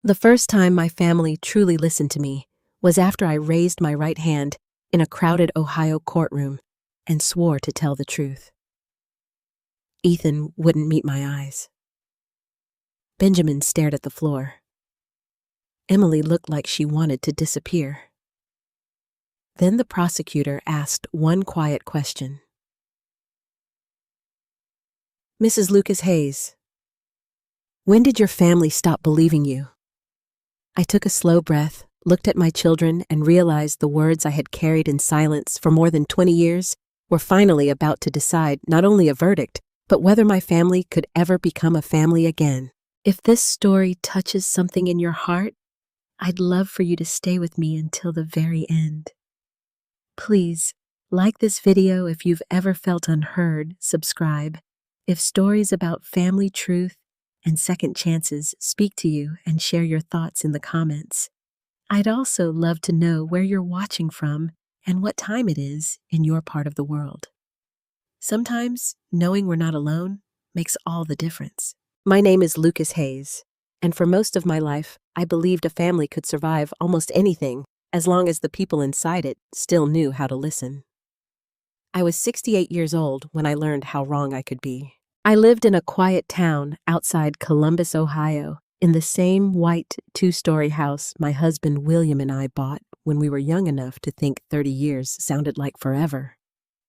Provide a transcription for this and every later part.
The first time my family truly listened to me was after I raised my right hand in a crowded Ohio courtroom and swore to tell the truth. Ethan wouldn't meet my eyes. Benjamin stared at the floor. Emily looked like she wanted to disappear. Then the prosecutor asked one quiet question. "Mrs. Lucas Hayes, when did your family stop believing you?" I took a slow breath, looked at my children, and realized the words I had carried in silence for more than 20 years were finally about to decide not only a verdict, but whether my family could ever become a family again. If this story touches something in your heart, I'd love for you to stay with me until the very end. Please, like this video if you've ever felt unheard, subscribe. If stories about family truth and second chances speak to you, and share your thoughts in the comments. I'd also love to know where you're watching from and what time it is in your part of the world. Sometimes knowing we're not alone makes all the difference. My name is Lucas Hayes, and for most of my life, I believed a family could survive almost anything as long as the people inside it still knew how to listen. I was 68 years old when I learned how wrong I could be. I lived in a quiet town outside Columbus, Ohio, in the same white two-story house my husband William and I bought when we were young enough to think 30 years sounded like forever.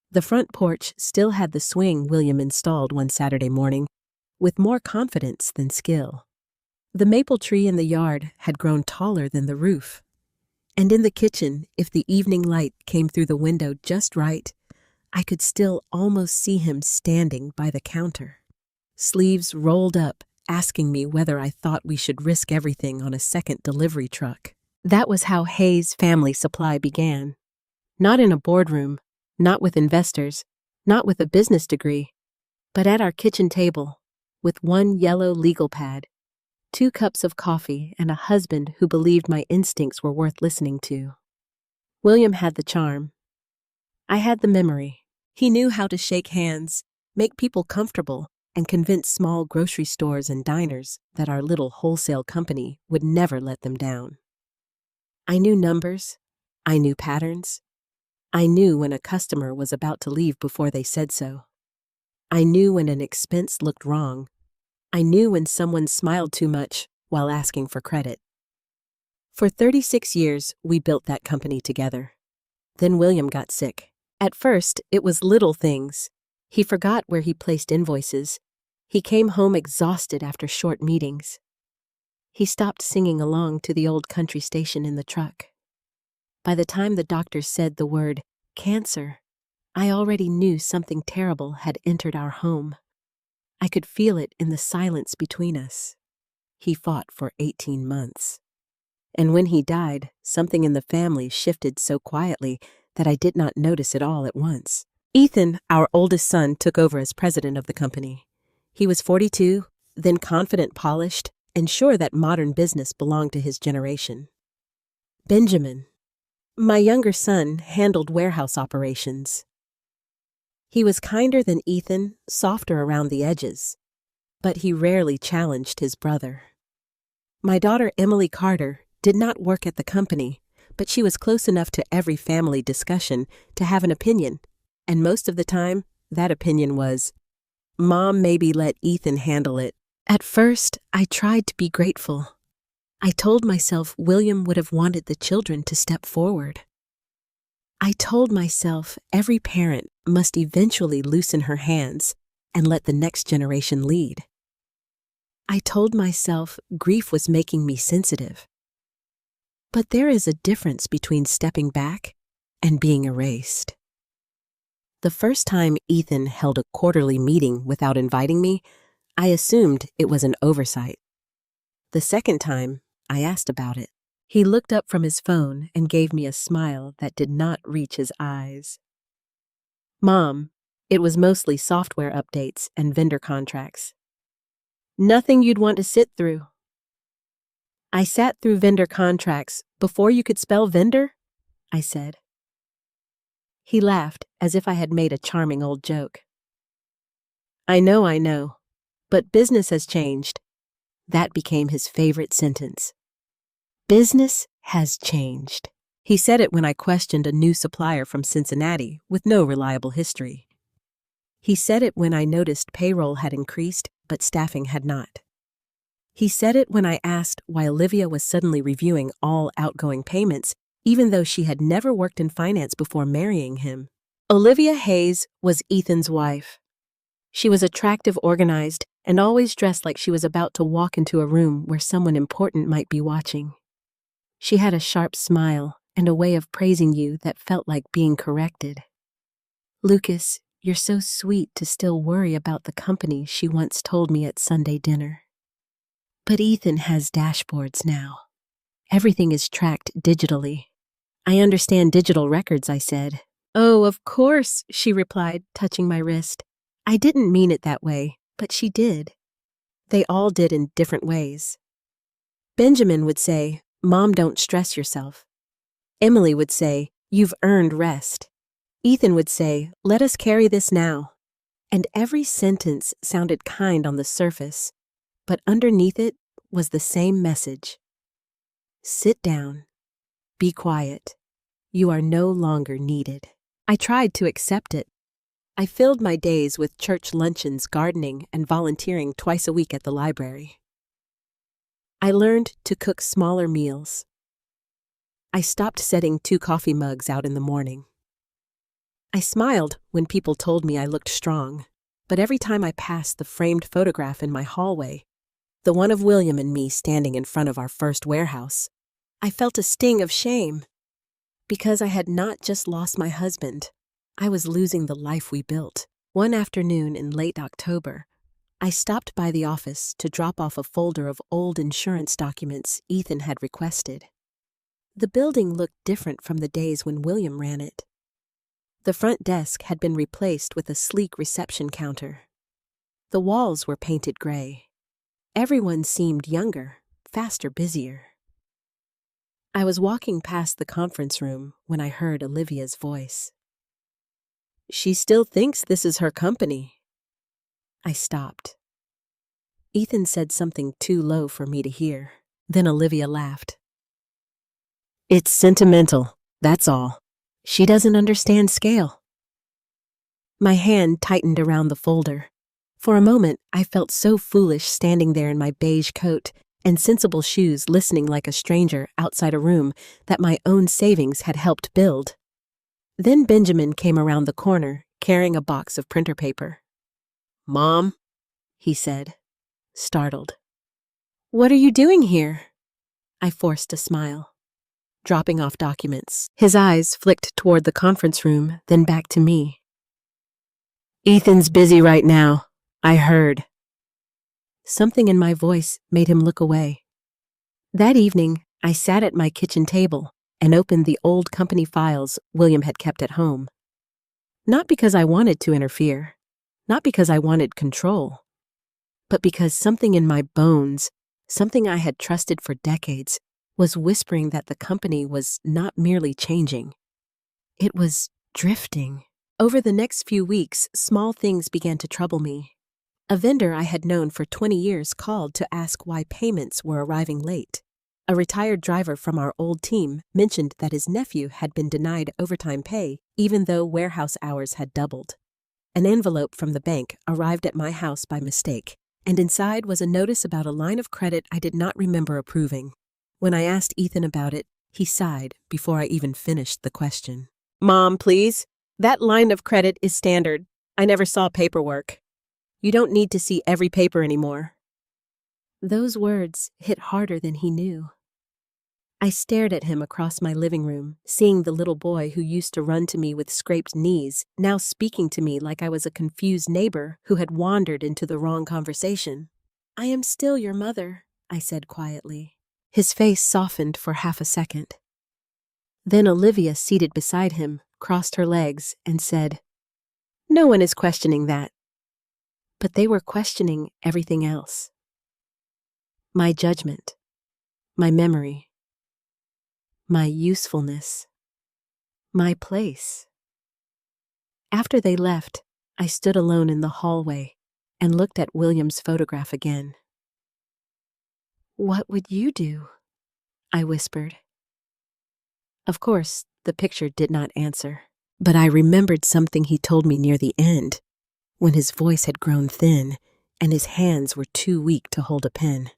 The front porch still had the swing William installed one Saturday morning, with more confidence than skill. The maple tree in the yard had grown taller than the roof. And in the kitchen, if the evening light came through the window just right, I could still almost see him standing by the counter, sleeves rolled up, asking me whether I thought we should risk everything on a second delivery truck. That was how Hayes Family Supply began. Not in a boardroom, not with investors, not with a business degree, but at our kitchen table, with one yellow legal pad, 2 cups of coffee, and a husband who believed my instincts were worth listening to. William had the charm. I had the memory. He knew how to shake hands, make people comfortable, and convince small grocery stores and diners that our little wholesale company would never let them down. I knew numbers. I knew patterns. I knew when a customer was about to leave before they said so. I knew when an expense looked wrong. I knew when someone smiled too much while asking for credit. For 36 years, we built that company together. Then William got sick. At first, it was little things. He forgot where he placed invoices. He came home exhausted after short meetings. He stopped singing along to the old country station in the truck. By the time the doctor said the word cancer, I already knew something terrible had entered our home. I could feel it in the silence between us. He fought for 18 months. And when he died, something in the family shifted so quietly that I did not notice it all at once. Ethan, our oldest son, took over as president of the company. He was 42, then confident, polished, and sure that modern business belonged to his generation. Benjamin, my younger son, handled warehouse operations. He was kinder than Ethan, softer around the edges, but he rarely challenged his brother. My daughter, Emily Carter, did not work at the company, but she was close enough to every family discussion to have an opinion, and most of the time, that opinion was, "Mom, maybe let Ethan handle it." At first, I tried to be grateful. I told myself William would have wanted the children to step forward. I told myself every parent must eventually loosen her hands and let the next generation lead. I told myself grief was making me sensitive. But there is a difference between stepping back and being erased. The first time Ethan held a quarterly meeting without inviting me, I assumed it was an oversight. The second time, I asked about it. He looked up from his phone and gave me a smile that did not reach his eyes. "Mom, it was mostly software updates and vendor contracts. Nothing you'd want to sit through." "I sat through vendor contracts before you could spell vendor?" I said. He laughed as if I had made a charming old joke. I know, but business has changed." That became his favorite sentence. Business has changed. He said it when I questioned a new supplier from Cincinnati with no reliable history. He said it when I noticed payroll had increased, but staffing had not. He said it when I asked why Olivia was suddenly reviewing all outgoing payments, even though she had never worked in finance before marrying him. Olivia Hayes was Ethan's wife. She was attractive, organized, and always dressed like she was about to walk into a room where someone important might be watching. She had a sharp smile and a way of praising you that felt like being corrected. "Lucas, you're so sweet to still worry about the company," she once told me at Sunday dinner. "But Ethan has dashboards now. Everything is tracked digitally." "I understand digital records," I said. "Oh, of course," she replied, touching my wrist. "I didn't mean it that way, but she did." They all did in different ways. Benjamin would say, "Mom, don't stress yourself." Emily would say, "You've earned rest." Ethan would say, "Let us carry this now." And every sentence sounded kind on the surface, but underneath it was the same message. Sit down. Be quiet. You are no longer needed. I tried to accept it. I filled my days with church luncheons, gardening, and volunteering twice a week at the library. I learned to cook smaller meals. I stopped setting 2 coffee mugs out in the morning. I smiled when people told me I looked strong, but every time I passed the framed photograph in my hallway, the one of William and me standing in front of our first warehouse, I felt a sting of shame. Because I had not just lost my husband, I was losing the life we built. One afternoon in late October, I stopped by the office to drop off a folder of old insurance documents Ethan had requested. The building looked different from the days when William ran it. The front desk had been replaced with a sleek reception counter. The walls were painted gray. Everyone seemed younger, faster, busier. I was walking past the conference room when I heard Olivia's voice. "She still thinks this is her company." I stopped. Ethan said something too low for me to hear. Then Olivia laughed. "It's sentimental, that's all. She doesn't understand scale." My hand tightened around the folder. For a moment, I felt so foolish standing there in my beige coat and sensible shoes, listening like a stranger outside a room that my own savings had helped build. Then Benjamin came around the corner, carrying a box of printer paper. "Mom," he said, startled. "What are you doing here?" I forced a smile. "Dropping off documents." His eyes flicked toward the conference room, then back to me. "Ethan's busy right now, I heard." Something in my voice made him look away. That evening, I sat at my kitchen table and opened the old company files William had kept at home. Not because I wanted to interfere, not because I wanted control, but because something in my bones, something I had trusted for decades, was whispering that the company was not merely changing. It was drifting. Over the next few weeks, small things began to trouble me. A vendor I had known for 20 years called to ask why payments were arriving late. A retired driver from our old team mentioned that his nephew had been denied overtime pay, even though warehouse hours had doubled. An envelope from the bank arrived at my house by mistake, and inside was a notice about a line of credit I did not remember approving. When I asked Ethan about it, he sighed before I even finished the question. "Mom, please. That line of credit is standard. I never saw paperwork. You don't need to see every paper anymore." Those words hit harder than he knew. I stared at him across my living room, seeing the little boy who used to run to me with scraped knees, now speaking to me like I was a confused neighbor who had wandered into the wrong conversation. "I am still your mother," I said quietly. His face softened for half a second. Then Olivia, seated beside him, crossed her legs and said, "No one is questioning that." But they were questioning everything else. My judgment, my memory, my usefulness, my place. After they left, I stood alone in the hallway and looked at William's photograph again. "What would you do?" I whispered. Of course, the picture did not answer, but I remembered something he told me near the end, when his voice had grown thin and his hands were too weak to hold a pen.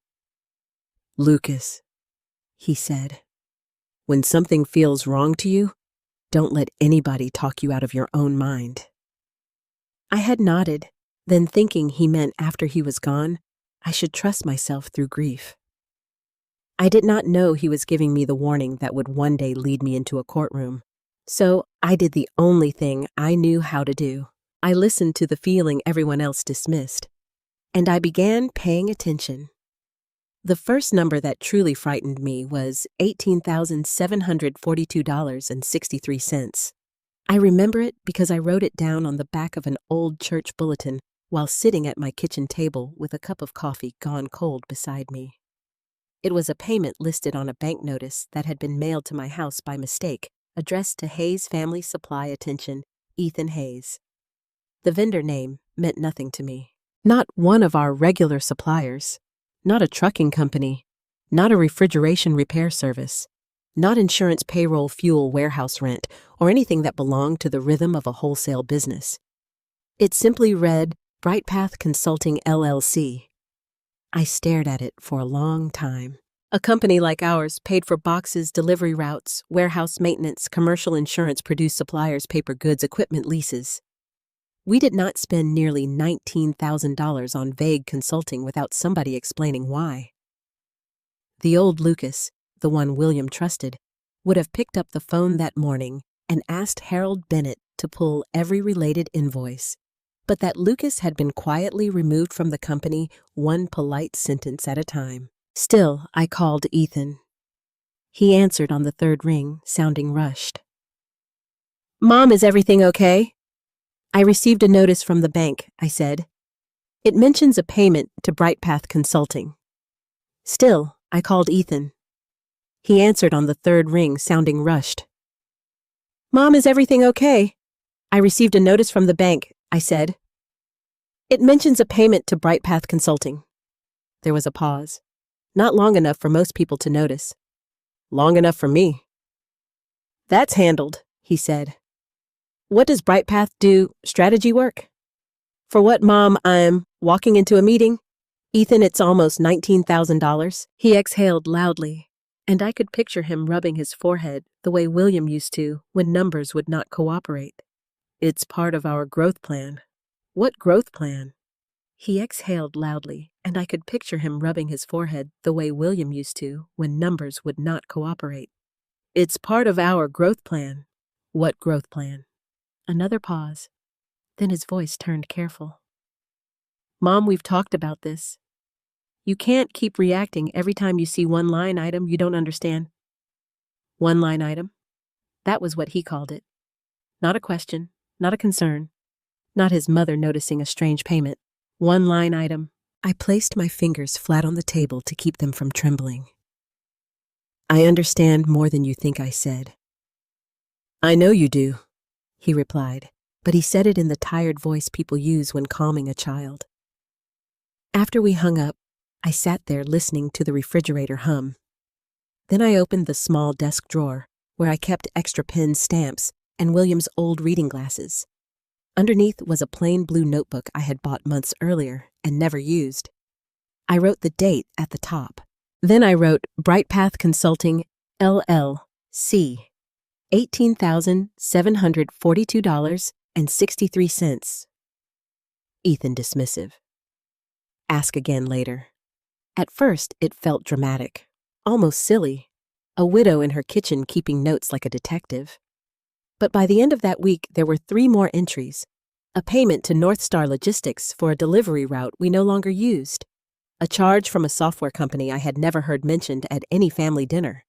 Lucas, he said, when something feels wrong to you, don't let anybody talk you out of your own mind. I had nodded, then thinking he meant after he was gone, I should trust myself through grief. I did not know he was giving me the warning that would one day lead me into a courtroom, so I did the only thing I knew how to do. I listened to the feeling everyone else dismissed, and I began paying attention. The first number that truly frightened me was $18,742.63. I remember it because I wrote it down on the back of an old church bulletin while sitting at my kitchen table with a cup of coffee gone cold beside me. It was a payment listed on a bank notice that had been mailed to my house by mistake, addressed to Hayes Family Supply Attention, Ethan Hayes. The vendor name meant nothing to me. Not one of our regular suppliers. Not a trucking company, not a refrigeration repair service, not insurance, payroll, fuel, warehouse rent, or anything that belonged to the rhythm of a wholesale business. It simply read, Bright Path Consulting, LLC. I stared at it for a long time. A company like ours paid for boxes, delivery routes, warehouse maintenance, commercial insurance, produced suppliers, paper goods, equipment leases. We did not spend nearly $19,000 on vague consulting without somebody explaining why. The old Lucas, the one William trusted, would have picked up the phone that morning and asked Harold Bennett to pull every related invoice, but that Lucas had been quietly removed from the company, one polite sentence at a time. Still, I called Ethan. He answered on the third ring, sounding rushed. Mom, is everything okay? I received a notice from the bank, I said. It mentions a payment to Bright Path Consulting. Still, I called Ethan. He answered on the third ring, sounding rushed. Mom, is everything okay? I received a notice from the bank, I said. It mentions a payment to Bright Path Consulting. There was a pause. Not long enough for most people to notice. Long enough for me. That's handled, he said. What does Bright Path do? Strategy work? For what, Mom? I'm walking into a meeting. Ethan, it's almost $19,000. He exhaled loudly, and I could picture him rubbing his forehead the way William used to when numbers would not cooperate. It's part of our growth plan. What growth plan? He exhaled loudly, and I could picture him rubbing his forehead the way William used to when numbers would not cooperate. It's part of our growth plan. What growth plan? Another pause. Then his voice turned careful. Mom, we've talked about this. You can't keep reacting every time you see one line item you don't understand. One line item? That was what he called it. Not a question, not a concern, not his mother noticing a strange payment. One line item. I placed my fingers flat on the table to keep them from trembling. I understand more than you think, I said. I know you do, he replied, but he said it in the tired voice people use when calming a child. After we hung up, I sat there listening to the refrigerator hum. Then I opened the small desk drawer where I kept extra pen stamps and William's old reading glasses. Underneath was a plain blue notebook I had bought months earlier and never used. I wrote the date at the top. Then I wrote Bright Path Consulting, LLC, $18,742.63. Ethan dismissive. Ask again later. At first, it felt dramatic, almost silly, a widow in her kitchen keeping notes like a detective. But by the end of that week, there were 3 more entries. A payment to North Star Logistics for a delivery route we no longer used. A charge from a software company I had never heard mentioned at any family dinner.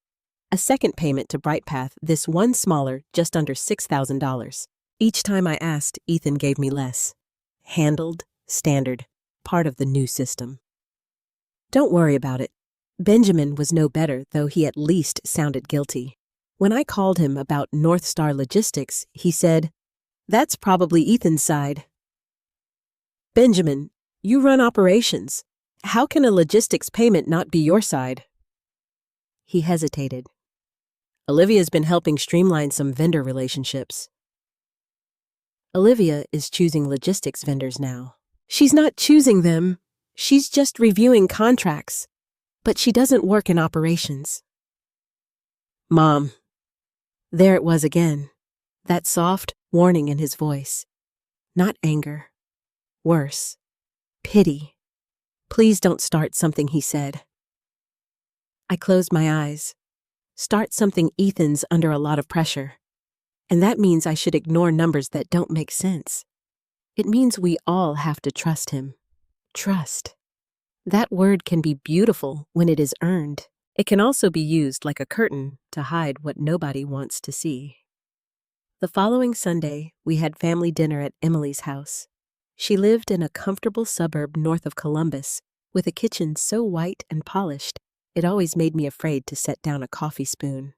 A second payment to Bright Path, this one smaller, just under $6,000. Each time I asked, Ethan gave me less. Handled, standard, part of the new system. Don't worry about it. Benjamin was no better, though he at least sounded guilty. When I called him about North Star Logistics, he said, That's probably Ethan's side. Benjamin, you run operations. How can a logistics payment not be your side? He hesitated. Olivia's been helping streamline some vendor relationships. Olivia is choosing logistics vendors now. She's not choosing them. She's just reviewing contracts. But she doesn't work in operations. Mom. There it was again. That soft warning in his voice. Not anger. Worse. Pity. Please don't start something, he said. I closed my eyes. Start something. Ethan's under a lot of pressure. And that means I should ignore numbers that don't make sense. It means we all have to trust him. Trust. That word can be beautiful when it is earned. It can also be used like a curtain to hide what nobody wants to see. The following Sunday, we had family dinner at Emily's house. She lived in a comfortable suburb north of Columbus, with a kitchen so white and polished, it always made me afraid to set down a coffee spoon.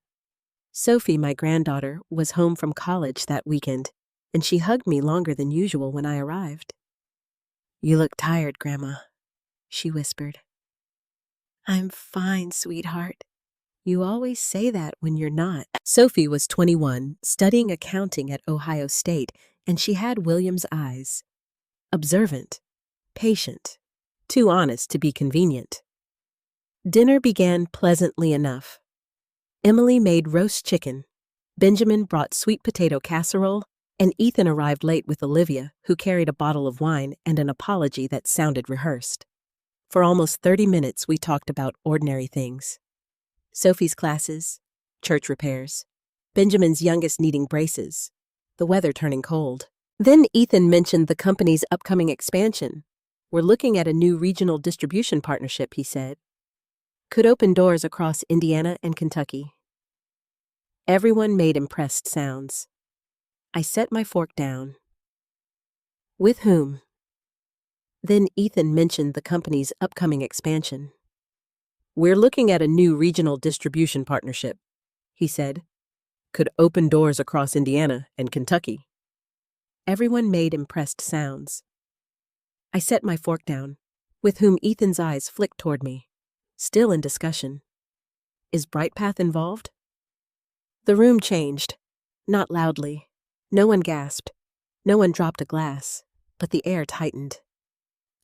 Sophie, my granddaughter, was home from college that weekend, and she hugged me longer than usual when I arrived. You look tired, Grandma, she whispered. I'm fine, sweetheart. You always say that when you're not. Sophie was 21, studying accounting at Ohio State, and she had William's eyes. Observant, patient, too honest to be convenient. Dinner began pleasantly enough. Emily made roast chicken, Benjamin brought sweet potato casserole, and Ethan arrived late with Olivia, who carried a bottle of wine and an apology that sounded rehearsed. For almost 30 minutes, we talked about ordinary things. Sophie's classes, church repairs, Benjamin's youngest needing braces, the weather turning cold. Then Ethan mentioned the company's upcoming expansion. We're looking at a new regional distribution partnership, he said. Could open doors across Indiana and Kentucky. Everyone made impressed sounds. I set my fork down. With whom? Then Ethan mentioned the company's upcoming expansion. We're looking at a new regional distribution partnership, he said. Could open doors across Indiana and Kentucky. Everyone made impressed sounds. I set my fork down, with whom Ethan's eyes flicked toward me. Still in discussion. Is Brightpath involved? The room changed. Not loudly. No one gasped. No one dropped a glass, but the air tightened.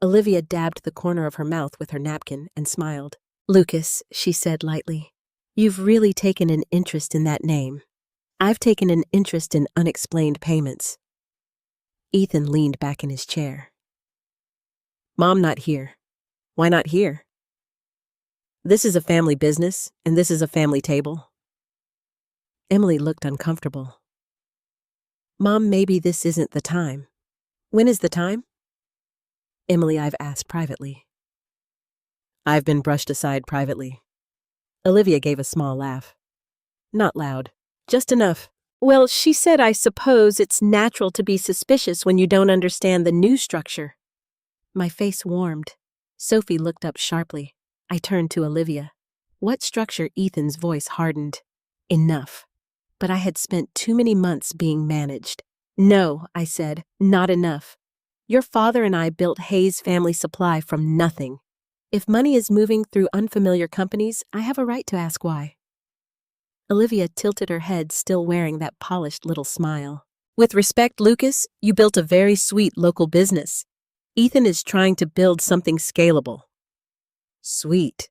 Olivia dabbed the corner of her mouth with her napkin and smiled. Lucas, she said lightly, you've really taken an interest in that name. I've taken an interest in unexplained payments. Ethan leaned back in his chair. Mom not here. Why not here? This is a family business, and this is a family table. Emily looked uncomfortable. Mom, maybe this isn't the time. When is the time? Emily, I've asked privately. I've been brushed aside privately. Olivia gave a small laugh. Not loud, just enough. Well, she said, I suppose it's natural to be suspicious when you don't understand the new structure. My face warmed. Sophie looked up sharply. I turned to Olivia. What structure? Ethan's voice hardened. Enough. But I had spent too many months being managed. No, I said, not enough. Your father and I built Hayes Family Supply from nothing. If money is moving through unfamiliar companies, I have a right to ask why. Olivia tilted her head, still wearing that polished little smile. With respect, Lucas, you built a very sweet local business. Ethan is trying to build something scalable. Sweet.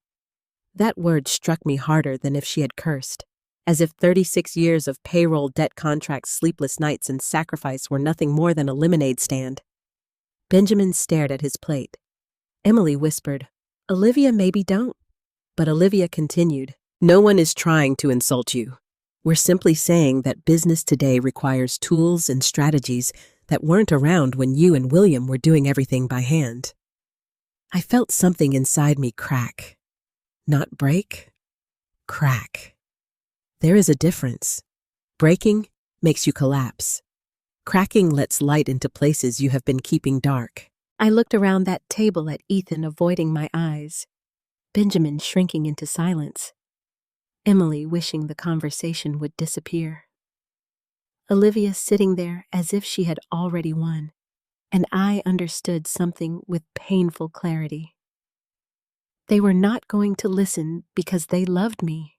That word struck me harder than if she had cursed, as if 36 years of payroll, debt contracts, sleepless nights, and sacrifice were nothing more than a lemonade stand. Benjamin stared at his plate. Emily whispered, Olivia, maybe don't. But Olivia continued, no one is trying to insult you. We're simply saying that business today requires tools and strategies that weren't around when you and William were doing everything by hand. I felt something inside me crack. Not break, crack. There is a difference. Breaking makes you collapse. Cracking lets light into places you have been keeping dark. I looked around that table at Ethan, avoiding my eyes. Benjamin shrinking into silence. Emily wishing the conversation would disappear. Olivia sitting there as if she had already won, and I understood something with painful clarity. They were not going to listen because they loved me.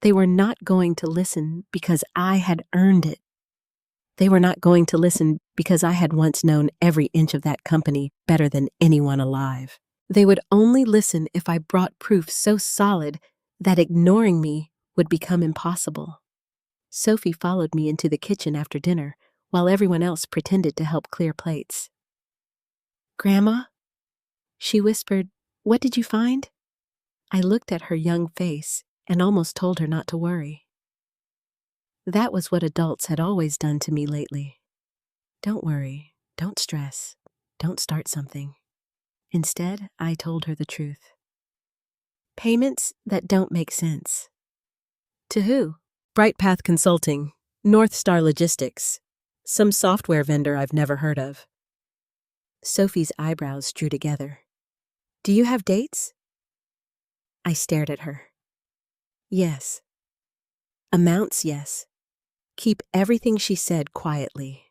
They were not going to listen because I had earned it. They were not going to listen because I had once known every inch of that company better than anyone alive. They would only listen if I brought proof so solid that ignoring me would become impossible. Sophie followed me into the kitchen after dinner, while everyone else pretended to help clear plates. "Grandma?" she whispered, "What did you find?" I looked at her young face and almost told her not to worry. That was what adults had always done to me lately. Don't worry, don't stress, don't start something. Instead, I told her the truth. Payments that don't make sense. To who? Bright Path Consulting, North Star Logistics, some software vendor I've never heard of. Sophie's eyebrows drew together. Do you have dates? I stared at her. Yes. Amounts, yes. Keep everything she said quietly.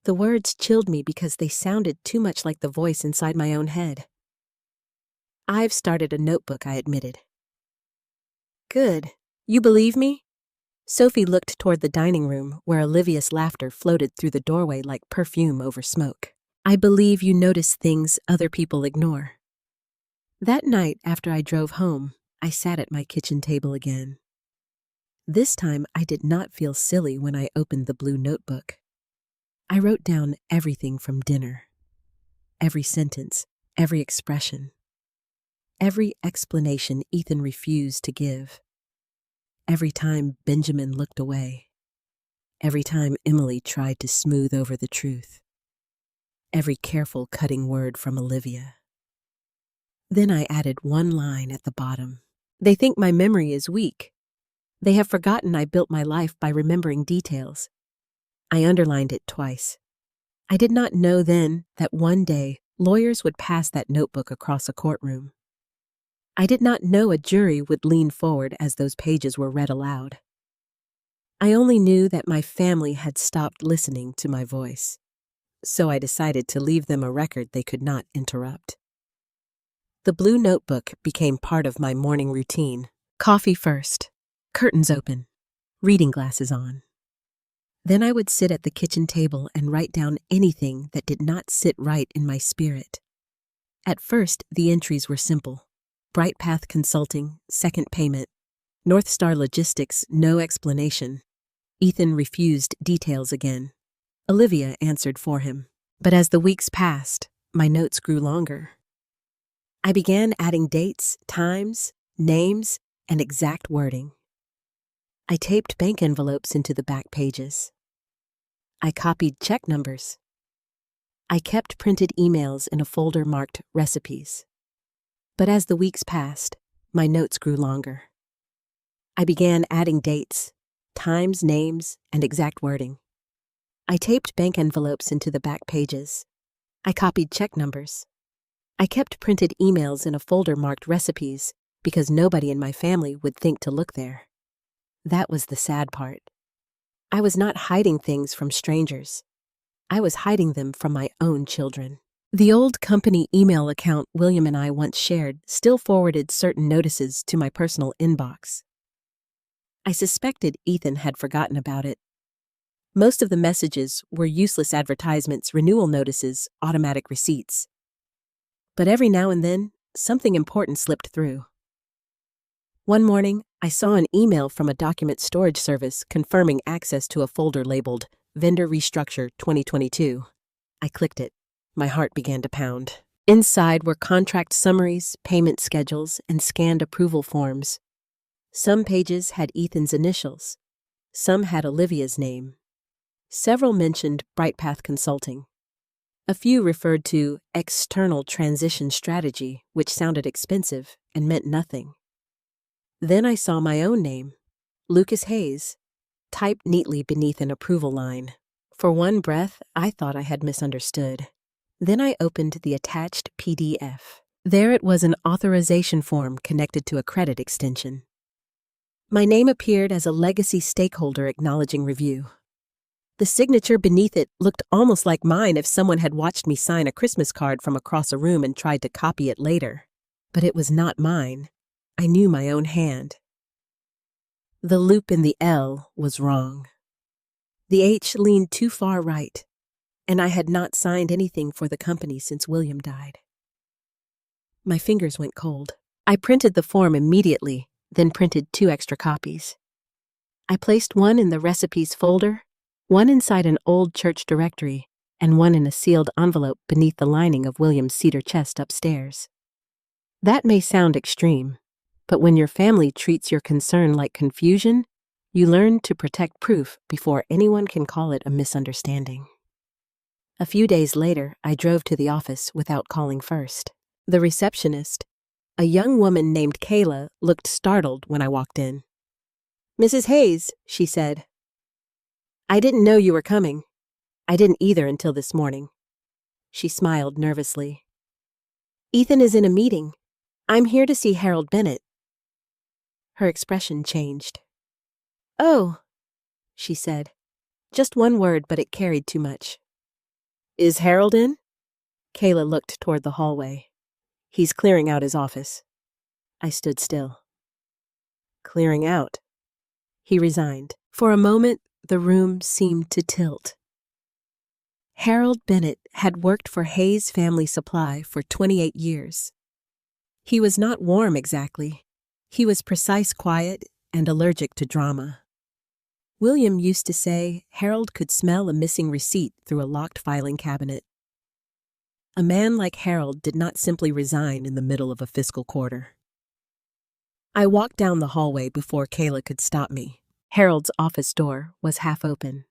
The words chilled me because they sounded too much like the voice inside my own head. I've started a notebook, I admitted. Good. You believe me? Sophie looked toward the dining room where Olivia's laughter floated through the doorway like perfume over smoke. I believe you notice things other people ignore. That night after I drove home, I sat at my kitchen table again. This time I did not feel silly when I opened the blue notebook. I wrote down everything from dinner. Every sentence, every expression. Every explanation Ethan refused to give. Every time Benjamin looked away. Every time Emily tried to smooth over the truth. Every careful cutting word from Olivia. Then I added one line at the bottom. They think my memory is weak. They have forgotten I built my life by remembering details. I underlined it twice. I did not know then that one day lawyers would pass that notebook across a courtroom. I did not know a jury would lean forward as those pages were read aloud. I only knew that my family had stopped listening to my voice, so I decided to leave them a record they could not interrupt. The blue notebook became part of my morning routine. Coffee first, curtains open, reading glasses on. Then I would sit at the kitchen table and write down anything that did not sit right in my spirit. At first, the entries were simple. Bright Path Consulting, second payment. North Star Logistics, no explanation. Ethan refused details again. Olivia answered for him. But as the weeks passed, my notes grew longer. I began adding dates, times, names, and exact wording. I taped bank envelopes into the back pages. I copied check numbers. I kept printed emails in a folder marked recipes. But as the weeks passed, my notes grew longer. I began adding dates, times, names, and exact wording. I taped bank envelopes into the back pages. I copied check numbers. I kept printed emails in a folder marked recipes because nobody in my family would think to look there. That was the sad part. I was not hiding things from strangers. I was hiding them from my own children. The old company email account William and I once shared still forwarded certain notices to my personal inbox. I suspected Ethan had forgotten about it. Most of the messages were useless advertisements, renewal notices, automatic receipts. But every now and then, something important slipped through. One morning, I saw an email from a document storage service confirming access to a folder labeled Vendor Restructure 2022. I clicked it. My heart began to pound. Inside were contract summaries, payment schedules, and scanned approval forms. Some pages had Ethan's initials. Some had Olivia's name. Several mentioned Bright Path Consulting. A few referred to external transition strategy, which sounded expensive and meant nothing. Then I saw my own name, Lucas Hayes, typed neatly beneath an approval line. For one breath, I thought I had misunderstood. Then I opened the attached PDF. There it was, an authorization form connected to a credit extension. My name appeared as a legacy stakeholder acknowledging review. The signature beneath it looked almost like mine if someone had watched me sign a Christmas card from across a room and tried to copy it later. But it was not mine. I knew my own hand. The loop in the L was wrong. The H leaned too far right, and I had not signed anything for the company since William died. My fingers went cold. I printed the form immediately, then printed 2 extra copies. I placed one in the recipes folder, one inside an old church directory, and one in a sealed envelope beneath the lining of William's cedar chest upstairs. That may sound extreme, but when your family treats your concern like confusion, you learn to protect proof before anyone can call it a misunderstanding. A few days later, I drove to the office without calling first. The receptionist, a young woman named Kayla, looked startled when I walked in. "Mrs. Hayes," she said. "I didn't know you were coming. I didn't either until this morning." She smiled nervously. "Ethan is in a meeting. I'm here to see Harold Bennett." Her expression changed. "Oh," she said. Just one word, but it carried too much. "Is Harold in?" Kayla looked toward the hallway. "He's clearing out his office." I stood still. "Clearing out?" He resigned. For a moment, the room seemed to tilt. Harold Bennett had worked for Hayes Family Supply for 28 years. He was not warm exactly. He was precise, quiet, and allergic to drama. William used to say Harold could smell a missing receipt through a locked filing cabinet. A man like Harold did not simply resign in the middle of a fiscal quarter. I walked down the hallway before Kayla could stop me. Harold's office door was half open.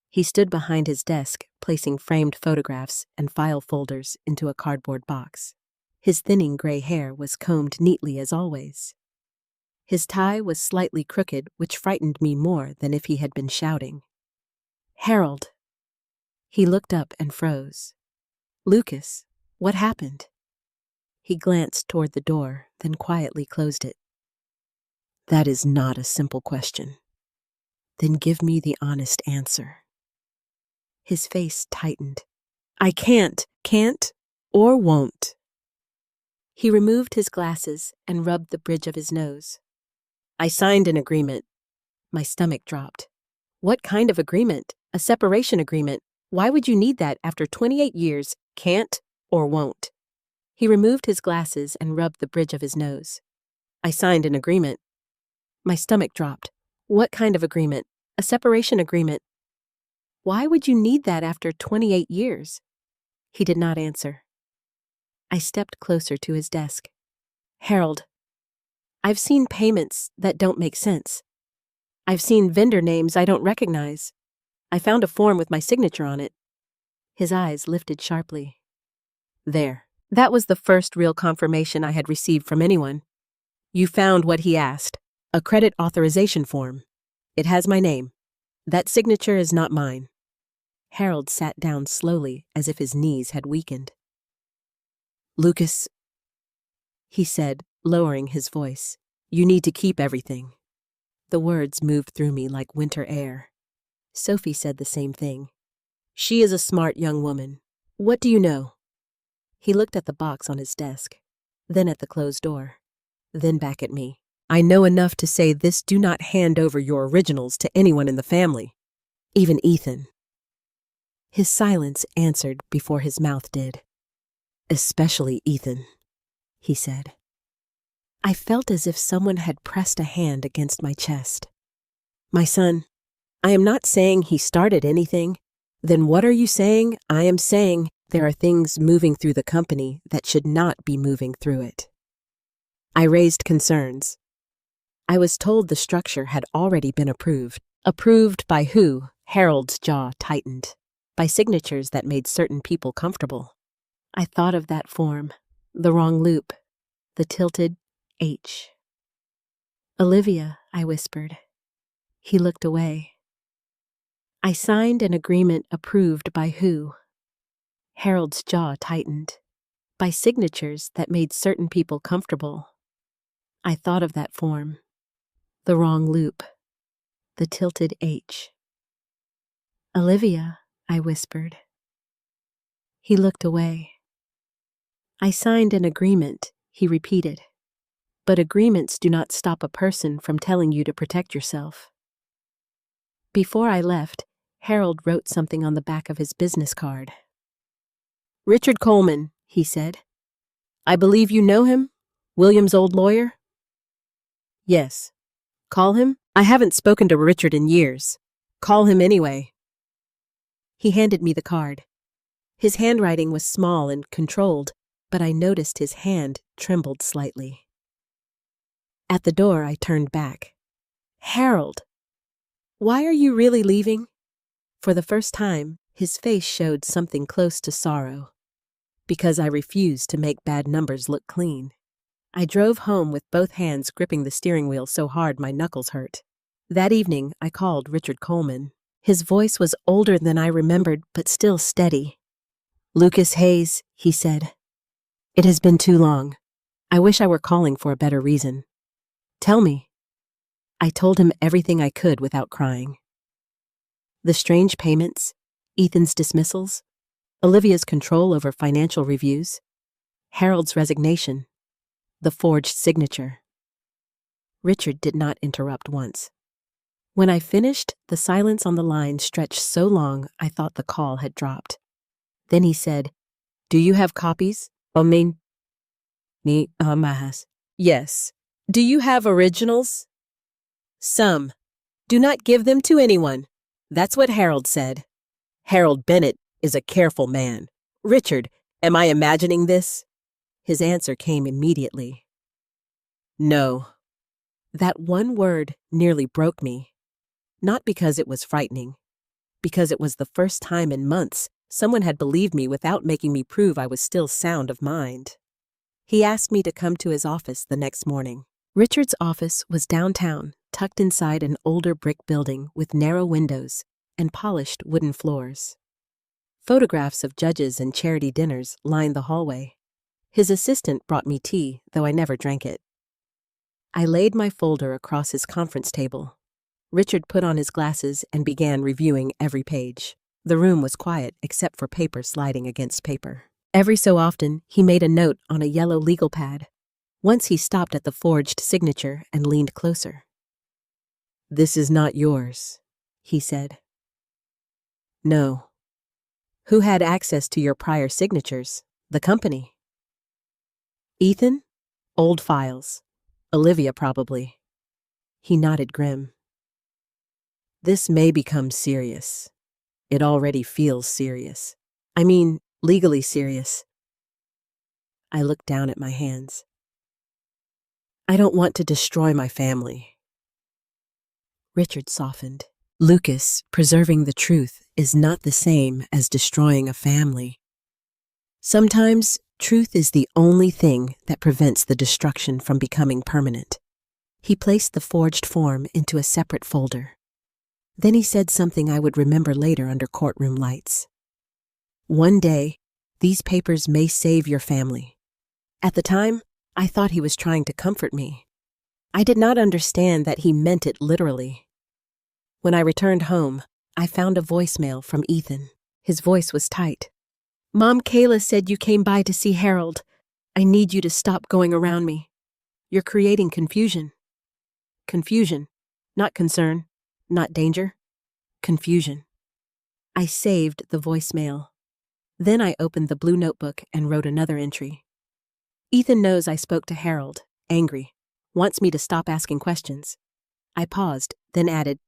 He stood behind his desk, placing framed photographs and file folders into a cardboard box. His thinning gray hair was combed neatly as always. His tie was slightly crooked, which frightened me more than if he had been shouting. "Harold." He looked up and froze. "Lucas, what happened?" He glanced toward the door, then quietly closed it. "That is not a simple question." "Then give me the honest answer." His face tightened. "I can't or won't." He removed his glasses and rubbed the bridge of his nose. "I signed an agreement." My stomach dropped. "What kind of agreement? A separation agreement. Why would you need that after 28 years? Can't or won't?" He removed his glasses and rubbed the bridge of his nose. "I signed an agreement." My stomach dropped. "What kind of agreement? A separation agreement. Why would you need that after 28 years? He did not answer. I stepped closer to his desk. "Harold, I've seen payments that don't make sense. I've seen vendor names I don't recognize. I found a form with my signature on it." His eyes lifted sharply. "There." That was the first real confirmation I had received from anyone. "You found what he asked. A credit authorization form. It has my name. That signature is not mine." Harold sat down slowly, as if his knees had weakened. "Lucas," he said, lowering his voice, "you need to keep everything." The words moved through me like winter air. Sophie said the same thing. "She is a smart young woman. What do you know?" He looked at the box on his desk, then at the closed door, then back at me. "I know enough to say this: do not hand over your originals to anyone in the family, even Ethan." His silence answered before his mouth did. "Especially Ethan," he said. I felt as if someone had pressed a hand against my chest. "My son, I am not saying he started anything. Then what are you saying? I am saying there are things moving through the company that should not be moving through it." I raised concerns. I was told the structure had already been approved. Approved by who? Harold's jaw tightened. By signatures that made certain people comfortable. I thought of that form, the wrong loop, the tilted H. "Olivia," I whispered. He looked away. "I signed an agreement approved by who?" Harold's jaw tightened. By signatures that made certain people comfortable. I thought of that form, the wrong loop, the tilted H. "Olivia," I whispered. He looked away. "I signed an agreement," he repeated. but agreements do not stop a person from telling you to protect yourself. Before I left, Harold wrote something on the back of his business card. "Richard Coleman," he said. "I believe you know him? William's old lawyer?" "Yes." "Call him? I haven't spoken to Richard in years. Call him anyway." He handed me the card. His handwriting was small and controlled, but I noticed his hand trembled slightly. At the door, I turned back. "Harold, why are you really leaving?" For the first time, his face showed something close to sorrow. "Because I refused to make bad numbers look clean." I drove home with both hands gripping the steering wheel so hard my knuckles hurt. That evening, I called Richard Coleman. His voice was older than I remembered, but still steady. "Lucas Hayes," he said. "It has been too long. I wish I were calling for a better reason. Tell me." I told him everything I could without crying. The strange payments, Ethan's dismissals, Olivia's control over financial reviews, Harold's resignation, the forged signature. Richard did not interrupt once. When I finished, the silence on the line stretched so long I thought the call had dropped. Then he said, "Do you have copies? Ni Mahas." "Yes." "Do you have originals?" "Some. Do not give them to anyone." That's what Harold said. Harold Bennett is a careful man. "Richard, am I imagining this?" His answer came immediately. "No." That one word nearly broke me. Not because it was frightening, because it was the first time in months someone had believed me without making me prove I was still sound of mind. He asked me to come to his office the next morning. Richard's office was downtown, tucked inside an older brick building with narrow windows and polished wooden floors. Photographs of judges and charity dinners lined the hallway. His assistant brought me tea, though I never drank it. I laid my folder across his conference table. Richard put on his glasses and began reviewing every page. The room was quiet except for paper sliding against paper. Every so often, he made a note on a yellow legal pad. Once he stopped at the forged signature and leaned closer. "This is not yours," he said. "No." "Who had access to your prior signatures? The company?" "Ethan? Old files. Olivia, probably." He nodded grim. "This may become serious. It already feels serious. I mean, legally serious." I looked down at my hands. "I don't want to destroy my family." Richard softened. "Lucas, preserving the truth is not the same as destroying a family. Sometimes, truth is the only thing that prevents the destruction from becoming permanent." He placed the forged form into a separate folder. Then he said something I would remember later under courtroom lights. "One day, these papers may save your family." At the time, I thought he was trying to comfort me. I did not understand that he meant it literally. When I returned home, I found a voicemail from Ethan. His voice was tight. "Mom, Kayla said you came by to see Harold. I need you to stop going around me. You're creating confusion." Confusion, not concern, not danger. Confusion. I saved the voicemail. Then I opened the blue notebook and wrote another entry. "Ethan knows I spoke to Harold, angry, wants me to stop asking questions." I paused, then added,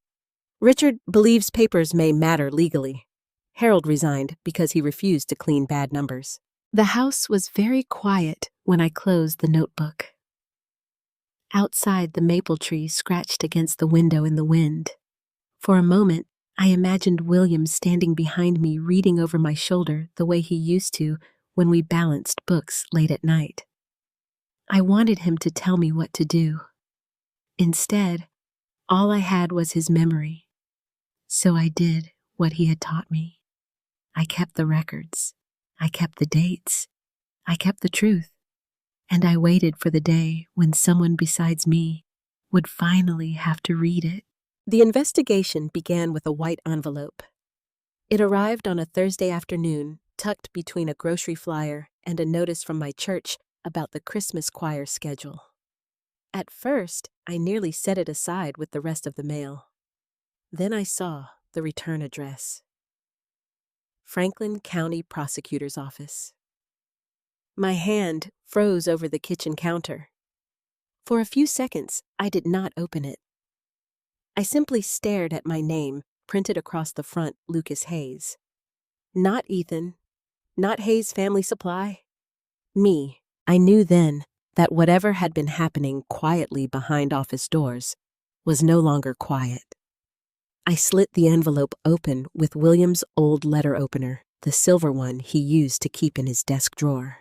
"Richard believes papers may matter legally. Harold resigned because he refused to clean bad numbers." The house was very quiet when I closed the notebook. Outside, the maple tree scratched against the window in the wind. For a moment, I imagined William standing behind me reading over my shoulder the way he used to when we balanced books late at night. I wanted him to tell me what to do. Instead, all I had was his memory. So I did what he had taught me. I kept the records. I kept the dates. I kept the truth. And I waited for the day when someone besides me would finally have to read it. The investigation began with a white envelope. It arrived on a Thursday afternoon, tucked between a grocery flyer and a notice from my church about the Christmas choir schedule. At first, I nearly set it aside with the rest of the mail. Then I saw the return address. Franklin County Prosecutor's Office. My hand froze over the kitchen counter. For a few seconds, I did not open it. I simply stared at my name, printed across the front, Lucas Hayes. Not Ethan, not Hayes Family Supply. Me. I knew then that whatever had been happening quietly behind office doors was no longer quiet. I slit the envelope open with William's old letter opener, the silver one he used to keep in his desk drawer.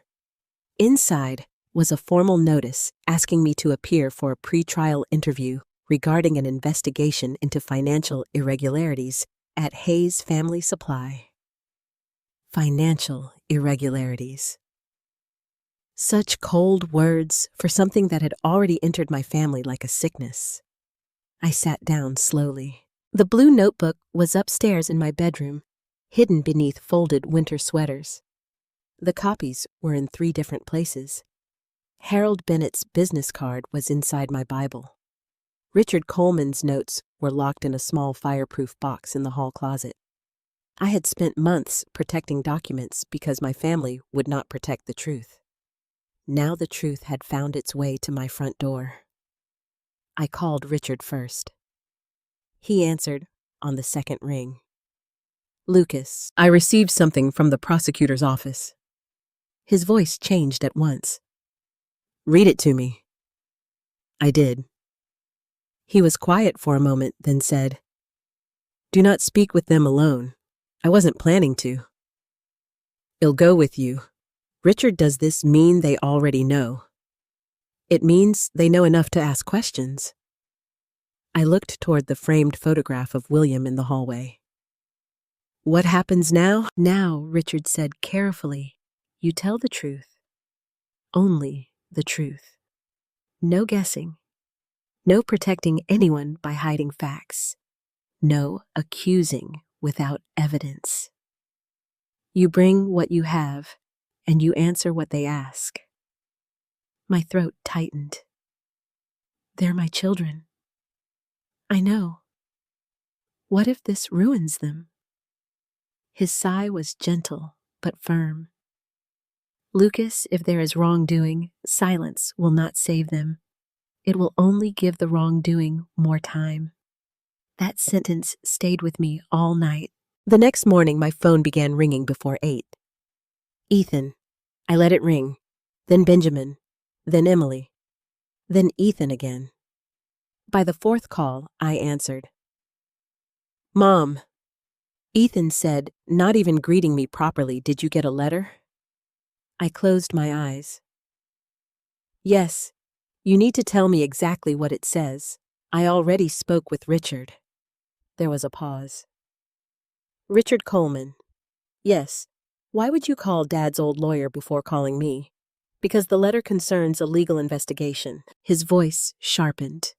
Inside was a formal notice asking me to appear for a pre-trial interview regarding an investigation into financial irregularities at Hayes Family Supply. Financial irregularities. Such cold words for something that had already entered my family like a sickness. I sat down slowly. The blue notebook was upstairs in my bedroom, hidden beneath folded winter sweaters. The copies were in 3 different places. Harold Bennett's business card was inside my Bible. Richard Coleman's notes were locked in a small fireproof box in the hall closet. I had spent months protecting documents because my family would not protect the truth. Now the truth had found its way to my front door. I called Richard first. He answered on the second ring. Lucas, I received something from the prosecutor's office. His voice changed at once. Read it to me. I did. He was quiet for a moment, then said, Do not speak with them alone. I wasn't planning to. I'll go with you. Richard, does this mean they already know? It means they know enough to ask questions. I looked toward the framed photograph of William in the hallway. What happens now? Now, Richard said carefully, you tell the truth. Only the truth. No guessing. No protecting anyone by hiding facts. No accusing without evidence. You bring what you have, and you answer what they ask. My throat tightened. They're my children. I know. What if this ruins them? His sigh was gentle but firm. Lucas, if there is wrongdoing, silence will not save them. It will only give the wrongdoing more time. That sentence stayed with me all night. The next morning, my phone began ringing before 8. Ethan. I let it ring. Then Benjamin. Then Emily. Then Ethan again. By the 4th call, I answered. Mom. Ethan said, not even greeting me properly, did you get a letter? I closed my eyes. Yes. You need to tell me exactly what it says. I already spoke with Richard. There was a pause. Richard Coleman. Yes. Why would you call Dad's old lawyer before calling me? Because the letter concerns a legal investigation. His voice sharpened.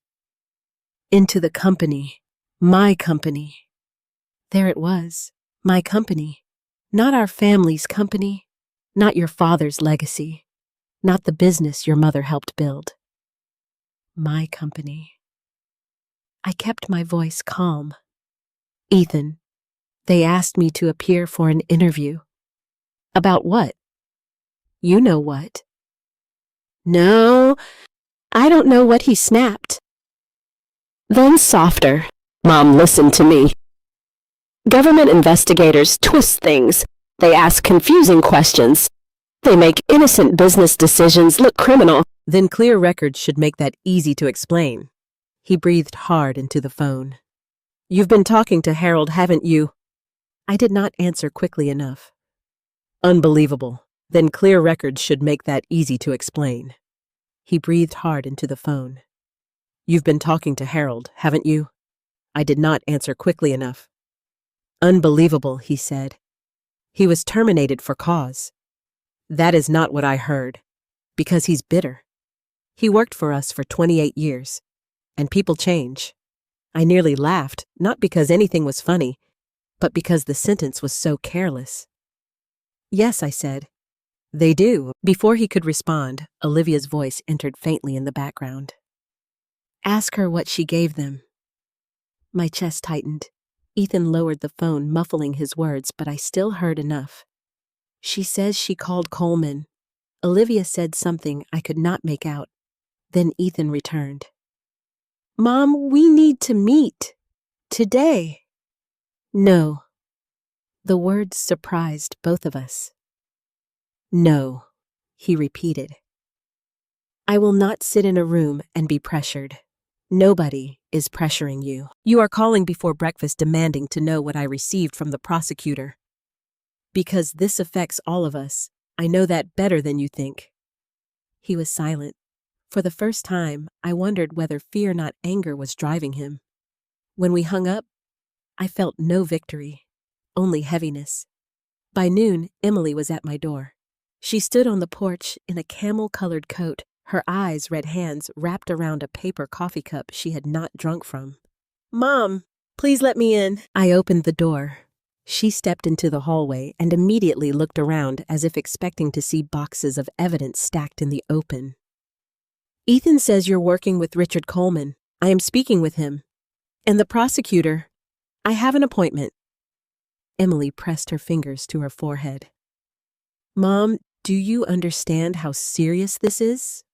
Into the company. My company. There it was. My company. Not our family's company. Not your father's legacy. Not the business your mother helped build. My company. I kept my voice calm. Ethan, they asked me to appear for an interview. About what? You know what. No, I don't know what, he snapped. Then softer. Mom, listen to me. Government investigators twist things. They ask confusing questions. They make innocent business decisions look criminal. Then clear records should make that easy to explain. He breathed hard into the phone. You've been talking to Harold, haven't you? I did not answer quickly enough. Unbelievable. Then clear records should make that easy to explain. He breathed hard into the phone. You've been talking to Harold, haven't you? I did not answer quickly enough. Unbelievable, he said. He was terminated for cause. That is not what I heard. Because he's bitter. He worked for us for 28 years. And people change. I nearly laughed, not because anything was funny, but because the sentence was so careless. Yes, I said. They do. Before he could respond, Olivia's voice entered faintly in the background. Ask her what she gave them. My chest tightened. Ethan lowered the phone, muffling his words, but I still heard enough. She says she called Coleman. Olivia said something I could not make out. Then Ethan returned. Mom, we need to meet. Today. No. The words surprised both of us. No, he repeated. I will not sit in a room and be pressured. Nobody is pressuring you. You are calling before breakfast demanding to know what I received from the prosecutor. Because this affects all of us. I know that better than you think. He was silent. For the first time, I wondered whether fear, not anger, was driving him. When we hung up, I felt no victory, only heaviness. By noon, Emily was at my door. She stood on the porch in a camel-colored coat, her eyes, red hands wrapped around a paper coffee cup she had not drunk from. Mom, please let me in. I opened the door. She stepped into the hallway and immediately looked around as if expecting to see boxes of evidence stacked in the open. Ethan says you're working with Richard Coleman. I am speaking with him. And the prosecutor. I have an appointment. Emily pressed her fingers to her forehead. Mom, do you understand how serious this is?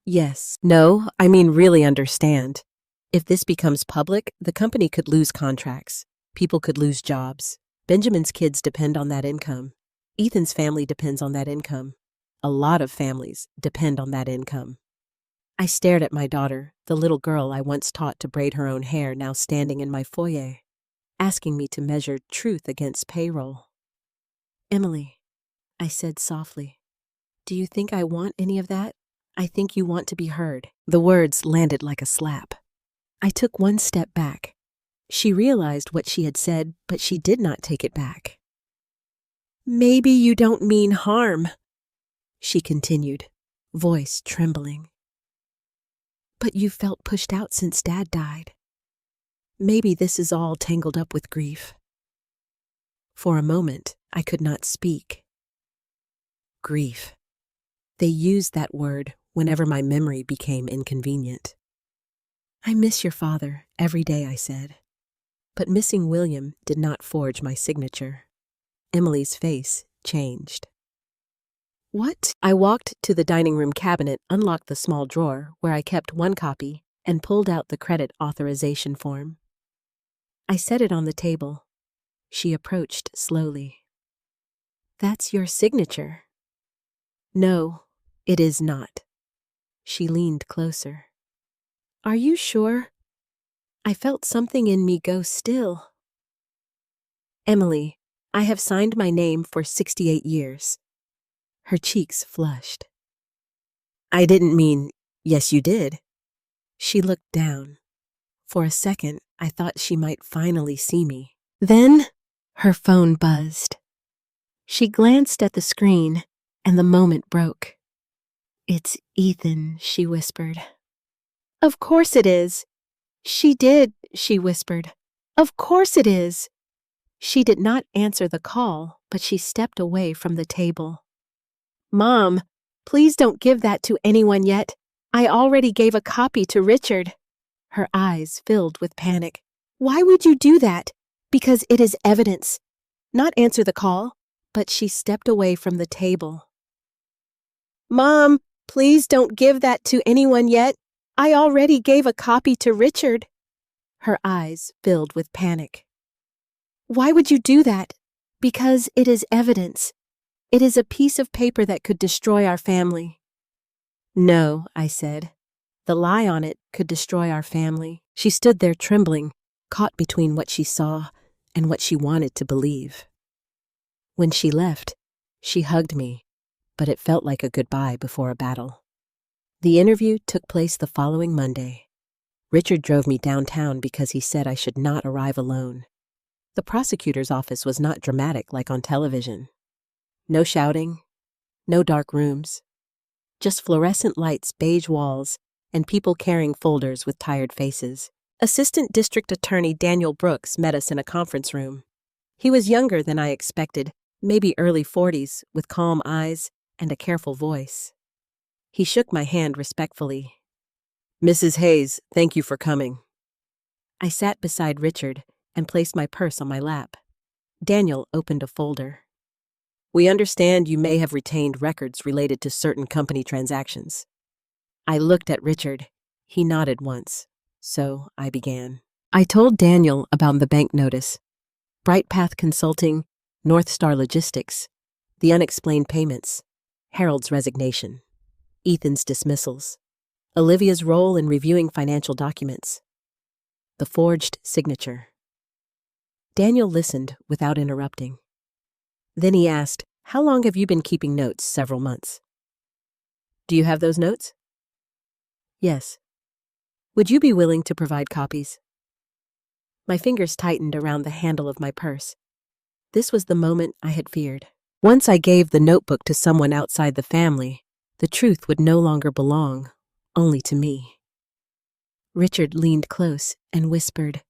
Yes. No, I mean really understand. If this becomes public, the company could lose contracts. People could lose jobs. Benjamin's kids depend on that income. Ethan's family depends on that income. A lot of families depend on that income. I stared at my daughter, the little girl I once taught to braid her own hair, now standing in my foyer, asking me to measure truth against payroll. Emily, I said softly, do you think I want any of that? I think you want to be heard. The words landed like a slap. I took one step back. She realized what she had said, but she did not take it back. Maybe you don't mean harm, she continued, voice trembling. But you felt pushed out since Dad died. Maybe this is all tangled up with grief. For a moment, I could not speak. Grief. They used that word whenever my memory became inconvenient. I miss your father every day, I said. But missing William did not forge my signature. Emily's face changed. What? I walked to the dining room cabinet, unlocked the small drawer where I kept one copy, and pulled out the credit authorization form. I set it on the table. She approached slowly. That's your signature. No, it is not. She leaned closer. Are you sure? I felt something in me go still. Emily, I have signed my name for 68 years. Her cheeks flushed. I didn't mean, yes, you did. She looked down. For a second, I thought she might finally see me. Then, her phone buzzed. She glanced at the screen, and the moment broke. It's Ethan, she whispered. Of course it is. She did, she whispered. Of course it is. She did not answer the call, but she stepped away from the table. Mom, please don't give that to anyone yet. I already gave a copy to Richard. Her eyes filled with panic. Why would you do that? Because it is evidence. Not answer the call, but she stepped away from the table. Mom, please don't give that to anyone yet. I already gave a copy to Richard. Her eyes filled with panic. Why would you do that? Because it is evidence. It is a piece of paper that could destroy our family. No, I said. The lie on it could destroy our family. She stood there trembling, caught between what she saw and what she wanted to believe. When she left, she hugged me, but it felt like a goodbye before a battle. The interview took place the following Monday. Richard drove me downtown because he said I should not arrive alone. The prosecutor's office was not dramatic like on television. No shouting, no dark rooms, just fluorescent lights, beige walls, and people carrying folders with tired faces. Assistant District Attorney Daniel Brooks met us in a conference room. He was younger than I expected, maybe early 40s, with calm eyes and a careful voice. He shook my hand respectfully. Mrs. Hayes, thank you for coming. I sat beside Richard and placed my purse on my lap. Daniel opened a folder. We understand you may have retained records related to certain company transactions. I looked at Richard. He nodded once. So I began. I told Daniel about the bank notice, Bright Path Consulting, North Star Logistics, the unexplained payments, Harold's resignation, Ethan's dismissals, Olivia's role in reviewing financial documents, the forged signature. Daniel listened without interrupting. Then he asked, "How long have you been keeping notes?" "Several months." "Do you have those notes?" "Yes." "Would you be willing to provide copies?" My fingers tightened around the handle of my purse. This was the moment I had feared. Once I gave the notebook to someone outside the family, the truth would no longer belong only to me. Richard leaned close and whispered,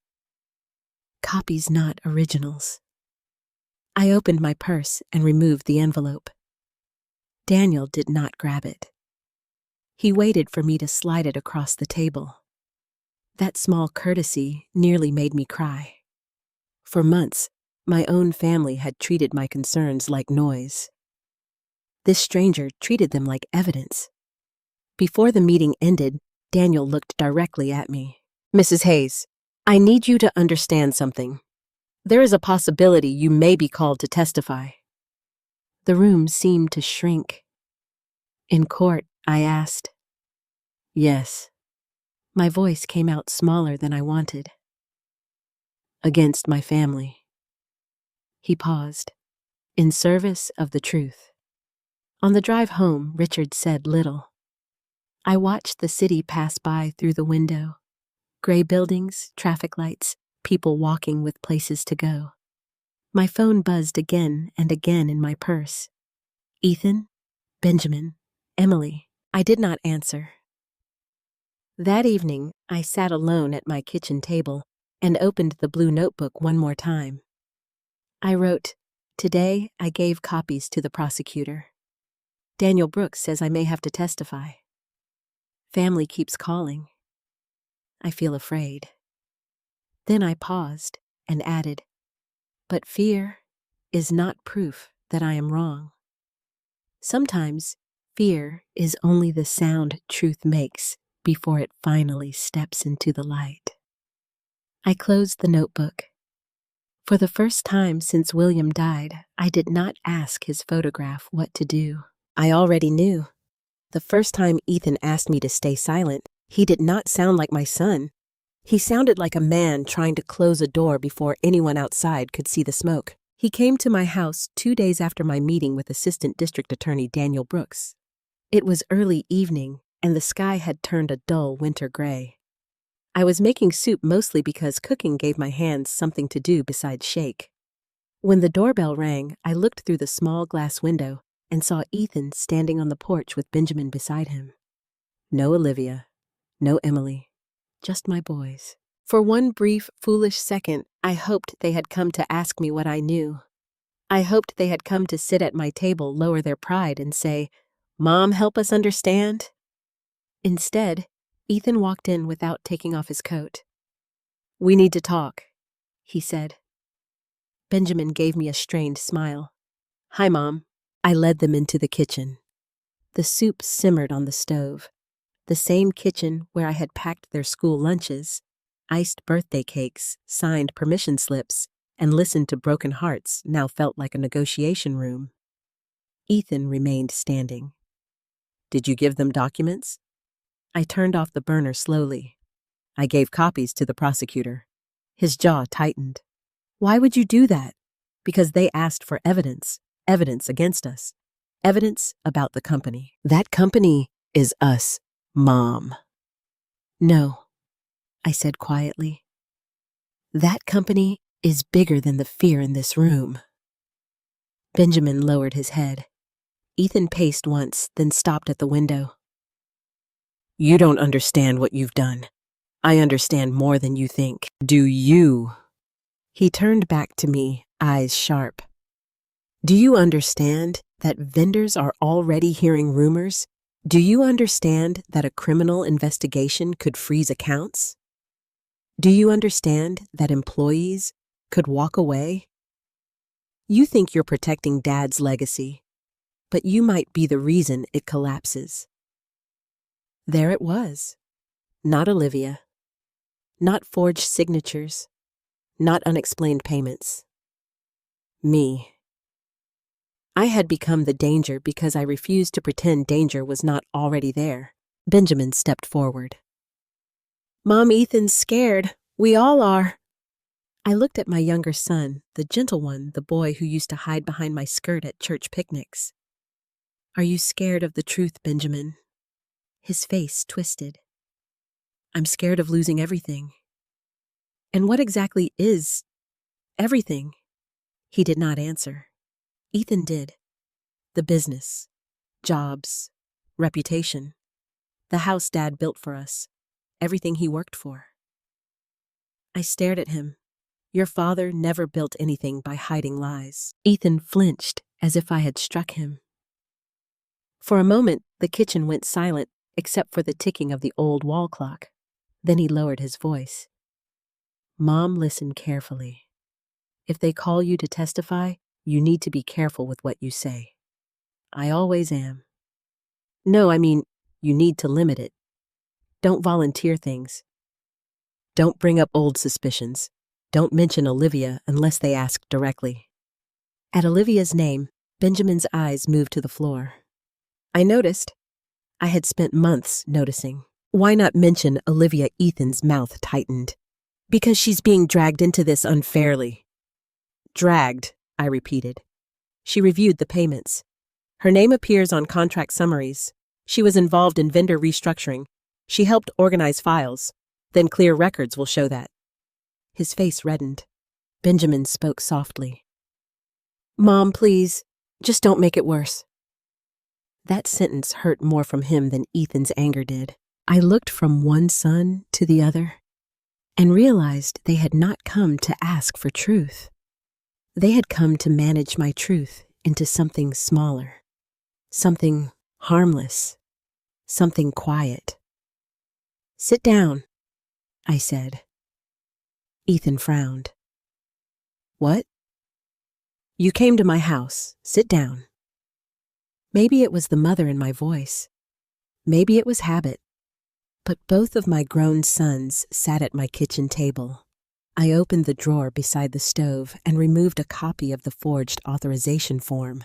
"Copies, not originals." I opened my purse and removed the envelope. Daniel did not grab it. He waited for me to slide it across the table. That small courtesy nearly made me cry. For months, my own family had treated my concerns like noise. This stranger treated them like evidence. Before the meeting ended, Daniel looked directly at me. "Mrs. Hayes, I need you to understand something. There is a possibility you may be called to testify." The room seemed to shrink. "In court?" I asked. "Yes." My voice came out smaller than I wanted. "Against my family." He paused. "In service of the truth." On the drive home, Richard said little. I watched the city pass by through the window. Gray buildings, traffic lights, people walking with places to go. My phone buzzed again and again in my purse. Ethan, Benjamin, Emily. I did not answer. That evening, I sat alone at my kitchen table and opened the blue notebook one more time. I wrote, "Today I gave copies to the prosecutor. Daniel Brooks says I may have to testify. Family keeps calling. I feel afraid." Then I paused and added, "But fear is not proof that I am wrong. Sometimes fear is only the sound truth makes before it finally steps into the light." I closed the notebook. For the first time since William died, I did not ask his photograph what to do. I already knew. The first time Ethan asked me to stay silent, he did not sound like my son. He sounded like a man trying to close a door before anyone outside could see the smoke. He came to my house 2 days after my meeting with Assistant District Attorney Daniel Brooks. It was early evening, and the sky had turned a dull winter gray. I was making soup mostly because cooking gave my hands something to do besides shake. When the doorbell rang, I looked through the small glass window and saw Ethan standing on the porch with Benjamin beside him. No Olivia, no Emily, just my boys. For one brief, foolish second, I hoped they had come to ask me what I knew. I hoped they had come to sit at my table, lower their pride, and say, "Mom, help us understand." Instead, Ethan walked in without taking off his coat. "We need to talk," he said. Benjamin gave me a strained smile. "Hi, Mom." I led them into the kitchen. The soup simmered on the stove. The same kitchen where I had packed their school lunches, iced birthday cakes, signed permission slips, and listened to broken hearts now felt like a negotiation room. Ethan remained standing. "Did you give them documents?" I turned off the burner slowly. "I gave copies to the prosecutor." His jaw tightened. "Why would you do that?" "Because they asked for evidence. Evidence against us. Evidence about the company. That company is us, Mom." "No," I said quietly. "That company is bigger than the fear in this room." Benjamin lowered his head. Ethan paced once, then stopped at the window. "You don't understand what you've done. I understand more than you think. Do you?" He turned back to me, eyes sharp. "Do you understand that vendors are already hearing rumors? Do you understand that a criminal investigation could freeze accounts? Do you understand that employees could walk away? You think you're protecting Dad's legacy, but you might be the reason it collapses. There it was. Not Olivia. Not forged signatures. Not unexplained payments. Me. I had become the danger because I refused to pretend danger was not already there. Benjamin stepped forward. Mom, Ethan's scared. We all are. I looked at my younger son, the gentle one, the boy who used to hide behind my skirt at church picnics. Are you scared of the truth, Benjamin? His face twisted. I'm scared of losing everything. And what exactly is everything? He did not answer. Ethan did. The business, jobs, reputation, the house Dad built for us, everything he worked for. I stared at him. Your father never built anything by hiding lies. Ethan flinched as if I had struck him. For a moment, the kitchen went silent except for the ticking of the old wall clock. Then he lowered his voice. Mom, listen carefully. If they call you to testify, you need to be careful with what you say. I always am. No, I mean, you need to limit it. Don't volunteer things. Don't bring up old suspicions. Don't mention Olivia unless they ask directly. At Olivia's name, Benjamin's eyes moved to the floor. I noticed. I had spent months noticing. Why not mention Olivia? Ethan's mouth tightened. Because she's being dragged into this unfairly. Dragged, I repeated. She reviewed the payments. Her name appears on contract summaries. She was involved in vendor restructuring. She helped organize files. Then clear records will show that. His face reddened. Benjamin spoke softly. Mom, please, just don't make it worse. That sentence hurt more from him than Ethan's anger did. I looked from one son to the other and realized they had not come to ask for truth. They had come to manage my truth into something smaller, something harmless, something quiet. Sit down, I said. Ethan frowned. What? You came to my house. Sit down. Maybe it was the mother in my voice. Maybe it was habit. But both of my grown sons sat at my kitchen table. I opened the drawer beside the stove and removed a copy of the forged authorization form.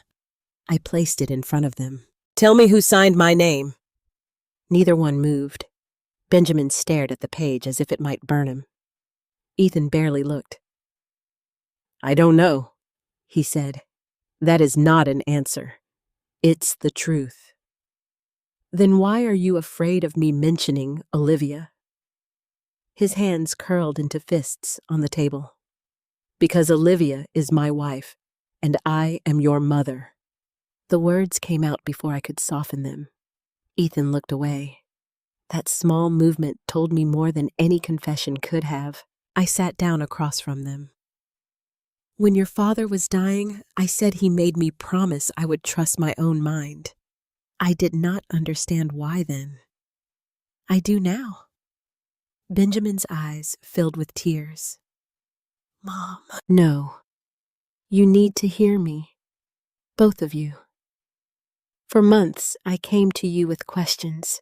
I placed it in front of them. Tell me who signed my name. Neither one moved. Benjamin stared at the page as if it might burn him. Ethan barely looked. I don't know, he said. That is not an answer. It's the truth. Then why are you afraid of me mentioning Olivia? His hands curled into fists on the table. Because Olivia is my wife, and I am your mother. The words came out before I could soften them. Ethan looked away. That small movement told me more than any confession could have. I sat down across from them. When your father was dying, I said he made me promise I would trust my own mind. I did not understand why then. I do now. Benjamin's eyes filled with tears. Mom. No. You need to hear me. Both of you. For months, I came to you with questions.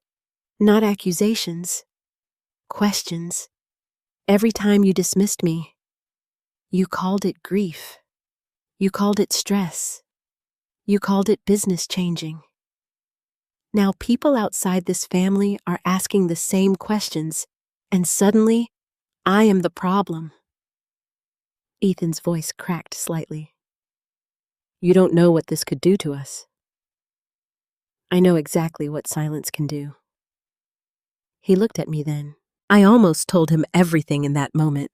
Not accusations. Questions. Every time you dismissed me, you called it grief. You called it stress. You called it business changing. Now people outside this family are asking the same questions, and suddenly, I am the problem. Ethan's voice cracked slightly. You don't know what this could do to us. I know exactly what silence can do. He looked at me then. I almost told him everything in that moment.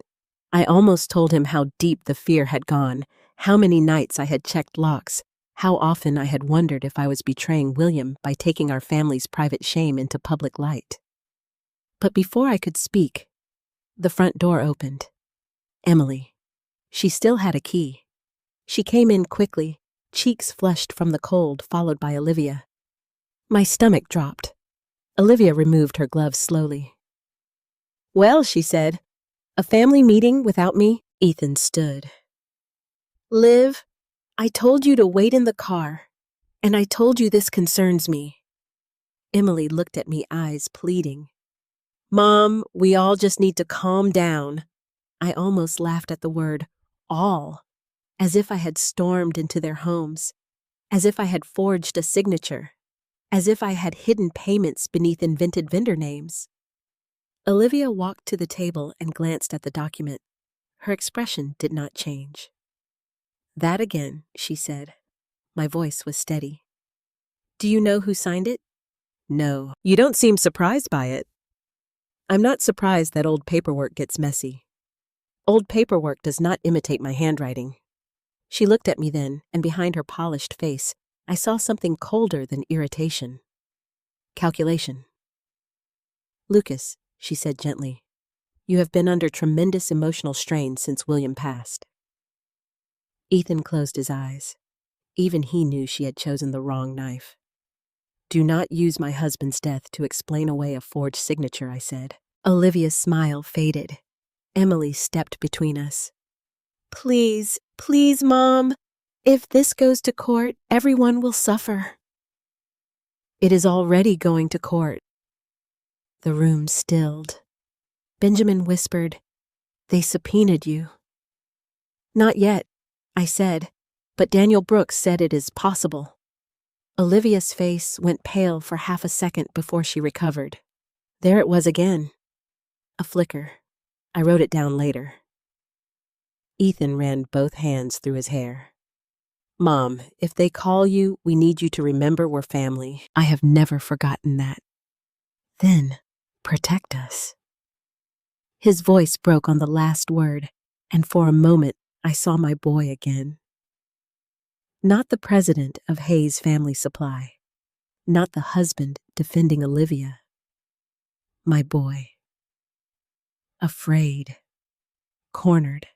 I almost told him how deep the fear had gone, how many nights I had checked locks, how often I had wondered if I was betraying William by taking our family's private shame into public light. But before I could speak, the front door opened. Emily. She still had a key. She came in quickly, cheeks flushed from the cold, followed by Olivia. My stomach dropped. Olivia removed her gloves slowly. "Well," she said, "a family meeting without me?" Ethan stood. "Liv, I told you to wait in the car, and I told you this concerns me." Emily looked at me, eyes pleading. "Mom, we all just need to calm down." I almost laughed at the word all, as if I had stormed into their homes, as if I had forged a signature, as if I had hidden payments beneath invented vendor names. Olivia walked to the table and glanced at the document. Her expression did not change. "That again," she said. My voice was steady. "Do you know who signed it?" "No. You don't seem surprised by it." "I'm not surprised that old paperwork gets messy. Old paperwork does not imitate my handwriting." She looked at me then, and behind her polished face, I saw something colder than irritation. Calculation. "Lucas," she said gently, "you have been under tremendous emotional strain since William passed." Ethan closed his eyes. Even he knew she had chosen the wrong knife. "Do not use my husband's death to explain away a forged signature," I said. Olivia's smile faded. Emily stepped between us. "Please, please, Mom. If this goes to court, everyone will suffer." "It is already going to court." The room stilled. Benjamin whispered, "They subpoenaed you." "Not yet," I said, "but Daniel Brooks said it is possible." Olivia's face went pale for half a second before she recovered. There it was again. A flicker. I wrote it down later. Ethan ran both hands through his hair. "Mom, if they call you, we need you to remember we're family. I have never forgotten that." "Then, protect us." His voice broke on the last word, and for a moment I saw my boy again. Not the president of Hayes Family Supply. Not the husband defending Olivia. My boy. Afraid. Cornered.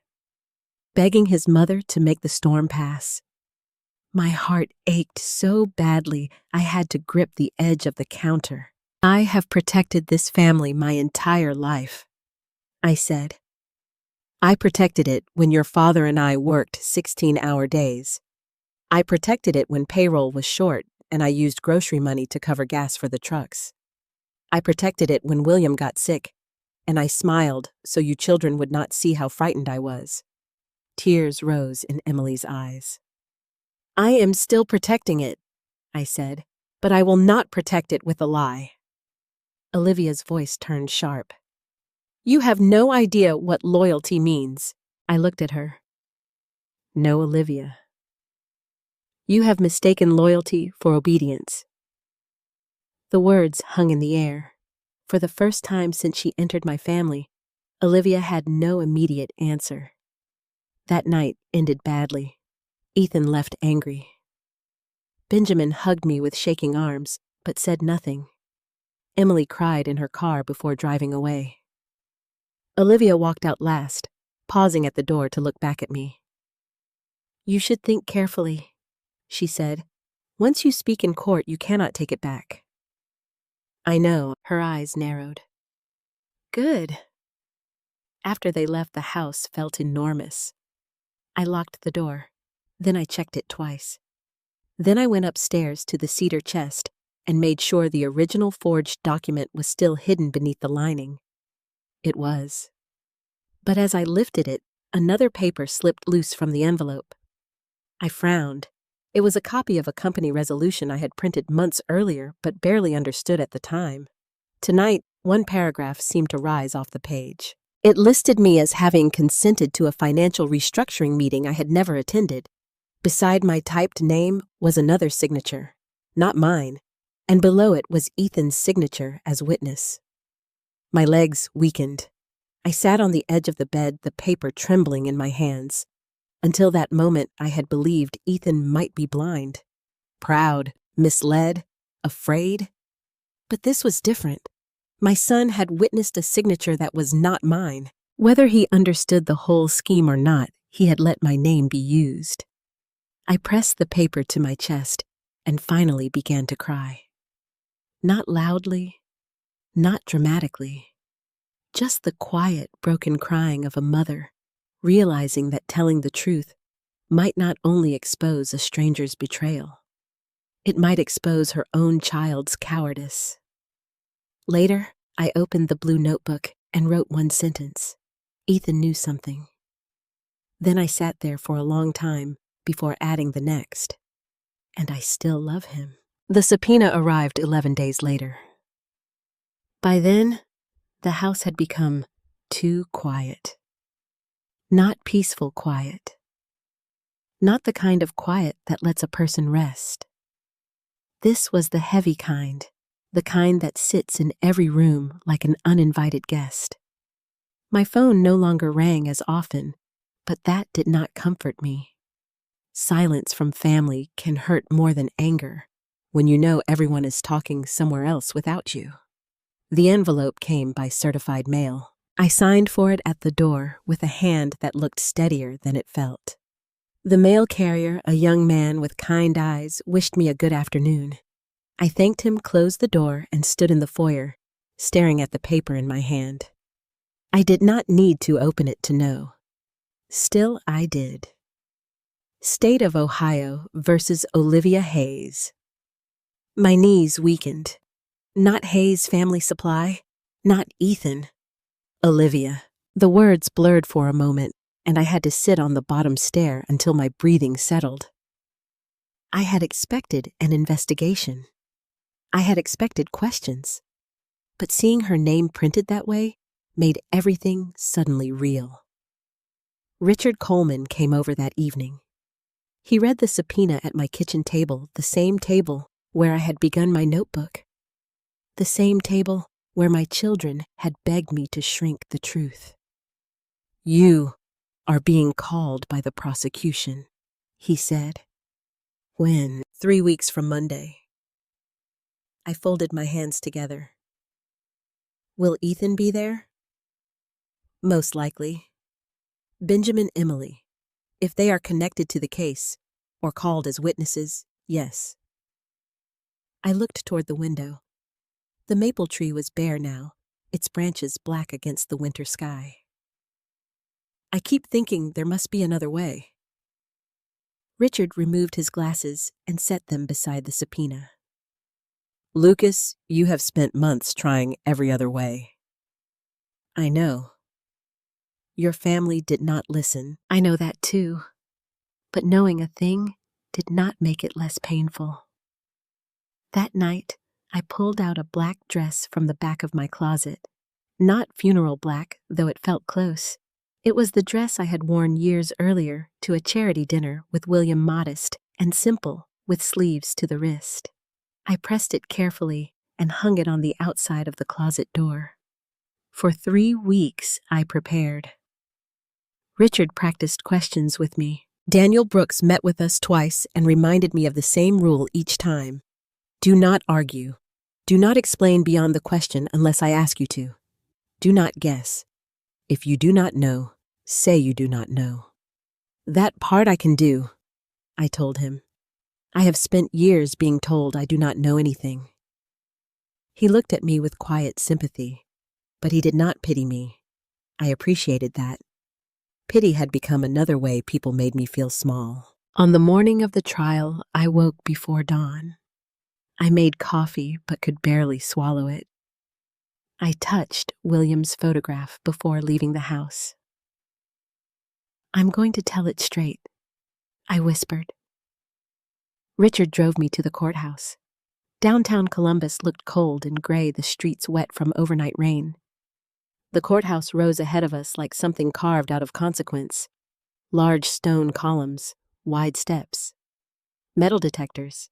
Begging his mother to make the storm pass. My heart ached so badly I had to grip the edge of the counter. "I have protected this family my entire life," I said. "I protected it when your father and I worked 16-hour days. I protected it when payroll was short and I used grocery money to cover gas for the trucks. I protected it when William got sick, and I smiled so you children would not see how frightened I was." Tears rose in Emily's eyes. "I am still protecting it," I said, "but I will not protect it with a lie." Olivia's voice turned sharp. "You have no idea what loyalty means." I looked at her. "No, Olivia. You have mistaken loyalty for obedience." The words hung in the air. For the first time since she entered my family, Olivia had no immediate answer. That night ended badly. Ethan left angry. Benjamin hugged me with shaking arms, but said nothing. Emily cried in her car before driving away. Olivia walked out last, pausing at the door to look back at me. "You should think carefully," she said. "Once you speak in court, you cannot take it back." "I know." Her eyes narrowed. "Good." After they left, the house felt enormous. I locked the door. Then I checked it twice. Then I went upstairs to the cedar chest and made sure the original forged document was still hidden beneath the lining. It was. But as I lifted it, another paper slipped loose from the envelope. I frowned. It was a copy of a company resolution I had printed months earlier but barely understood at the time. Tonight, one paragraph seemed to rise off the page. It listed me as having consented to a financial restructuring meeting I had never attended. Beside my typed name was another signature, not mine, and below it was Ethan's signature as witness. My legs weakened. I sat on the edge of the bed, the paper trembling in my hands. Until that moment, I had believed Ethan might be blind, proud, misled, afraid. But this was different. My son had witnessed a signature that was not mine. Whether he understood the whole scheme or not, he had let my name be used. I pressed the paper to my chest and finally began to cry. Not loudly, not dramatically. Just the quiet, broken crying of a mother, realizing that telling the truth might not only expose a stranger's betrayal, it might expose her own child's cowardice. Later, I opened the blue notebook and wrote one sentence. Ethan knew something. Then I sat there for a long time before adding the next. And I still love him. The subpoena arrived 11 days later. By then, the house had become too quiet. Not peaceful quiet. Not the kind of quiet that lets a person rest. This was the heavy kind, the kind that sits in every room like an uninvited guest. My phone no longer rang as often, but that did not comfort me. Silence from family can hurt more than anger when you know everyone is talking somewhere else without you. The envelope came by certified mail. I signed for it at the door with a hand that looked steadier than it felt. The mail carrier, a young man with kind eyes, wished me a good afternoon. I thanked him, closed the door, and stood in the foyer, staring at the paper in my hand. I did not need to open it to know. Still, I did. State of Ohio versus Olivia Hayes. My knees weakened. Not Hayes Family Supply, not Ethan. Olivia. The words blurred for a moment, and I had to sit on the bottom stair until my breathing settled. I had expected an investigation. I had expected questions. But seeing her name printed that way made everything suddenly real. Richard Coleman came over that evening. He read the subpoena at my kitchen table, the same table where I had begun my notebook. The same table where my children had begged me to shrink the truth. "You are being called by the prosecution," he said. "When?" 3 weeks from Monday. I folded my hands together. "Will Ethan be there?" "Most likely. Benjamin, Emily. If they are connected to the case, or called as witnesses, yes." I looked toward the window. The maple tree was bare now, its branches black against the winter sky. "I keep thinking there must be another way." Richard removed his glasses and set them beside the subpoena. "Lucas, you have spent months trying every other way." "I know. Your family did not listen. I know that too. But knowing a thing did not make it less painful." That night, I pulled out a black dress from the back of my closet. Not funeral black, though it felt close. It was the dress I had worn years earlier to a charity dinner with William, modest and simple, with sleeves to the wrist. I pressed it carefully and hung it on the outside of the closet door. For 3 weeks, I prepared. Richard practiced questions with me. Daniel Brooks met with us twice and reminded me of the same rule each time. Do not argue. Do not explain beyond the question unless I ask you to. Do not guess. If you do not know, say you do not know. "That part I can do," I told him. "I have spent years being told I do not know anything." He looked at me with quiet sympathy, but he did not pity me. I appreciated that. Pity had become another way people made me feel small. On the morning of the trial, I woke before dawn. I made coffee but could barely swallow it. I touched William's photograph before leaving the house. "I'm going to tell it straight," I whispered. Richard drove me to the courthouse. Downtown Columbus looked cold and gray, the streets wet from overnight rain. The courthouse rose ahead of us like something carved out of consequence. Large stone columns, wide steps. Metal detectors.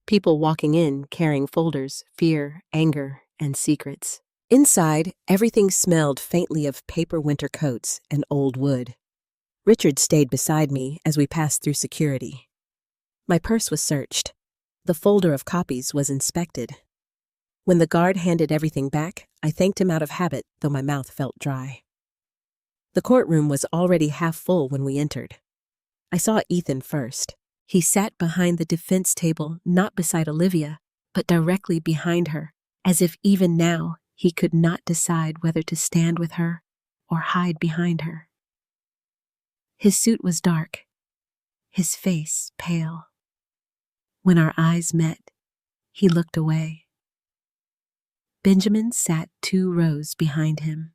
People walking in carrying folders, fear, anger, and secrets. Inside, everything smelled faintly of paper winter coats and old wood. Richard stayed beside me as we passed through security. My purse was searched. The folder of copies was inspected. When the guard handed everything back, I thanked him out of habit, though my mouth felt dry. The courtroom was already half full when we entered. I saw Ethan first. He sat behind the defense table, not beside Olivia, but directly behind her, as if even now he could not decide whether to stand with her or hide behind her. His suit was dark, his face pale. When our eyes met, he looked away. Benjamin sat 2 rows behind him.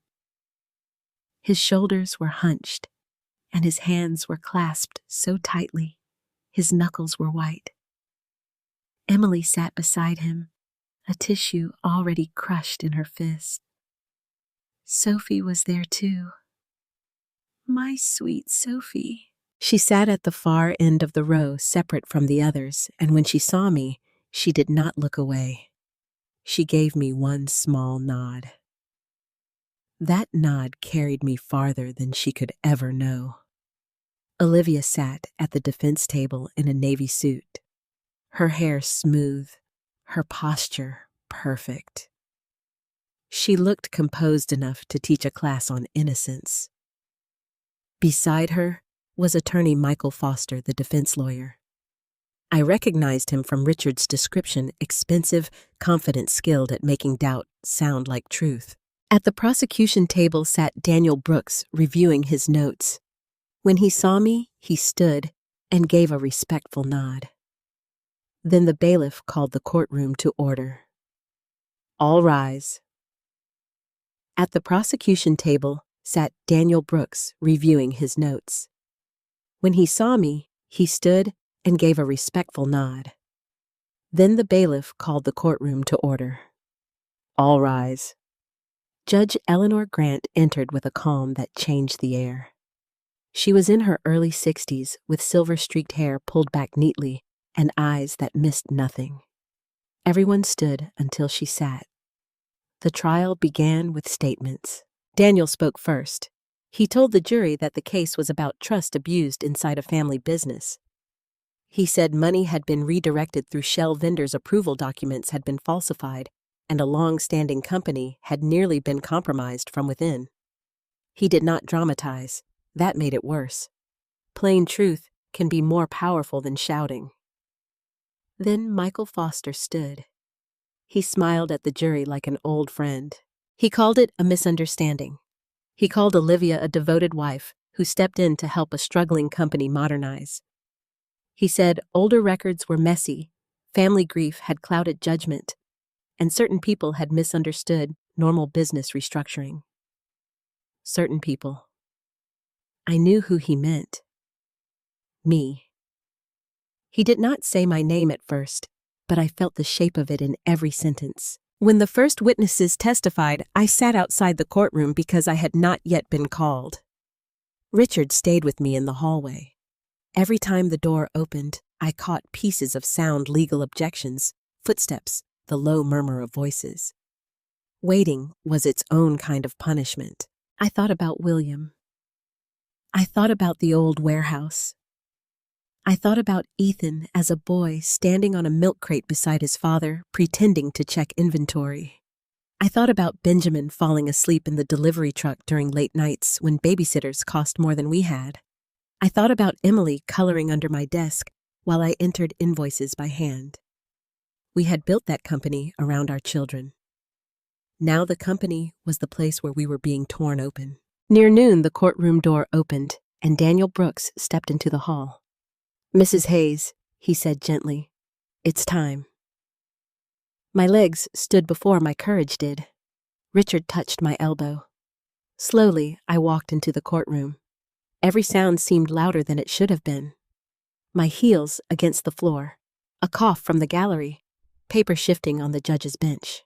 His shoulders were hunched, and his hands were clasped so tightly, his knuckles were white. Emily sat beside him, a tissue already crushed in her fist. Sophie was there too. My sweet Sophie. She sat at the far end of the row, separate from the others, and when she saw me, she did not look away. She gave me one small nod. That nod carried me farther than she could ever know. Olivia sat at the defense table in a navy suit, her hair smooth, her posture perfect. She looked composed enough to teach a class on innocence. Beside her was attorney Michael Foster, the defense lawyer. I recognized him from Richard's description: expensive, confident, skilled at making doubt sound like truth. At the prosecution table sat Daniel Brooks, reviewing his notes. When he saw me, he stood and gave a respectful nod. Then the bailiff called the courtroom to order. All rise. At the prosecution table sat Daniel Brooks, reviewing his notes. When he saw me, he stood and gave a respectful nod. Then the bailiff called the courtroom to order. All rise. Judge Eleanor Grant entered with a calm that changed the air. She was in her early 60s, with silver-streaked hair pulled back neatly and eyes that missed nothing. Everyone stood until she sat. The trial began with statements. Daniel spoke first. He told the jury that the case was about trust abused inside a family business. He said money had been redirected through shell vendors' approval documents had been falsified, and a long-standing company had nearly been compromised from within. He did not dramatize. That made it worse. Plain truth can be more powerful than shouting. Then Michael Foster stood. He smiled at the jury like an old friend. He called it a misunderstanding. He called Olivia a devoted wife who stepped in to help a struggling company modernize. He said older records were messy, family grief had clouded judgment, and certain people had misunderstood normal business restructuring. Certain people. I knew who he meant. Me. He did not say my name at first, but I felt the shape of it in every sentence. When the first witnesses testified, I sat outside the courtroom because I had not yet been called. Richard stayed with me in the hallway. Every time the door opened, I caught pieces of sound legal objections, footsteps, the low murmur of voices. Waiting was its own kind of punishment. I thought about William. I thought about the old warehouse. I thought about Ethan as a boy standing on a milk crate beside his father, pretending to check inventory. I thought about Benjamin falling asleep in the delivery truck during late nights when babysitters cost more than we had. I thought about Emily coloring under my desk while I entered invoices by hand. We had built that company around our children. Now the company was the place where we were being torn open. Near noon, the courtroom door opened, and Daniel Brooks stepped into the hall. Mrs. Hayes, he said gently, it's time. My legs stood before my courage did. Richard touched my elbow. Slowly, I walked into the courtroom. Every sound seemed louder than it should have been. My heels against the floor, a cough from the gallery, paper shifting on the judge's bench.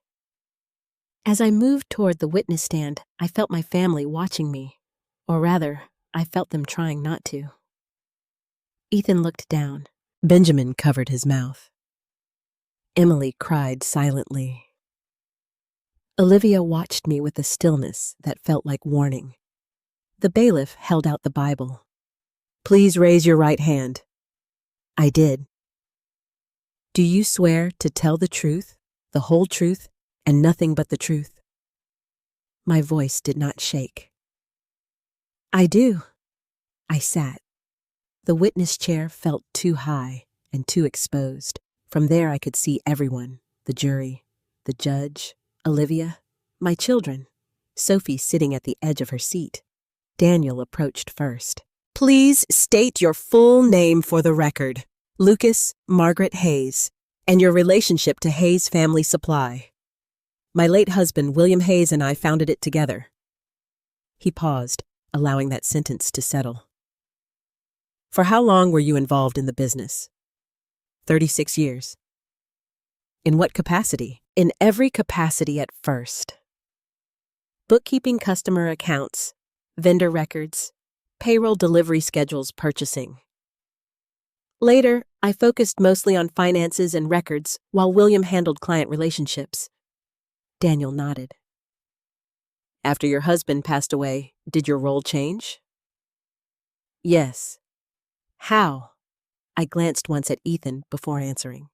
As I moved toward the witness stand, I felt my family watching me, or rather, I felt them trying not to. Ethan looked down. Benjamin covered his mouth. Emily cried silently. Olivia watched me with a stillness that felt like warning. The bailiff held out the Bible. Please raise your right hand. I did. Do you swear to tell the truth, the whole truth, and nothing but the truth? My voice did not shake. I do. I sat. The witness chair felt too high and too exposed. From there I could see everyone, the jury, the judge, Olivia, my children. Sophie sitting at the edge of her seat. Daniel approached first. Please state your full name for the record. Lucas Margaret Hayes, and your relationship to Hayes Family Supply. My late husband, William Hayes, and I founded it together. He paused, allowing that sentence to settle. For how long were you involved in the business? 36 years. In what capacity? In every capacity at first. Bookkeeping, customer accounts, vendor records, payroll, delivery schedules, purchasing. Later, I focused mostly on finances and records while William handled client relationships. Daniel nodded. After your husband passed away, did your role change? Yes. How? I glanced once at Ethan before answering.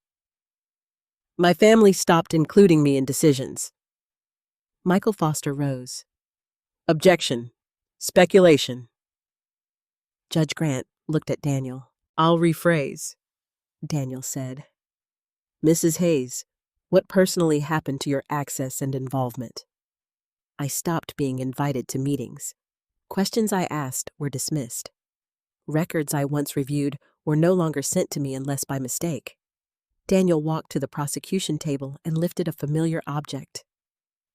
My family stopped including me in decisions. Michael Foster rose. Objection. Speculation. Judge Grant looked at Daniel. I'll rephrase, Daniel said. Mrs. Hayes, what personally happened to your access and involvement? I stopped being invited to meetings. Questions I asked were dismissed. Records I once reviewed were no longer sent to me unless by mistake. Daniel walked to the prosecution table and lifted a familiar object.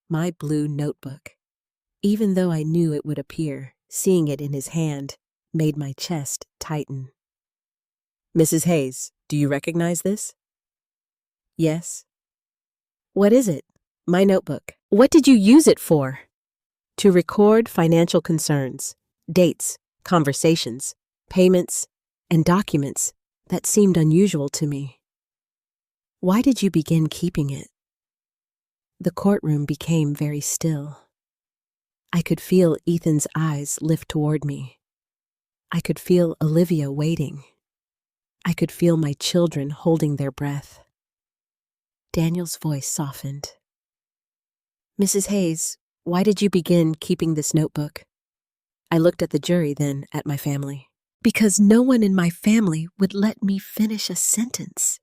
My blue notebook. Even though I knew it would appear, seeing it in his hand made my chest tighten. Mrs. Hayes, do you recognize this? Yes. What is it? My notebook. What did you use it for? To record financial concerns, dates, conversations, payments, and documents that seemed unusual to me. Why did you begin keeping it? The courtroom became very still. I could feel Ethan's eyes lift toward me. I could feel Olivia waiting. I could feel my children holding their breath. Daniel's voice softened. Mrs. Hayes, why did you begin keeping this notebook? I looked at the jury, then at my family. Because no one in my family would let me finish a sentence.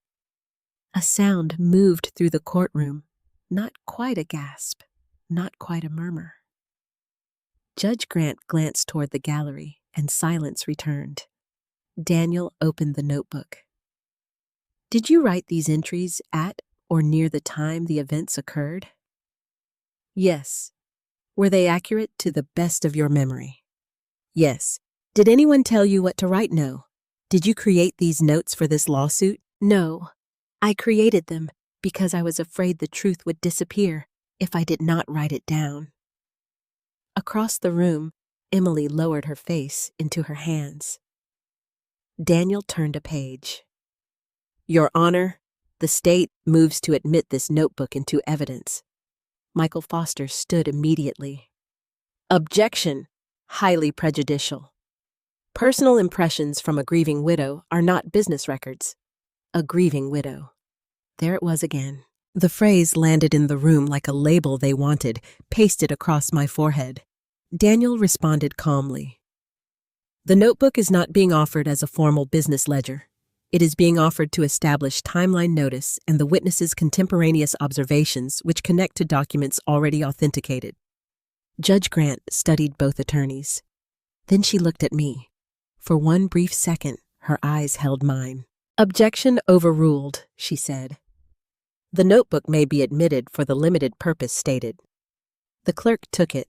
A sound moved through the courtroom, not quite a gasp, not quite a murmur. Judge Grant glanced toward the gallery, and silence returned. Daniel opened the notebook. Did you write these entries at or near the time the events occurred? Yes. Were they accurate to the best of your memory? Yes. Did anyone tell you what to write? No. Did you create these notes for this lawsuit? No. I created them because I was afraid the truth would disappear if I did not write it down. Across the room, Emily lowered her face into her hands. Daniel turned a page. Your Honor, the state moves to admit this notebook into evidence. Michael Foster stood immediately. Objection. Highly prejudicial. Personal impressions from a grieving widow are not business records. A grieving widow. There it was again. The phrase landed in the room like a label they wanted, pasted across my forehead. Daniel responded calmly. The notebook is not being offered as a formal business ledger. It is being offered to establish timeline notice and the witness's contemporaneous observations which connect to documents already authenticated. Judge Grant studied both attorneys. Then she looked at me. For one brief second, her eyes held mine. Objection overruled, she said. The notebook may be admitted for the limited purpose stated. The clerk took it,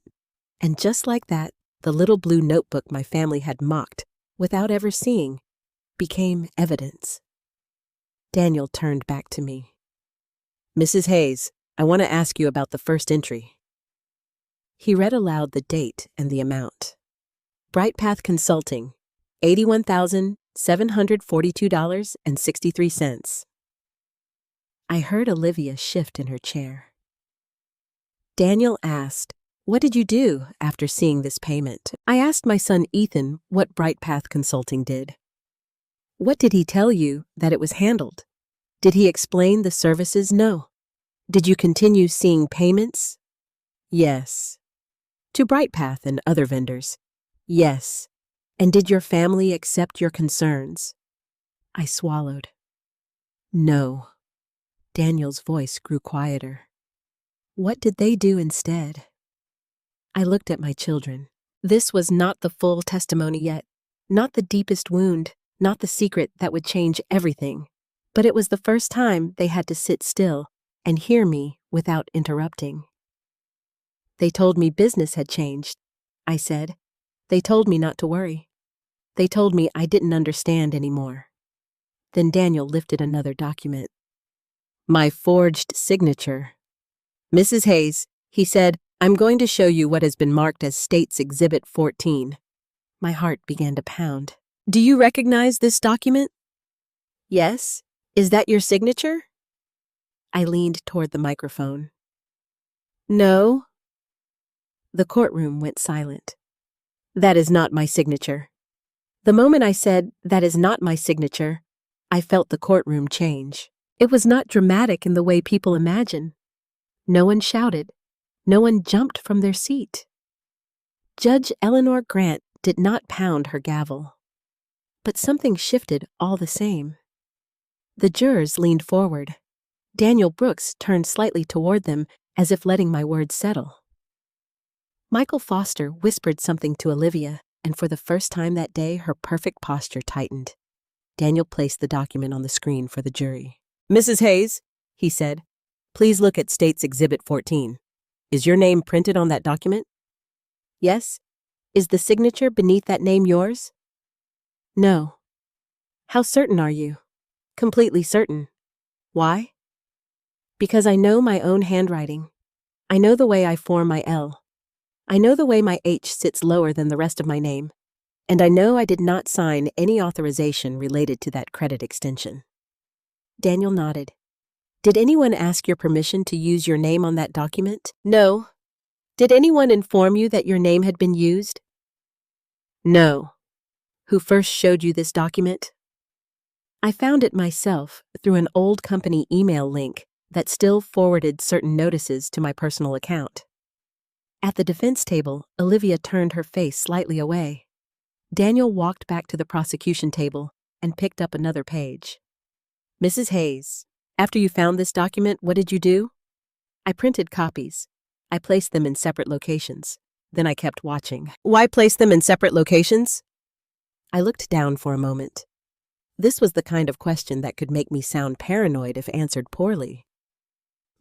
and just like that, the little blue notebook my family had mocked, without ever seeing, became evidence. Daniel turned back to me. Mrs. Hayes, I want to ask you about the first entry. He read aloud the date and the amount. Bright Path Consulting, $81,742.63. I heard Olivia shift in her chair. Daniel asked, what did you do after seeing this payment? I asked my son Ethan what Bright Path Consulting did. What did he tell you that it was handled? Did he explain the services? No. Did you continue seeing payments? Yes. To Bright Path and other vendors? Yes. And did your family accept your concerns? I swallowed. No. Daniel's voice grew quieter. What did they do instead? I looked at my children. This was not the full testimony yet, not the deepest wound, not the secret that would change everything. But it was the first time they had to sit still and hear me without interrupting. They told me business had changed, I said. They told me not to worry. They told me I didn't understand anymore. Then Daniel lifted another document. My forged signature. Mrs. Hayes, he said, I'm going to show you what has been marked as State's Exhibit 14. My heart began to pound. Do you recognize this document? Yes. Is that your signature? I leaned toward the microphone. No. The courtroom went silent. That is not my signature. The moment I said, that is not my signature, I felt the courtroom change. It was not dramatic in the way people imagine. No one shouted. No one jumped from their seat. Judge Eleanor Grant did not pound her gavel. But something shifted all the same. The jurors leaned forward. Daniel Brooks turned slightly toward them, as if letting my words settle. Michael Foster whispered something to Olivia, and for the first time that day, her perfect posture tightened. Daniel placed the document on the screen for the jury. Mrs. Hayes, he said, please look at State's Exhibit 14. Is your name printed on that document? Yes. Is the signature beneath that name yours? No. How certain are you? Completely certain. Why? Because I know my own handwriting. I know the way I form my L. I know the way my H sits lower than the rest of my name. And I know I did not sign any authorization related to that credit extension. Daniel nodded. Did anyone ask your permission to use your name on that document? No. Did anyone inform you that your name had been used? No. Who first showed you this document? I found it myself through an old company email link that still forwarded certain notices to my personal account. At the defense table, Olivia turned her face slightly away. Daniel walked back to the prosecution table and picked up another page. Mrs. Hayes, after you found this document, what did you do? I printed copies. I placed them in separate locations. Then I kept watching. Why place them in separate locations? I looked down for a moment. This was the kind of question that could make me sound paranoid if answered poorly.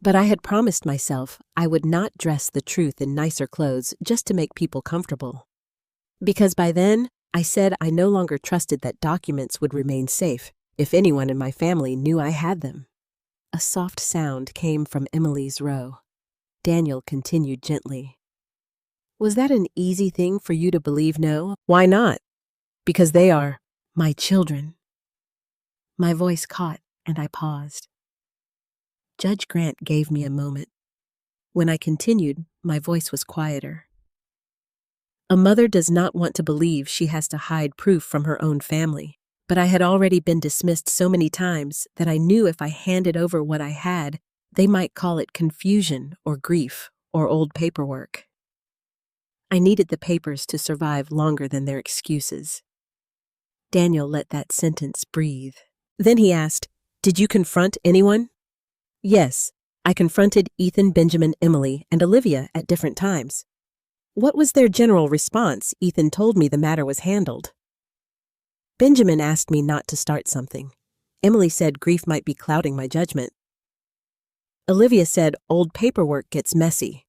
But I had promised myself I would not dress the truth in nicer clothes just to make people comfortable. Because by then, I said I no longer trusted that documents would remain safe if anyone in my family knew I had them. A soft sound came from Emily's row. Daniel continued gently. Was that an easy thing for you to believe no? Why not? Because they are my children. My voice caught and I paused. Judge Grant gave me a moment. When I continued, my voice was quieter. A mother does not want to believe she has to hide proof from her own family, but I had already been dismissed so many times that I knew if I handed over what I had, they might call it confusion or grief or old paperwork. I needed the papers to survive longer than their excuses. Daniel let that sentence breathe. Then he asked, Did you confront anyone? Yes, I confronted Ethan, Benjamin, Emily, and Olivia at different times. What was their general response? Ethan told me the matter was handled. Benjamin asked me not to start something. Emily said grief might be clouding my judgment. Olivia said old paperwork gets messy.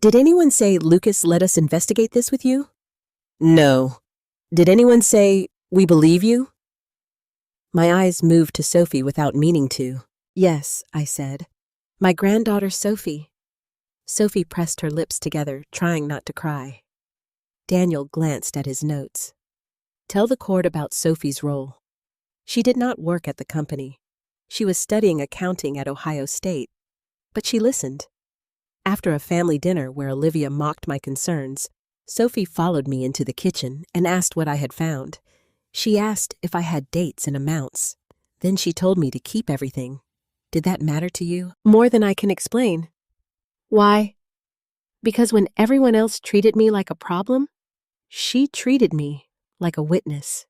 Did anyone say, Lucas, let us investigate this with you? No. Did anyone say, we believe you? My eyes moved to Sophie without meaning to. Yes, I said. My granddaughter Sophie. Sophie pressed her lips together, trying not to cry. Daniel glanced at his notes. Tell the court about Sophie's role. She did not work at the company. She was studying accounting at Ohio State. But she listened. After a family dinner where Olivia mocked my concerns, Sophie followed me into the kitchen and asked what I had found. She asked if I had dates and amounts. Then she told me to keep everything. Did that matter to you? More than I can explain. Why? Because when everyone else treated me like a problem, she treated me like a witness.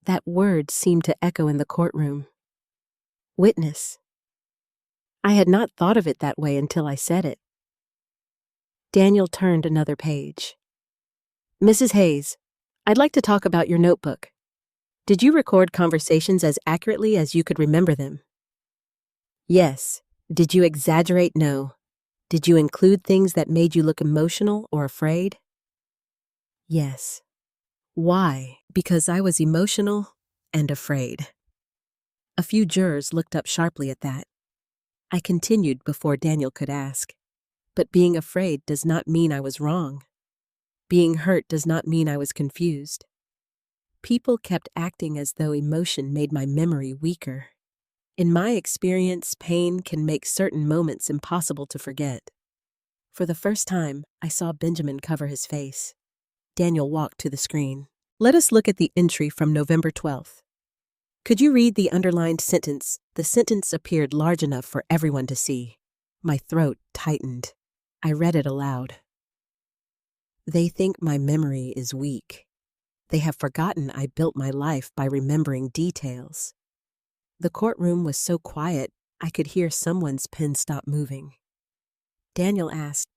That word seemed to echo in the courtroom. Witness. I had not thought of it that way until I said it. Daniel turned another page. Mrs. Hayes, I'd like to talk about your notebook. Did you record conversations as accurately as you could remember them? Yes. Did you exaggerate? No. Did you include things that made you look emotional or afraid? Yes. Why? Because I was emotional and afraid. A few jurors looked up sharply at that. I continued before Daniel could ask. But being afraid does not mean I was wrong. Being hurt does not mean I was confused. People kept acting as though emotion made my memory weaker. In my experience, pain can make certain moments impossible to forget. For the first time, I saw Benjamin cover his face. Daniel walked to the screen. Let us look at the entry from November 12th. Could you read the underlined sentence? The sentence appeared large enough for everyone to see. My throat tightened. I read it aloud. They think my memory is weak. They have forgotten I built my life by remembering details. The courtroom was so quiet, I could hear someone's pen stop moving. Daniel asked,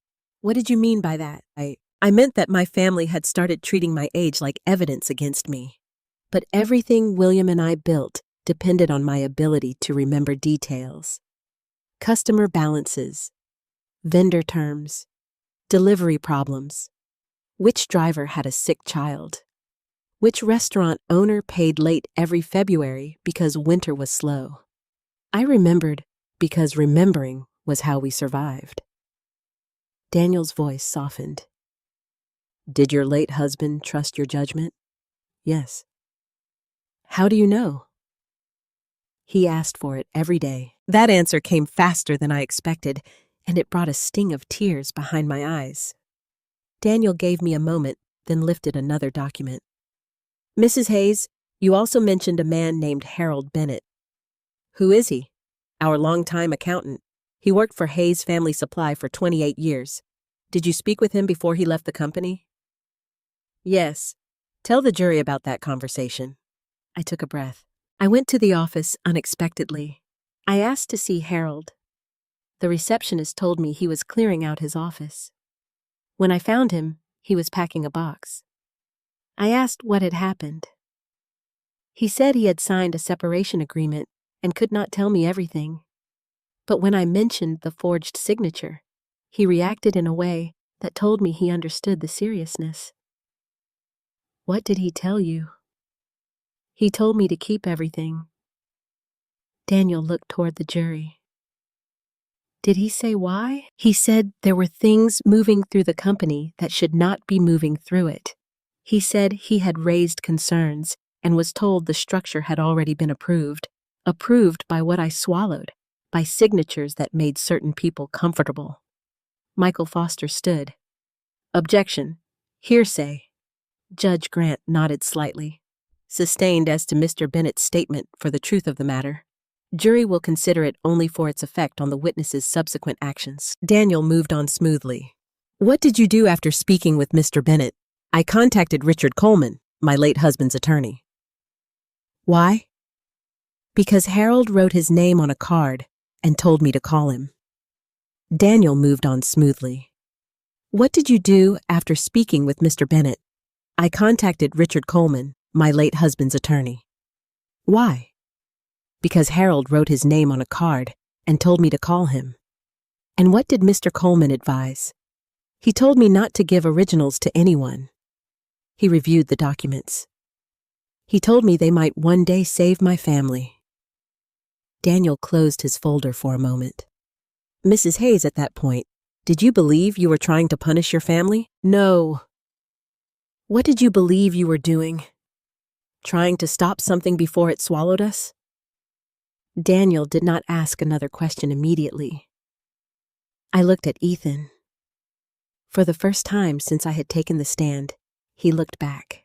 "What did you mean by that?" I meant that my family had started treating my age like evidence against me. But everything William and I built depended on my ability to remember details. Customer balances, vendor terms, delivery problems. Which driver had a sick child? Which restaurant owner paid late every February because winter was slow? I remembered because remembering was how we survived. Daniel's voice softened. Did your late husband trust your judgment? Yes. How do you know? He asked for it every day. That answer came faster than I expected, and it brought a sting of tears behind my eyes. Daniel gave me a moment, then lifted another document. Mrs. Hayes, you also mentioned a man named Harold Bennett. Who is he? Our longtime accountant. He worked for Hayes Family Supply for 28 years. Did you speak with him before he left the company? Yes. Tell the jury about that conversation. I took a breath. I went to the office unexpectedly. I asked to see Harold. The receptionist told me he was clearing out his office. When I found him, he was packing a box. I asked what had happened. He said he had signed a separation agreement and could not tell me everything. But when I mentioned the forged signature, he reacted in a way that told me he understood the seriousness. What did he tell you? He told me to keep everything. Daniel looked toward the jury. Did he say why? He said there were things moving through the company that should not be moving through it. He said he had raised concerns and was told the structure had already been approved by what I swallowed, by signatures that made certain people comfortable. Michael Foster stood. Objection. Hearsay. Judge Grant nodded slightly. Sustained as to Mr. Bennett's statement for the truth of the matter. Jury will consider it only for its effect on the witness's subsequent actions. Daniel moved on smoothly. What did you do after speaking with Mr. Bennett? I contacted Richard Coleman, my late husband's attorney. Why? Because Harold wrote his name on a card and told me to call him. Daniel moved on smoothly. What did you do after speaking with Mr. Bennett? I contacted Richard Coleman, my late husband's attorney. Why? Because Harold wrote his name on a card and told me to call him. And what did Mr. Coleman advise? He told me not to give originals to anyone. He reviewed the documents. He told me they might one day save my family. Daniel closed his folder for a moment. Mrs. Hayes, at that point, did you believe you were trying to punish your family? No. What did you believe you were doing? Trying to stop something before it swallowed us? Daniel did not ask another question immediately. I looked at Ethan. For the first time since I had taken the stand, he looked back.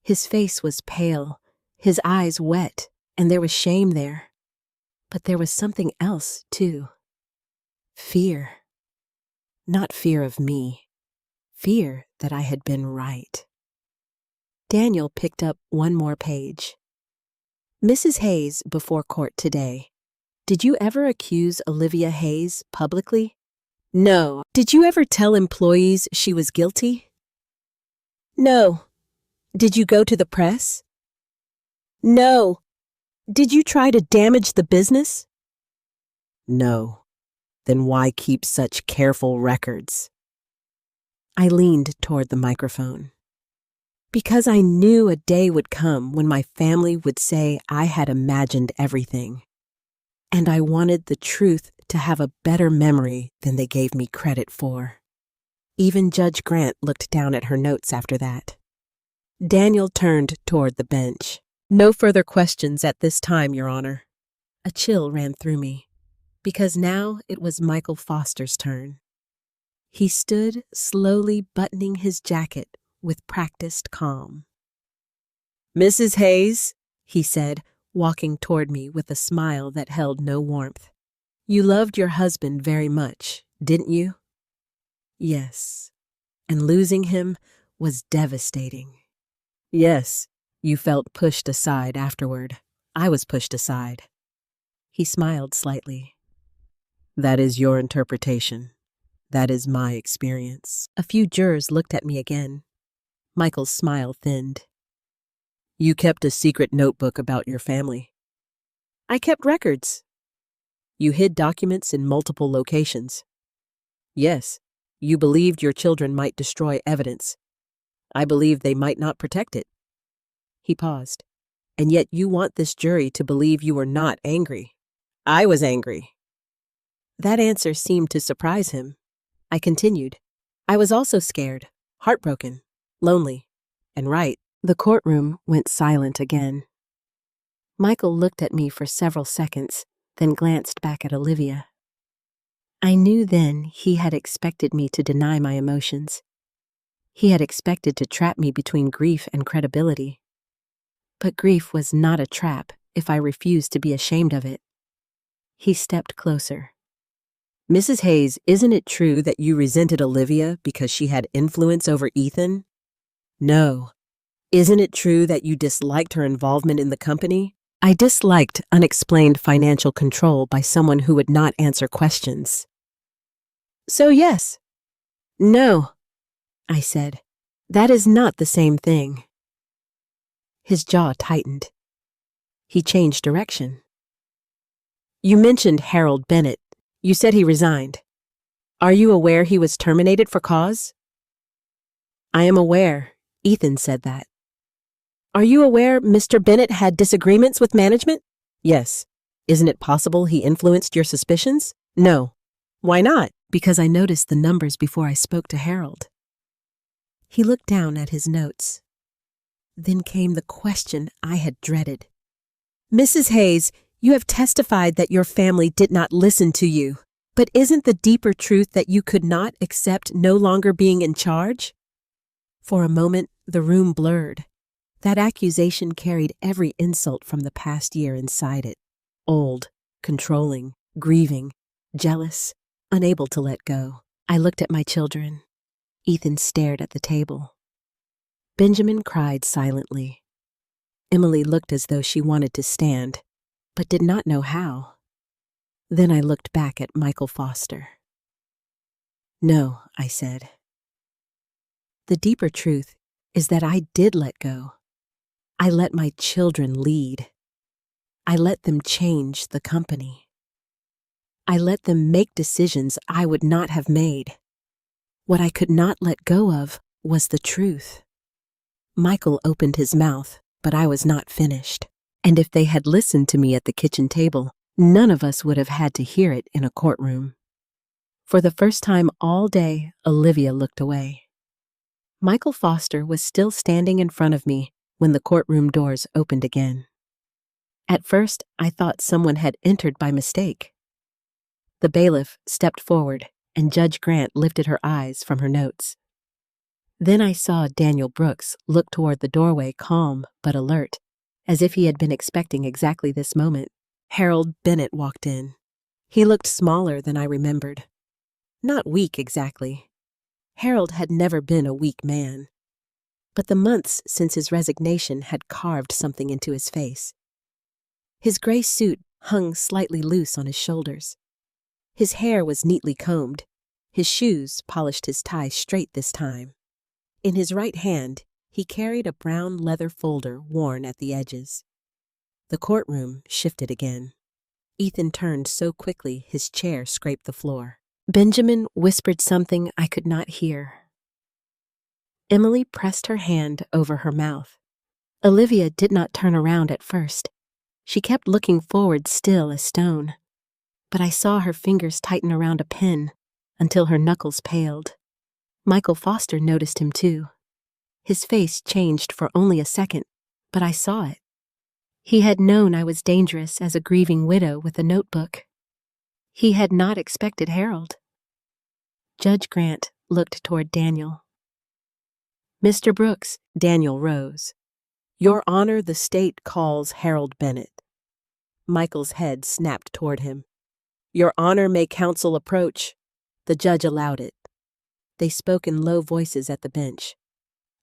His face was pale, his eyes wet, and there was shame there. But there was something else, too. Fear. Not fear of me. Fear that I had been right. Daniel picked up one more page. Mrs. Hayes before court today. Did you ever accuse Olivia Hayes publicly? No. Did you ever tell employees she was guilty? No. Did you go to the press? No. Did you try to damage the business? No. Then why keep such careful records? I leaned toward the microphone. Because I knew a day would come when my family would say I had imagined everything. And I wanted the truth to have a better memory than they gave me credit for. Even Judge Grant looked down at her notes after that. Daniel turned toward the bench. No further questions at this time, Your Honor. A chill ran through me, because now it was Michael Foster's turn. He stood slowly buttoning his jacket with practiced calm. Mrs. Hayes, he said, walking toward me with a smile that held no warmth. You loved your husband very much, didn't you? Yes. And losing him was devastating. Yes, you felt pushed aside afterward. I was pushed aside. He smiled slightly. That is your interpretation. That is my experience. A few jurors looked at me again. Michael's smile thinned. You kept a secret notebook about your family. I kept records. You hid documents in multiple locations. Yes, you believed your children might destroy evidence. I believed they might not protect it. He paused. And yet you want this jury to believe you were not angry. I was angry. That answer seemed to surprise him. I continued. I was also scared, heartbroken, lonely, and right. The courtroom went silent again. Michael looked at me for several seconds, then glanced back at Olivia. I knew then he had expected me to deny my emotions. He had expected to trap me between grief and credibility. But grief was not a trap if I refused to be ashamed of it. He stepped closer. Mrs. Hayes, isn't it true that you resented Olivia because she had influence over Ethan? No. Isn't it true that you disliked her involvement in the company? I disliked unexplained financial control by someone who would not answer questions. So yes. No, I said. That is not the same thing. His jaw tightened. He changed direction. You mentioned Harold Bennett. You said he resigned. Are you aware he was terminated for cause? I am aware. Ethan said that. Are you aware Mr. Bennett had disagreements with management? Yes. Isn't it possible he influenced your suspicions? No. Why not? Because I noticed the numbers before I spoke to Harold. He looked down at his notes. Then came the question I had dreaded. Mrs. Hayes, you have testified that your family did not listen to you. But isn't the deeper truth that you could not accept no longer being in charge? For a moment, the room blurred. That accusation carried every insult from the past year inside it. Old, controlling, grieving, jealous, unable to let go. I looked at my children. Ethan stared at the table. Benjamin cried silently. Emily looked as though she wanted to stand, but did not know how. Then I looked back at Michael Foster. No, I said. The deeper truth is that I did let go. I let my children lead. I let them change the company. I let them make decisions I would not have made. What I could not let go of was the truth. Michael opened his mouth, but I was not finished. And if they had listened to me at the kitchen table, none of us would have had to hear it in a courtroom. For the first time all day, Olivia looked away. Michael Foster was still standing in front of me when the courtroom doors opened again. At first, I thought someone had entered by mistake. The bailiff stepped forward, and Judge Grant lifted her eyes from her notes. Then I saw Daniel Brooks look toward the doorway, calm but alert, as if he had been expecting exactly this moment. Harold Bennett walked in. He looked smaller than I remembered. Not weak exactly. Harold had never been a weak man. But the months since his resignation had carved something into his face. His gray suit hung slightly loose on his shoulders. His hair was neatly combed. His shoes polished his tie straight this time. In his right hand, he carried a brown leather folder worn at the edges. The courtroom shifted again. Ethan turned so quickly his chair scraped the floor. Benjamin whispered something I could not hear. Emily pressed her hand over her mouth. Olivia did not turn around at first. She kept looking forward, still as stone. But I saw her fingers tighten around a pen until her knuckles paled. Michael Foster noticed him too. His face changed for only a second, but I saw it. He had known I was dangerous as a grieving widow with a notebook. He had not expected Harold. Judge Grant looked toward Daniel. "Mr. Brooks," Daniel rose. "Your Honor, the state calls Harold Bennett." Michael's head snapped toward him. "Your Honor, may counsel approach." The judge allowed it. They spoke in low voices at the bench.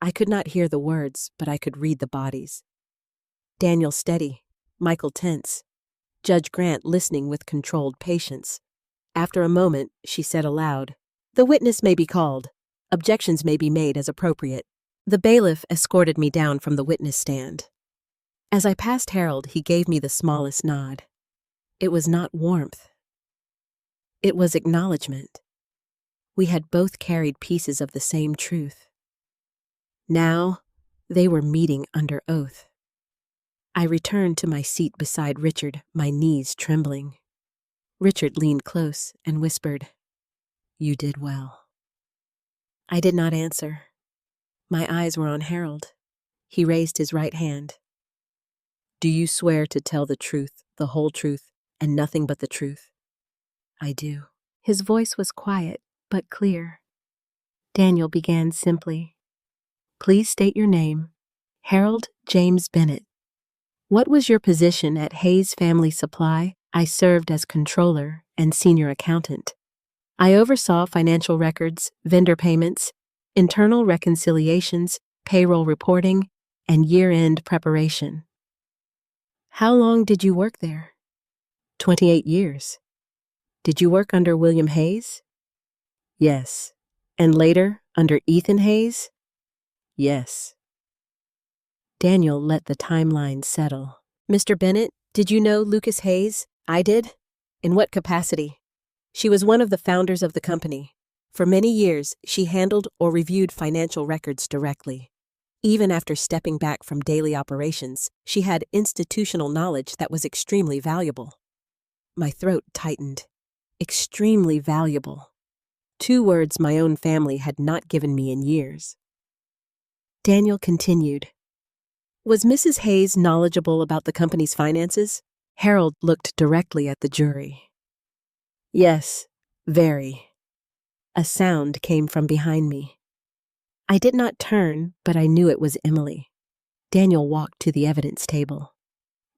I could not hear the words, but I could read the bodies. Daniel steady, Michael tense. Judge Grant listening with controlled patience. After a moment, she said aloud, "The witness may be called. Objections may be made as appropriate." The bailiff escorted me down from the witness stand. As I passed Harold, he gave me the smallest nod. It was not warmth. It was acknowledgement. We had both carried pieces of the same truth. Now, they were meeting under oath. I returned to my seat beside Richard, my knees trembling. Richard leaned close and whispered, "You did well." I did not answer. My eyes were on Harold. He raised his right hand. "Do you swear to tell the truth, the whole truth, and nothing but the truth?" "I do." His voice was quiet, but clear. Daniel began simply, "Please state your name." "Harold James Bennett." "What was your position at Hayes Family Supply?" "I served as controller and senior accountant. I oversaw financial records, vendor payments, internal reconciliations, payroll reporting, and year-end preparation." "How long did you work there?" 28 years. "Did you work under William Hayes?" "Yes." "And later under Ethan Hayes?" "Yes." Daniel let the timeline settle. "Mr. Bennett, did you know Lucas Hayes?" "I did." "In what capacity?" "She was one of the founders of the company. For many years, she handled or reviewed financial records directly. Even after stepping back from daily operations, she had institutional knowledge that was extremely valuable." My throat tightened. Extremely valuable. 2 words my own family had not given me in years. Daniel continued, "Was Mrs. Hayes knowledgeable about the company's finances?" Harold looked directly at the jury. "Yes, very." A sound came from behind me. I did not turn, but I knew it was Emily. Daniel walked to the evidence table.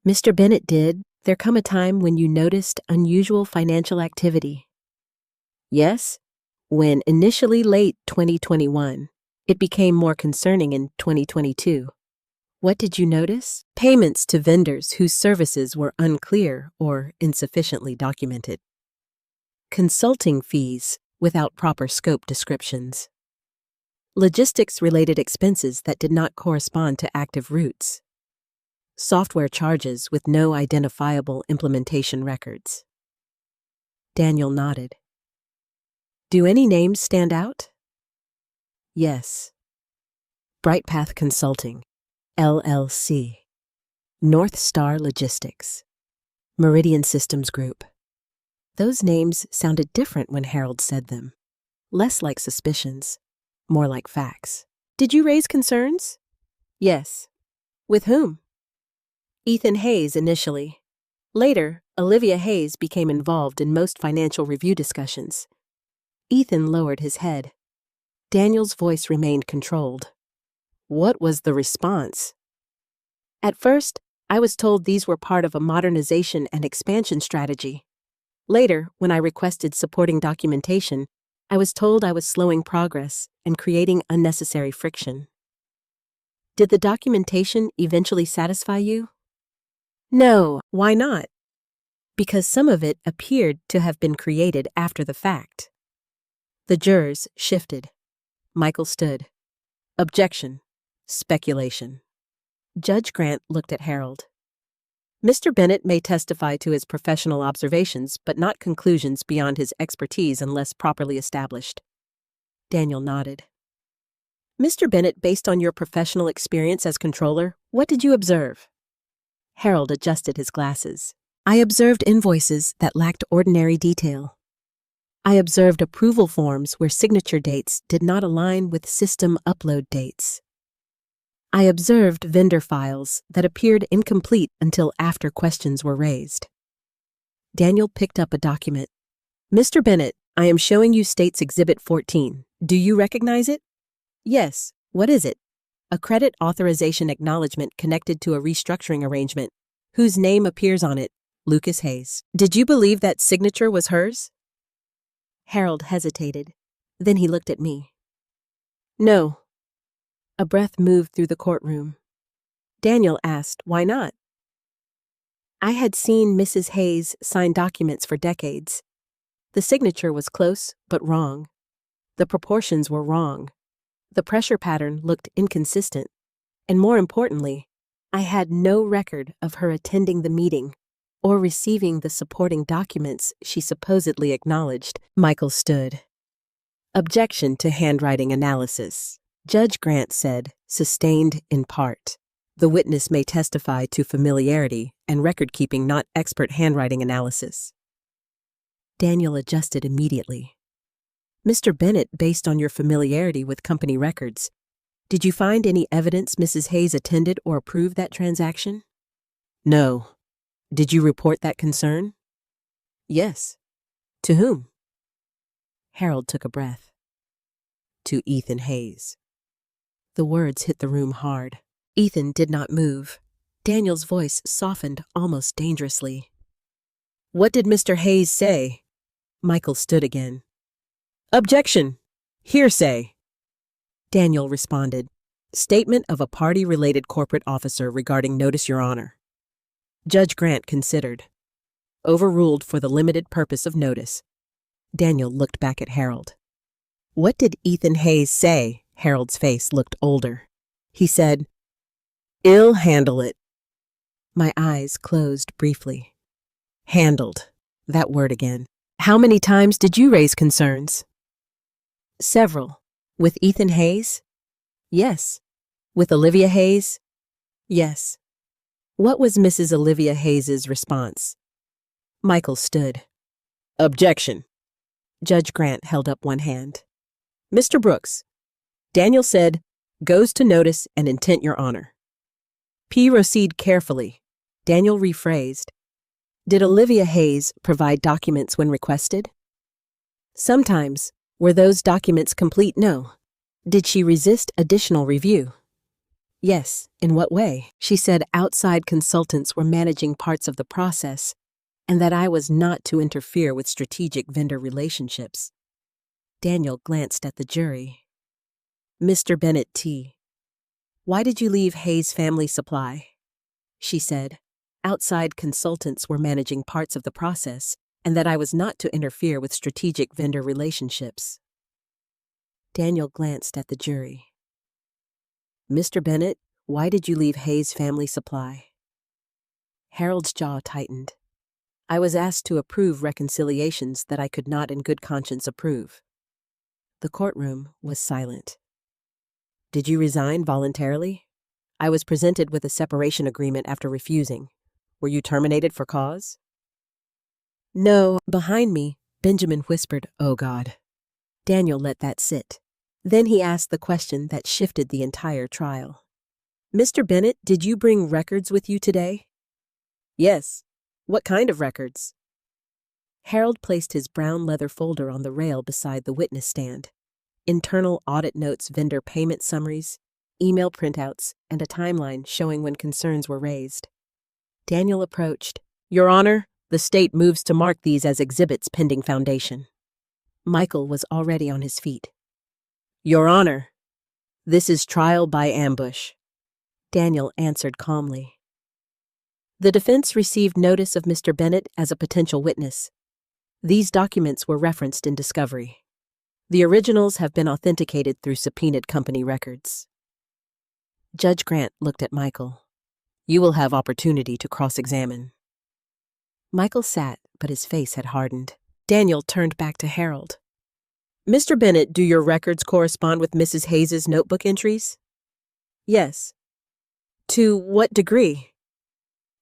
"Mr. Bennett, did there come a time when you noticed unusual financial activity?" "Yes, when initially late 2021. It became more concerning in 2022. "What did you notice?" "Payments to vendors whose services were unclear or insufficiently documented. Consulting fees without proper scope descriptions. Logistics-related expenses that did not correspond to active routes. Software charges with no identifiable implementation records." Daniel nodded. "Do any names stand out?" "Yes. Brightpath Consulting, LLC. North Star Logistics. Meridian Systems Group." Those names sounded different when Harold said them. Less like suspicions, more like facts. "Did you raise concerns?" "Yes." "With whom?" "Ethan Hayes initially. Later, Olivia Hayes became involved in most financial review discussions." Ethan lowered his head. Daniel's voice remained controlled. "What was the response?" "At first, I was told these were part of a modernization and expansion strategy. Later, when I requested supporting documentation, I was told I was slowing progress and creating unnecessary friction." "Did the documentation eventually satisfy you?" "No, why not?" because some of it appeared to have been created after the fact. The jurors shifted. Michael stood. Objection. Speculation. Judge Grant looked at Harold. Mr. Bennett may testify to his professional observations, but not conclusions beyond his expertise unless properly established. Daniel nodded. Mr. Bennett, based on your professional experience as controller, what did you observe? Harold adjusted his glasses. I observed invoices that lacked ordinary detail. I observed approval forms where signature dates did not align with system upload dates. I observed vendor files that appeared incomplete until after questions were raised. Daniel picked up a document. Mr. Bennett, I am showing you State's Exhibit 14. Do you recognize it? Yes. What is it? A credit authorization acknowledgement connected to a restructuring arrangement, whose name appears on it, Lucas Hayes. Did you believe that signature was hers? Harold hesitated. Then he looked at me. No. A breath moved through the courtroom. Daniel asked, why not? I had seen Mrs. Hayes sign documents for decades. The signature was close, but wrong. The proportions were wrong. The pressure pattern looked inconsistent. And more importantly, I had no record of her attending the meeting or receiving the supporting documents she supposedly acknowledged. Michael stood. Objection to handwriting analysis. Judge Grant said, sustained in part. The witness may testify to familiarity and record-keeping, not expert handwriting analysis. Daniel adjusted immediately. Mr. Bennett, based on your familiarity with company records, did you find any evidence Mrs. Hayes attended or approved that transaction? No. Did you report that concern? Yes. To whom? Harold took a breath. To Ethan Hayes. The words hit the room hard. Ethan did not move. Daniel's voice softened almost dangerously. What did Mr. Hayes say? Michael stood again. Objection! Hearsay! Daniel responded. Statement of a party-related corporate officer regarding notice, Your Honor. Judge Grant considered. Overruled for the limited purpose of notice. Daniel looked back at Harold. What did Ethan Hayes say? Harold's face looked older. He said, "Ill handle it." My eyes closed briefly. Handled. That word again. How many times did you raise concerns? Several. With Ethan Hayes? Yes. With Olivia Hayes? Yes. What was Mrs. Olivia Hayes's response? Michael stood. Objection. Judge Grant held up one hand. Mr. Brooks, Daniel said, goes to notice and intent, Your Honor. Proceed carefully. Daniel rephrased. Did Olivia Hayes provide documents when requested? Sometimes. Were those documents complete? No. Did she resist additional review? Yes. In what way? She said outside consultants were managing parts of the process and that I was not to interfere with strategic vendor relationships. Daniel glanced at the jury. Mr. Bennett T. Why did you leave Hayes Family Supply? She said, outside consultants were managing parts of the process and that I was not to interfere with strategic vendor relationships. Daniel glanced at the jury. Mr. Bennett, why did you leave Hayes Family Supply? Harold's jaw tightened. I was asked to approve reconciliations that I could not in good conscience approve. The courtroom was silent. Did you resign voluntarily? I was presented with a separation agreement after refusing. Were you terminated for cause? No. Behind me, Benjamin whispered, Oh God. Daniel let that sit. Then he asked the question that shifted the entire trial. Mr. Bennett, did you bring records with you today? Yes. What kind of records? Harold placed his brown leather folder on the rail beside the witness stand. Internal audit notes, vendor payment summaries, email printouts, and a timeline showing when concerns were raised. Daniel approached. Your Honor, the state moves to mark these as exhibits pending foundation. Michael was already on his feet. Your Honor, this is trial by ambush. Daniel answered calmly. The defense received notice of Mr. Bennett as a potential witness. These documents were referenced in discovery. The originals have been authenticated through subpoenaed company records. Judge Grant looked at Michael. You will have opportunity to cross-examine. Michael sat, but his face had hardened. Daniel turned back to Harold. Mr. Bennett, do your records correspond with Mrs. Hayes's notebook entries? Yes. To what degree?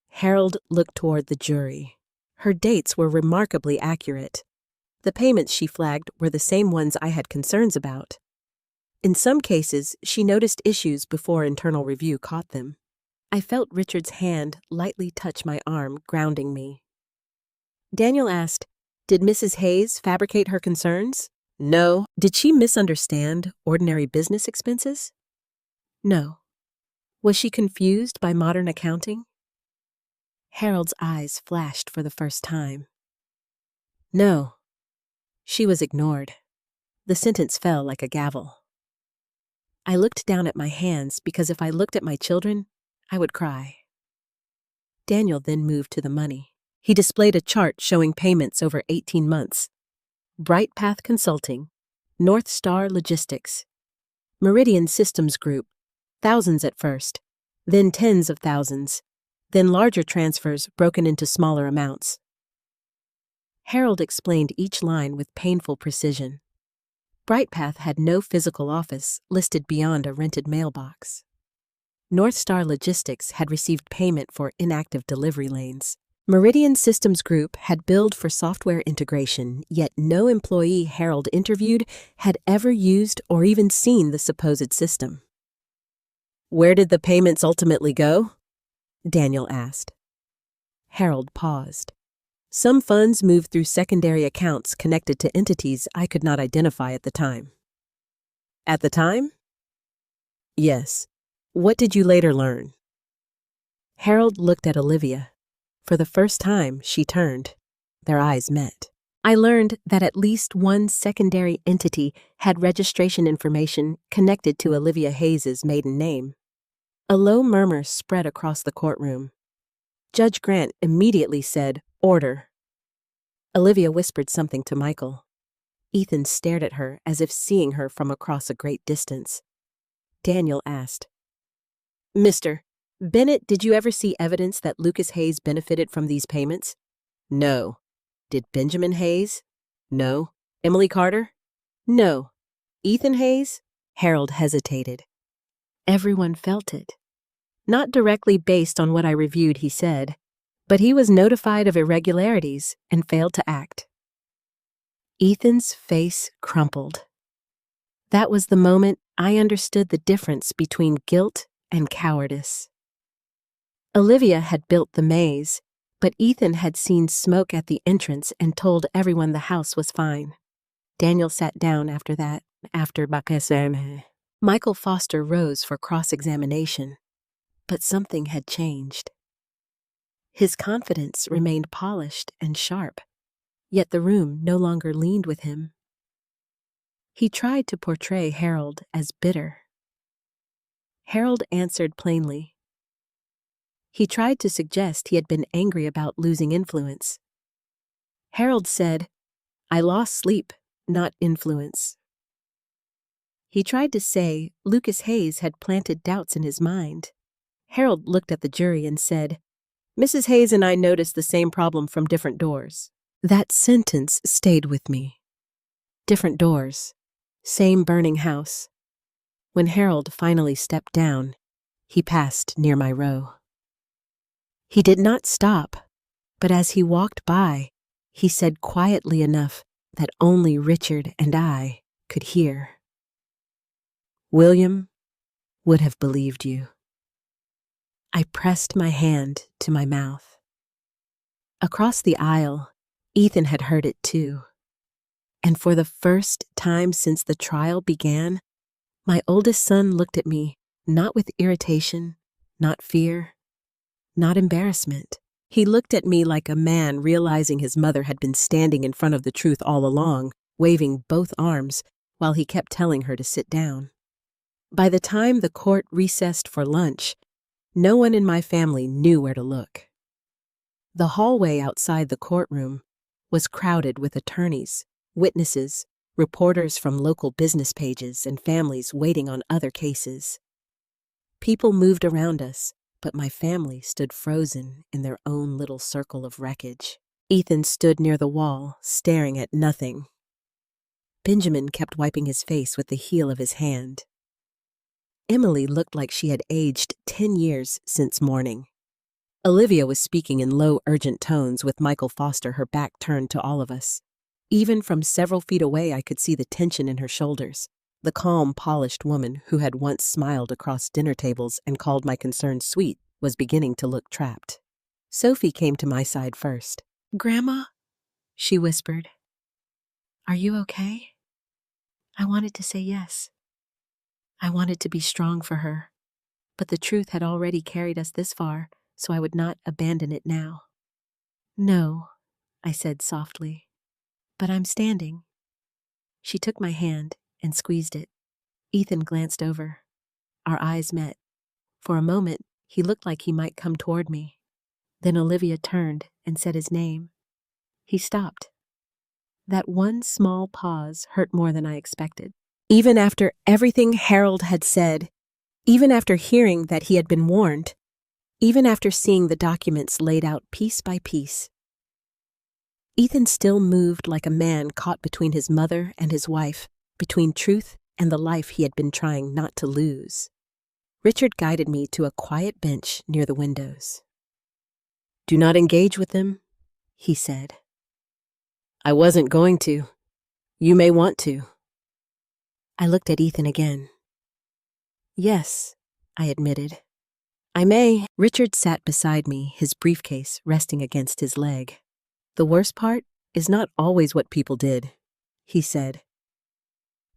Harold looked toward the jury. Her dates were remarkably accurate. The payments she flagged were the same ones I had concerns about. In some cases, she noticed issues before internal review caught them. I felt Richard's hand lightly touch my arm, grounding me. Daniel asked, Did Mrs. Hayes fabricate her concerns? No. Did she misunderstand ordinary business expenses? No. Was she confused by modern accounting? Harold's eyes flashed for the first time. No. She was ignored. The sentence fell like a gavel. I looked down at my hands because if I looked at my children, I would cry. Daniel then moved to the money. He displayed a chart showing payments over 18 months. Bright Path Consulting, North Star Logistics, Meridian Systems Group, thousands at first, then tens of thousands, then larger transfers broken into smaller amounts. Harold explained each line with painful precision. Brightpath had no physical office listed beyond a rented mailbox. North Star Logistics had received payment for inactive delivery lanes. Meridian Systems Group had billed for software integration, yet no employee Harold interviewed had ever used or even seen the supposed system. Where did the payments ultimately go? Daniel asked. Harold paused. Some funds moved through secondary accounts connected to entities I could not identify at the time. At the time? Yes. What did you later learn? Harold looked at Olivia. For the first time, she turned. Their eyes met. I learned that at least one secondary entity had registration information connected to Olivia Hayes's maiden name. A low murmur spread across the courtroom. Judge Grant immediately said, Order. Olivia whispered something to Michael. Ethan stared at her as if seeing her from across a great distance. Daniel asked, Mr. Bennett, did you ever see evidence that Lucas Hayes benefited from these payments? No. Did Benjamin Hayes? No. Emily Carter? No. Ethan Hayes? Harold hesitated. Everyone felt it. Not directly based on what I reviewed, he said, but he was notified of irregularities and failed to act. Ethan's face crumpled. That was the moment I understood the difference between guilt and cowardice. Olivia had built the maze, but Ethan had seen smoke at the entrance and told everyone the house was fine. Daniel sat down after that, Michael Foster rose for cross-examination, but something had changed. His confidence remained polished and sharp, yet the room no longer leaned with him. He tried to portray Harold as bitter. Harold answered plainly. He tried to suggest he had been angry about losing influence. Harold said, I lost sleep, not influence. He tried to say Lucas Hayes had planted doubts in his mind. Harold looked at the jury and said, Mrs. Hayes and I noticed the same problem from different doors. That sentence stayed with me. Different doors, same burning house. When Harold finally stepped down, he passed near my row. He did not stop, but as he walked by, he said quietly enough that only Richard and I could hear. William would have believed you. I pressed my hand to my mouth. Across the aisle, Ethan had heard it too. And for the first time since the trial began, my oldest son looked at me, not with irritation, not fear, not embarrassment. He looked at me like a man realizing his mother had been standing in front of the truth all along, waving both arms while he kept telling her to sit down. By the time the court recessed for lunch, no one in my family knew where to look. The hallway outside the courtroom was crowded with attorneys, witnesses, reporters from local business pages, and families waiting on other cases. People moved around us, but my family stood frozen in their own little circle of wreckage. Ethan stood near the wall, staring at nothing. Benjamin kept wiping his face with the heel of his hand. Emily looked like she had aged 10 years since morning. Olivia was speaking in low, urgent tones with Michael Foster, her back turned to all of us. Even from several feet away, I could see the tension in her shoulders. The calm, polished woman who had once smiled across dinner tables and called my concerns sweet was beginning to look trapped. Sophie came to my side first. "Grandma," she whispered, "are you okay?" I wanted to say yes. I wanted to be strong for her, but the truth had already carried us this far, so I would not abandon it now. "No," I said softly, "but I'm standing." She took my hand and squeezed it. Ethan glanced over. Our eyes met. For a moment, he looked like he might come toward me. Then Olivia turned and said his name. He stopped. That one small pause hurt more than I expected. Even after everything Harold had said, even after hearing that he had been warned, even after seeing the documents laid out piece by piece, Ethan still moved like a man caught between his mother and his wife, between truth and the life he had been trying not to lose. Richard guided me to a quiet bench near the windows. "Do not engage with them," he said. "I wasn't going to. You may want to." I looked at Ethan again. "Yes," I admitted. "I may." Richard sat beside me, his briefcase resting against his leg. "The worst part is not always what people did," he said.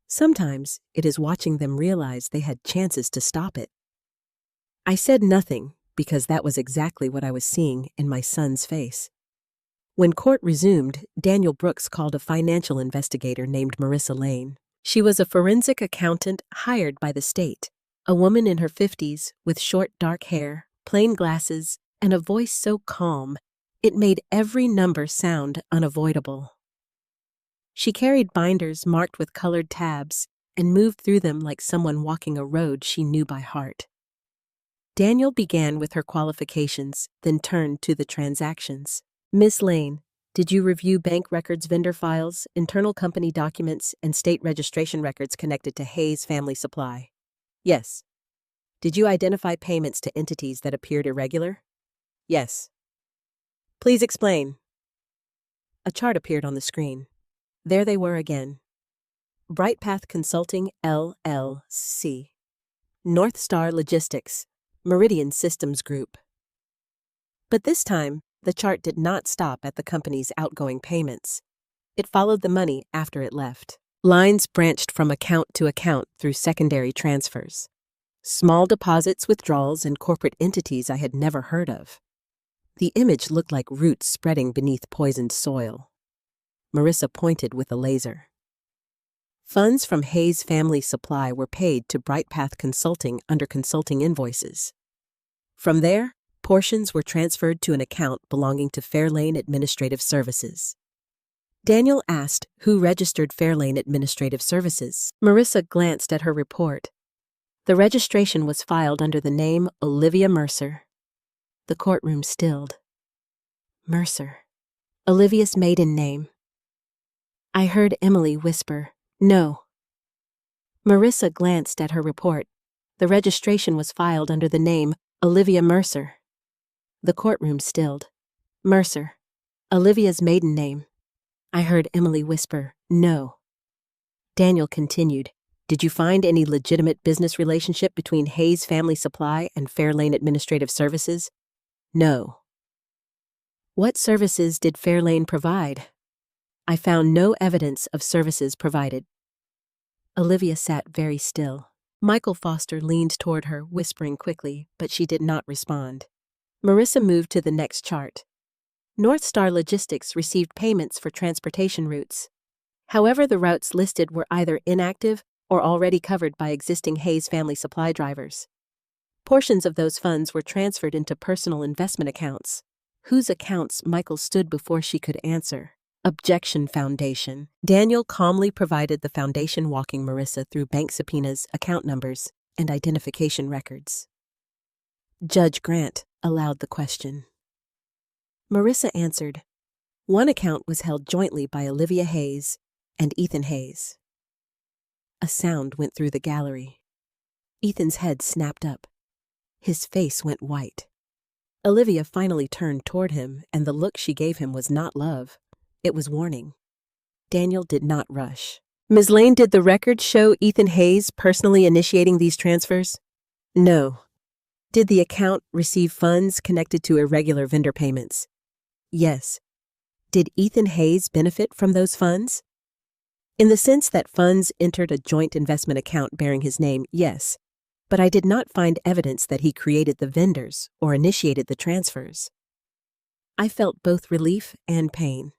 "Sometimes it is watching them realize they had chances to stop it." I said nothing because that was exactly what I was seeing in my son's face. When court resumed, Daniel Brooks called a financial investigator named Marissa Lane. She was a forensic accountant hired by the state, a woman in her 50s with short dark hair, plain glasses, and a voice so calm it made every number sound unavoidable. She carried binders marked with colored tabs and moved through them like someone walking a road she knew by heart. Daniel began with her qualifications, then turned to the transactions. "Miss Lane, did you review bank records, vendor files, internal company documents, and state registration records connected to Hayes Family Supply?" "Yes." "Did you identify payments to entities that appeared irregular?" "Yes." "Please explain." A chart appeared on the screen. There they were again. Brightpath Consulting, LLC. North Star Logistics, Meridian Systems Group. But this time, the chart did not stop at the company's outgoing payments. It followed the money after it left. Lines branched from account to account through secondary transfers. Small deposits, withdrawals, and corporate entities I had never heard of. The image looked like roots spreading beneath poisoned soil. Marissa pointed with a laser. Funds from Hayes Family Supply were paid to Brightpath Consulting under consulting invoices. From there, portions were transferred to an account belonging to Fairlane Administrative Services. Daniel asked who registered Fairlane Administrative Services. Marissa glanced at her report. The registration was filed under the name Olivia Mercer. The courtroom stilled. Mercer. Olivia's maiden name. I heard Emily whisper, "No." Marissa glanced at her report. The registration was filed under the name Olivia Mercer. The courtroom stilled. Mercer. Olivia's maiden name. I heard Emily whisper, "No." Daniel continued, "Did you find any legitimate business relationship between Hayes Family Supply and Fairlane Administrative Services?" "No." "What services did Fairlane provide?" "I found no evidence of services provided." Olivia sat very still. Michael Foster leaned toward her, whispering quickly, but she did not respond. Marissa moved to the next chart. North Star Logistics received payments for transportation routes. However, the routes listed were either inactive or already covered by existing Hayes Family Supply drivers. Portions of those funds were transferred into personal investment accounts. Whose accounts? Michael stood before she could answer. Objection, Foundation. Daniel calmly provided the Foundation walking Marissa through bank subpoenas, account numbers, and identification records. Judge Grant allowed the question. Marissa answered. One account was held jointly by Olivia Hayes and Ethan Hayes. A sound went through the gallery. Ethan's head snapped up. His face went white. Olivia finally turned toward him, and the look she gave him was not love. It was warning. Daniel did not rush. Ms. Lane, did the records show Ethan Hayes personally initiating these transfers? No. Did the account receive funds connected to irregular vendor payments? Yes. Did Ethan Hayes benefit from those funds? In the sense that funds entered a joint investment account bearing his name, yes. But I did not find evidence that he created the vendors or initiated the transfers. I felt both relief and pain.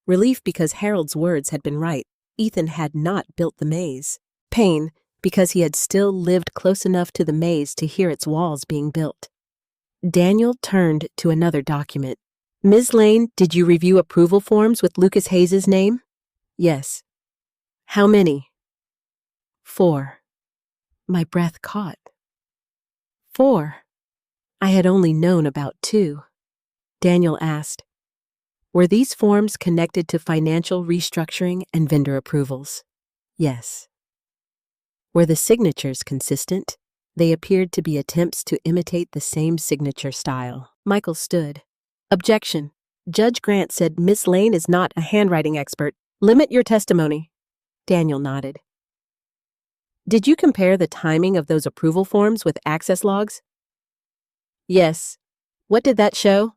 Relief because Harold's words had been right. Ethan had not built the maze. Pain because he had still lived close enough to the maze to hear its walls being built. Daniel turned to another document. Ms. Lane, did you review approval forms with Lucas Hayes' name? Yes. How many? 4. My breath caught. 4. I had only known about 2. Daniel asked, were these forms connected to financial restructuring and vendor approvals? Yes. Were the signatures consistent? They appeared to be attempts to imitate the same signature style. Michael stood. Objection. Judge Grant said Miss Lane is not a handwriting expert. Limit your testimony. Daniel nodded. Did you compare the timing of those approval forms with access logs? Yes. What did that show?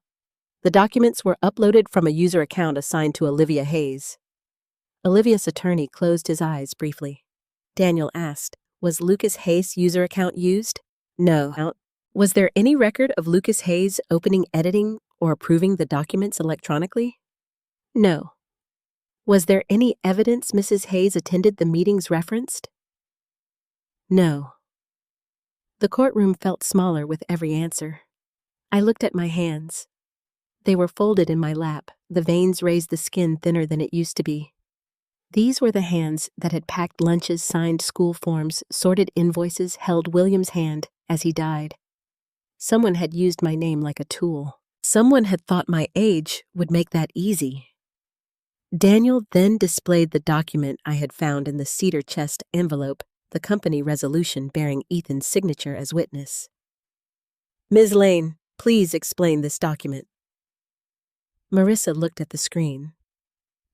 The documents were uploaded from a user account assigned to Olivia Hayes. Olivia's attorney closed his eyes briefly. Daniel asked, was Lucas Hayes' user account used? No. Was there any record of Lucas Hayes opening, editing, or approving the documents electronically? No. Was there any evidence Mrs. Hayes attended the meetings referenced? No. The courtroom felt smaller with every answer. I looked at my hands. They were folded in my lap. The veins raised the skin thinner than it used to be. These were the hands that had packed lunches, signed school forms, sorted invoices, held William's hand as he died. Someone had used my name like a tool. Someone had thought my age would make that easy. Daniel then displayed the document I had found in the cedar chest envelope, the company resolution bearing Ethan's signature as witness. Ms. Lane, please explain this document. Marissa looked at the screen.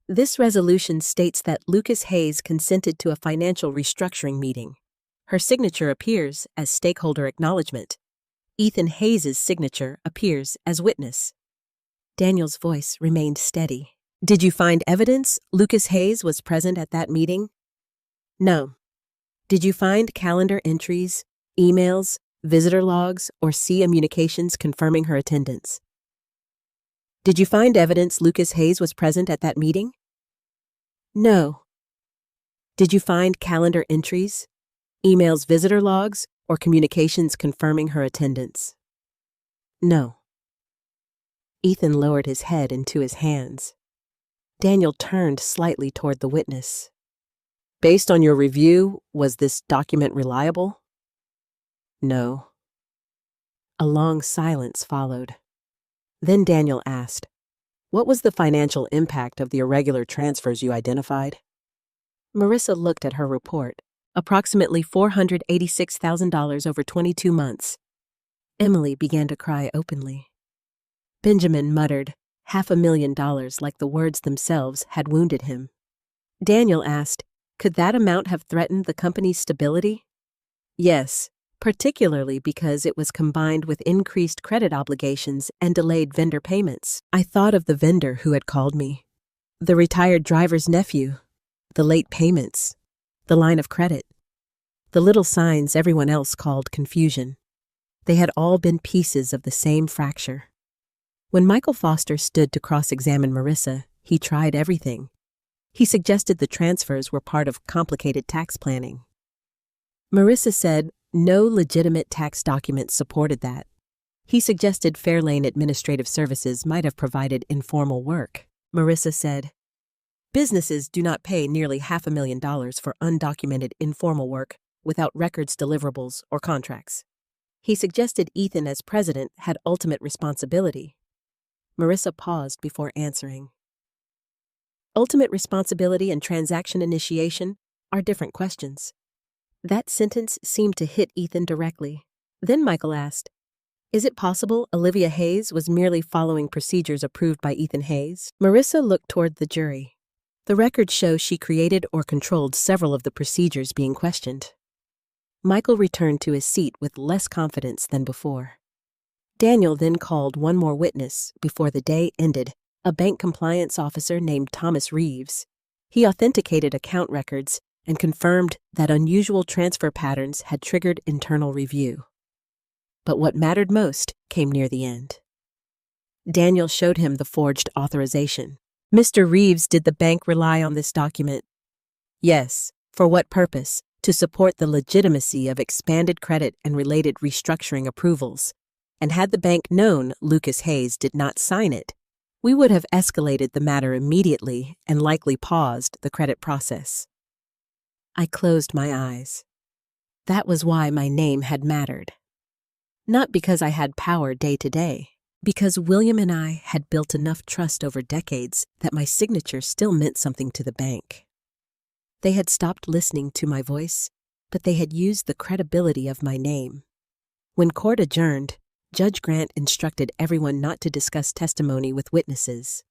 This resolution states that Lucas Hayes consented to a financial restructuring meeting. Her signature appears as stakeholder acknowledgement. Ethan Hayes' signature appears as witness. Daniel's voice remained steady. Did you find evidence Lucas Hayes was present at that meeting? No. Did you find calendar entries, emails, visitor logs, or see communications confirming her attendance? Did you find evidence Lucas Hayes was present at that meeting? No. Did you find calendar entries, emails, visitor logs, or communications confirming her attendance? No. Ethan lowered his head into his hands. Daniel turned slightly toward the witness. Based on your review, was this document reliable? No. A long silence followed. Then Daniel asked, what was the financial impact of the irregular transfers you identified? Marissa looked at her report. Approximately $486,000 over 22 months. Emily began to cry openly. Benjamin muttered, $500,000 like the words themselves had wounded him. Daniel asked, could that amount have threatened the company's stability? Yes, particularly because it was combined with increased credit obligations and delayed vendor payments. I thought of the vendor who had called me, the retired driver's nephew, the late payments, the line of credit, the little signs everyone else called confusion. They had all been pieces of the same fracture. When Michael Foster stood to cross-examine Marissa, he tried everything. He suggested the transfers were part of complicated tax planning. Marissa said no legitimate tax documents supported that. He suggested Fairlane Administrative Services might have provided informal work. Marissa said, businesses do not pay nearly $500,000 for undocumented informal work without records, deliverables, or contracts. He suggested Ethan as president had ultimate responsibility. Marissa paused before answering. Ultimate responsibility and transaction initiation are different questions. That sentence seemed to hit Ethan directly. Then Michael asked, is it possible Olivia Hayes was merely following procedures approved by Ethan Hayes? Marissa looked toward the jury. The records show she created or controlled several of the procedures being questioned. Michael returned to his seat with less confidence than before. Daniel then called one more witness before the day ended, a bank compliance officer named Thomas Reeves. He authenticated account records and confirmed that unusual transfer patterns had triggered internal review. But what mattered most came near the end. Daniel showed him the forged authorization. Mr. Reeves, did the bank rely on this document? Yes. For what purpose? To support the legitimacy of expanded credit and related restructuring approvals. And had the bank known Lucas Hayes did not sign it, we would have escalated the matter immediately and likely paused the credit process. I closed my eyes. That was why my name had mattered. Not because I had power day to day, because William and I had built enough trust over decades that my signature still meant something to the bank. They had stopped listening to my voice, but they had used the credibility of my name. When court adjourned, Judge Grant instructed everyone not to discuss testimony with witnesses.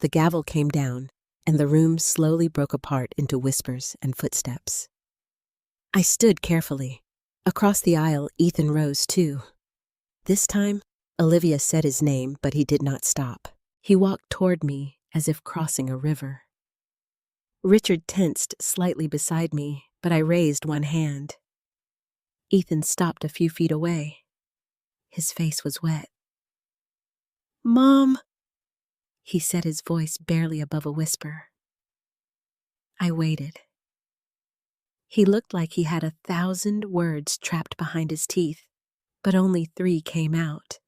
The gavel came down, and the room slowly broke apart into whispers and footsteps. I stood carefully. Across the aisle, Ethan rose too. This time, Olivia said his name, but he did not stop. He walked toward me as if crossing a river. Richard tensed slightly beside me, but I raised one hand. Ethan stopped a few feet away. His face was wet. "Mom," he said, his voice barely above a whisper. I waited. He looked like he had 1,000 words trapped behind his teeth, but only 3 came out.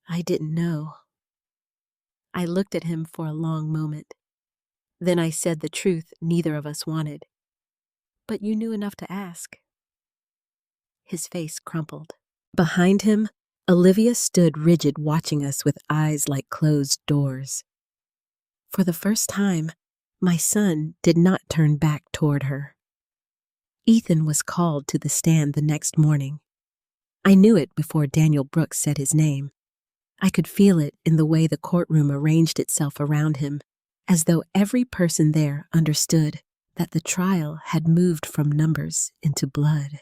I didn't know. I looked at him for a long moment. Then I said the truth neither of us wanted. But you knew enough to ask. His face crumpled. Behind him, Olivia stood rigid, watching us with eyes like closed doors. For the first time, my son did not turn back toward her. Ethan was called to the stand the next morning. I knew it before Daniel Brooks said his name. I could feel it in the way the courtroom arranged itself around him, as though every person there understood that the trial had moved from numbers into blood.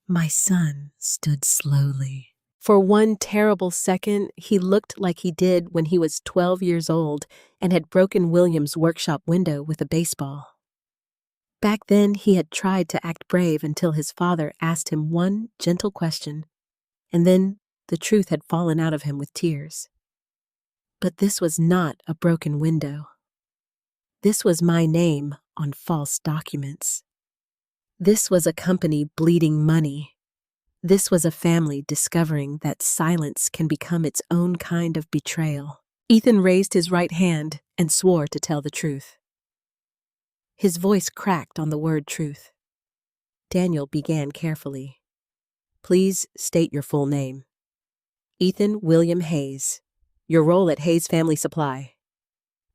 My son stood slowly. For one terrible second, he looked like he did when he was 12 years old and had broken William's workshop window with a baseball. Back then, he had tried to act brave until his father asked him one gentle question, and then the truth had fallen out of him with tears. But this was not a broken window. This was my name on false documents. This was a company bleeding money. This was a family discovering that silence can become its own kind of betrayal. Ethan raised his right hand and swore to tell the truth. His voice cracked on the word truth. Daniel began carefully. Please state your full name. Ethan William Hayes. Your role at Hayes Family Supply.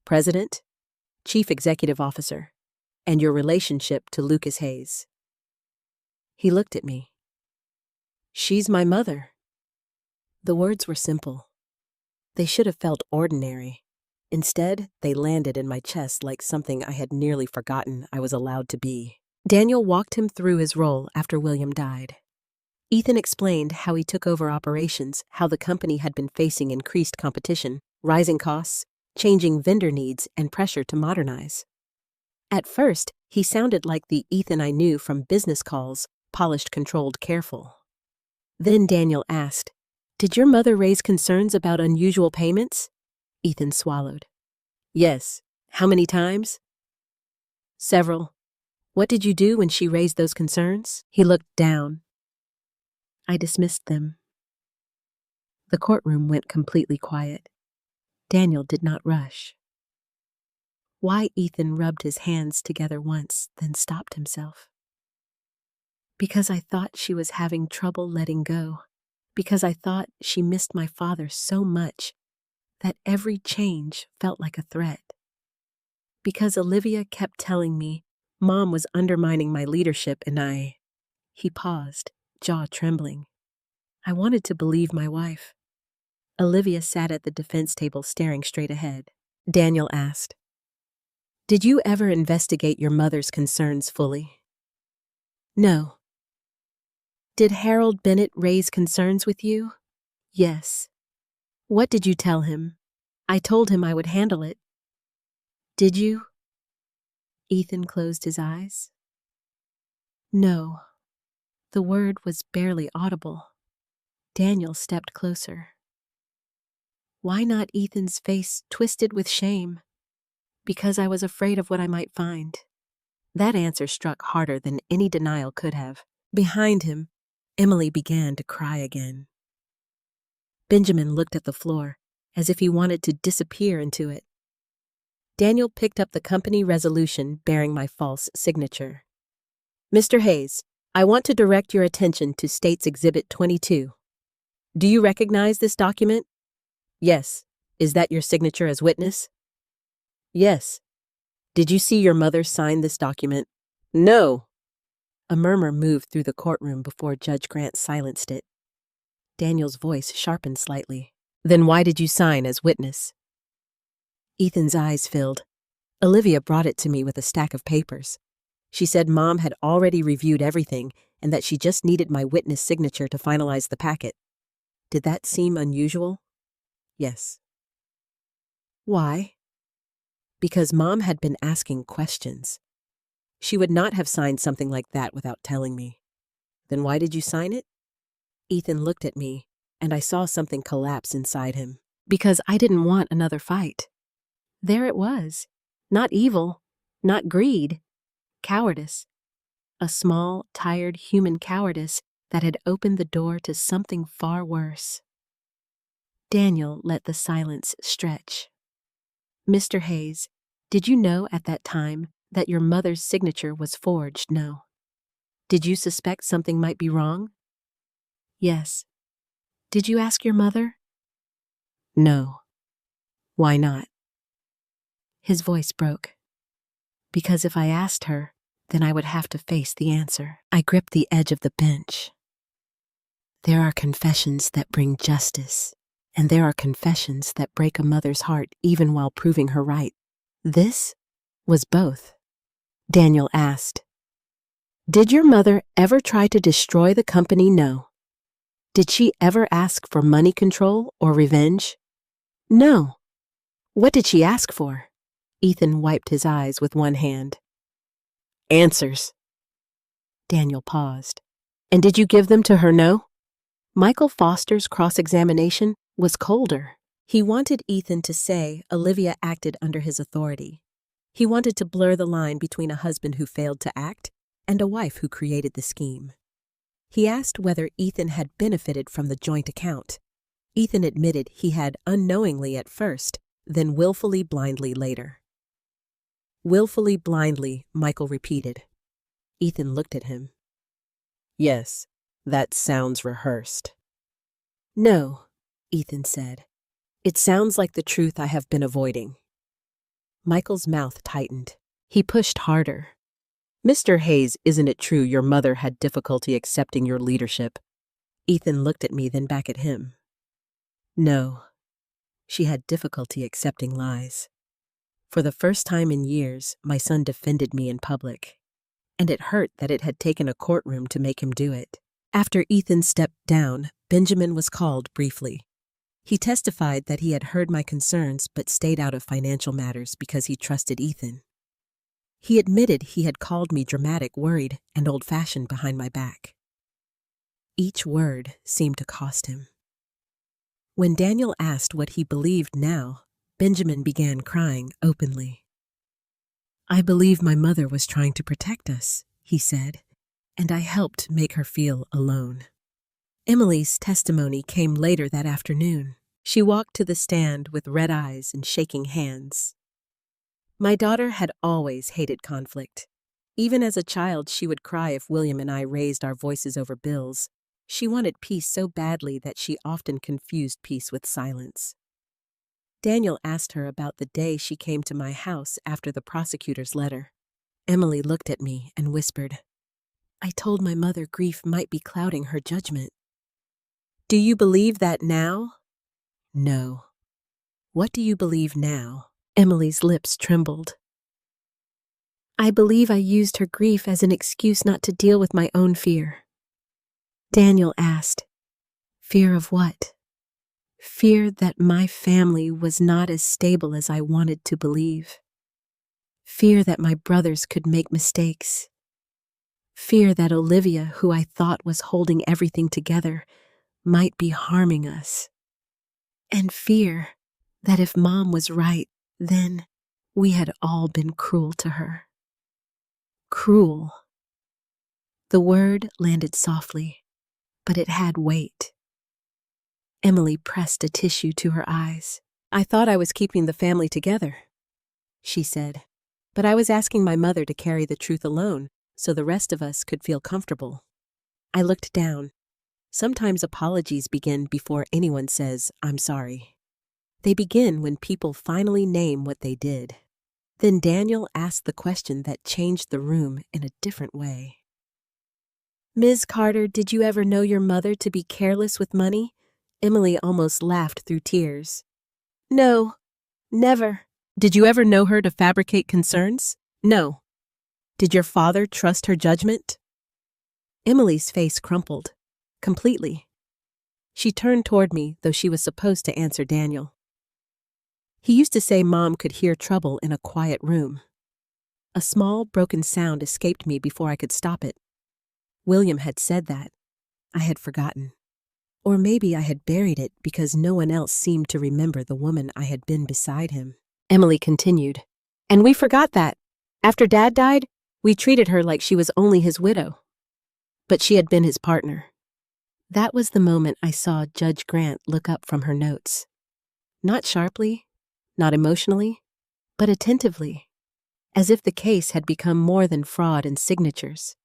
President, Chief Executive Officer, and your relationship to Lucas Hayes. He looked at me. She's my mother. The words were simple. They should have felt ordinary. Instead, they landed in my chest like something I had nearly forgotten I was allowed to be. Daniel walked him through his role after William died. Ethan explained how he took over operations, how the company had been facing increased competition, rising costs, changing vendor needs, and pressure to modernize. At first, he sounded like the Ethan I knew from business calls, polished, controlled, careful. Then Daniel asked, "Did your mother raise concerns about unusual payments?" Ethan swallowed. "Yes. How many times?" "Several. What did you do when she raised those concerns?" He looked down. I dismissed them. The courtroom went completely quiet. Daniel did not rush. Why Ethan rubbed his hands together once, then stopped himself. Because I thought she was having trouble letting go. Because I thought she missed my father so much that every change felt like a threat. Because Olivia kept telling me Mom was undermining my leadership and He paused, jaw trembling. I wanted to believe my wife. Olivia sat at the defense table staring straight ahead. Daniel asked, "Did you ever investigate your mother's concerns fully?" "No." "Did Harold Bennett raise concerns with you?" "Yes." "What did you tell him?" "I told him I would handle it." "Did you?" Ethan closed his eyes. "No." The word was barely audible. Daniel stepped closer. Why not Ethan's face twisted with shame? Because I was afraid of what I might find. That answer struck harder than any denial could have. Behind him, Emily began to cry again. Benjamin looked at the floor, as if he wanted to disappear into it. Daniel picked up the company resolution bearing my false signature. "Mr. Hayes, I want to direct your attention to State's Exhibit 22. Do you recognize this document?" "Yes. Is that your signature as witness?" "Yes." "Did you see your mother sign this document?" "No." A murmur moved through the courtroom before Judge Grant silenced it. Daniel's voice sharpened slightly. "Then why did you sign as witness?" Ethan's eyes filled. Olivia brought it to me with a stack of papers. She said Mom had already reviewed everything and that she just needed my witness signature to finalize the packet. Did that seem unusual? Yes. Why? Because Mom had been asking questions. She would not have signed something like that without telling me. Then why did you sign it? Ethan looked at me, and I saw something collapse inside him. Because I didn't want another fight. There it was. Not evil, not greed. Cowardice. A small, tired human cowardice that had opened the door to something far worse. Daniel let the silence stretch. "Mr. Hayes, did you know at that time that your mother's signature was forged? No. Did you suspect something might be wrong?" "Yes." "Did you ask your mother?" "No." "Why not?" His voice broke. "Because if I asked her, then I would have to face the answer." I gripped the edge of the bench. There are confessions that bring justice, and there are confessions that break a mother's heart even while proving her right. This was both. Daniel asked, "Did your mother ever try to destroy the company?" "No." "Did she ever ask for money control or revenge?" "No." "What did she ask for?" Ethan wiped his eyes with one hand. "Answers." Daniel paused. "And did you give them to her?" "No." Michael Foster's cross-examination was colder. He wanted Ethan to say Olivia acted under his authority. He wanted to blur the line between a husband who failed to act and a wife who created the scheme. He asked whether Ethan had benefited from the joint account. Ethan admitted he had unknowingly at first, then willfully blindly later. "Willfully blindly," Michael repeated. Ethan looked at him. "Yes, that sounds rehearsed." "No," Ethan said. "It sounds like the truth I have been avoiding." Michael's mouth tightened. He pushed harder. "Mr. Hayes, isn't it true your mother had difficulty accepting your leadership?" Ethan looked at me, then back at him. "No. She had difficulty accepting lies. For the first time in years, my son defended me in public. And it hurt that it had taken a courtroom to make him do it." After Ethan stepped down, Benjamin was called briefly. He testified that he had heard my concerns but stayed out of financial matters because he trusted Ethan. He admitted he had called me dramatic, worried, and old-fashioned behind my back. Each word seemed to cost him. When Daniel asked what he believed now, Benjamin began crying openly. "I believe my mother was trying to protect us," he said, "and I helped make her feel alone." Emily's testimony came later that afternoon. She walked to the stand with red eyes and shaking hands. My daughter had always hated conflict. Even as a child, she would cry if William and I raised our voices over bills. She wanted peace so badly that she often confused peace with silence. Daniel asked her about the day she came to my house after the prosecutor's letter. Emily looked at me and whispered, "I told my mother grief might be clouding her judgment." "Do you believe that now?" "No." "What do you believe now?" Emily's lips trembled. "I believe I used her grief as an excuse not to deal with my own fear." Daniel asked, "Fear of what?" "Fear that my family was not as stable as I wanted to believe. Fear that my brothers could make mistakes. Fear that Olivia, who I thought was holding everything together, might be harming us. And fear that if Mom was right, then we had all been cruel to her." Cruel. The word landed softly, but it had weight. Emily pressed a tissue to her eyes. "I thought I was keeping the family together," she said, "but I was asking my mother to carry the truth alone so the rest of us could feel comfortable." I looked down. Sometimes apologies begin before anyone says, "I'm sorry." They begin when people finally name what they did. Then Daniel asked the question that changed the room in a different way. "Ms. Carter, did you ever know your mother to be careless with money?" Emily almost laughed through tears. "No, never." "Did you ever know her to fabricate concerns?" "No." "Did your father trust her judgment?" Emily's face crumpled, completely. She turned toward me, though she was supposed to answer Daniel. "He used to say Mom could hear trouble in a quiet room." A small, broken sound escaped me before I could stop it. William had said that. I had forgotten. Or maybe I had buried it because no one else seemed to remember the woman I had been beside him. Emily continued, "And we forgot that. After Dad died, we treated her like she was only his widow. But she had been his partner." That was the moment I saw Judge Grant look up from her notes. Not sharply, not emotionally, but attentively, as if the case had become more than fraud and signatures.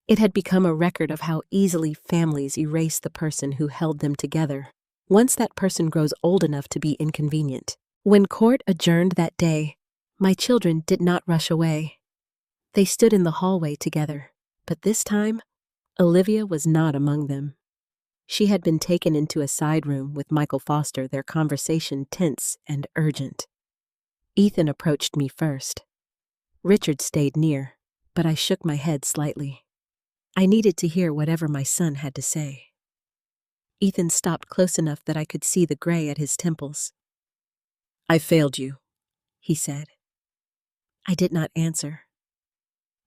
It had become a record of how easily families erase the person who held them together, once that person grows old enough to be inconvenient. When court adjourned that day, my children did not rush away. They stood in the hallway together, but this time, Olivia was not among them. She had been taken into a side room with Michael Foster, their conversation tense and urgent. Ethan approached me first. Richard stayed near, but I shook my head slightly. I needed to hear whatever my son had to say. Ethan stopped close enough that I could see the gray at his temples. "I failed you," he said. I did not answer.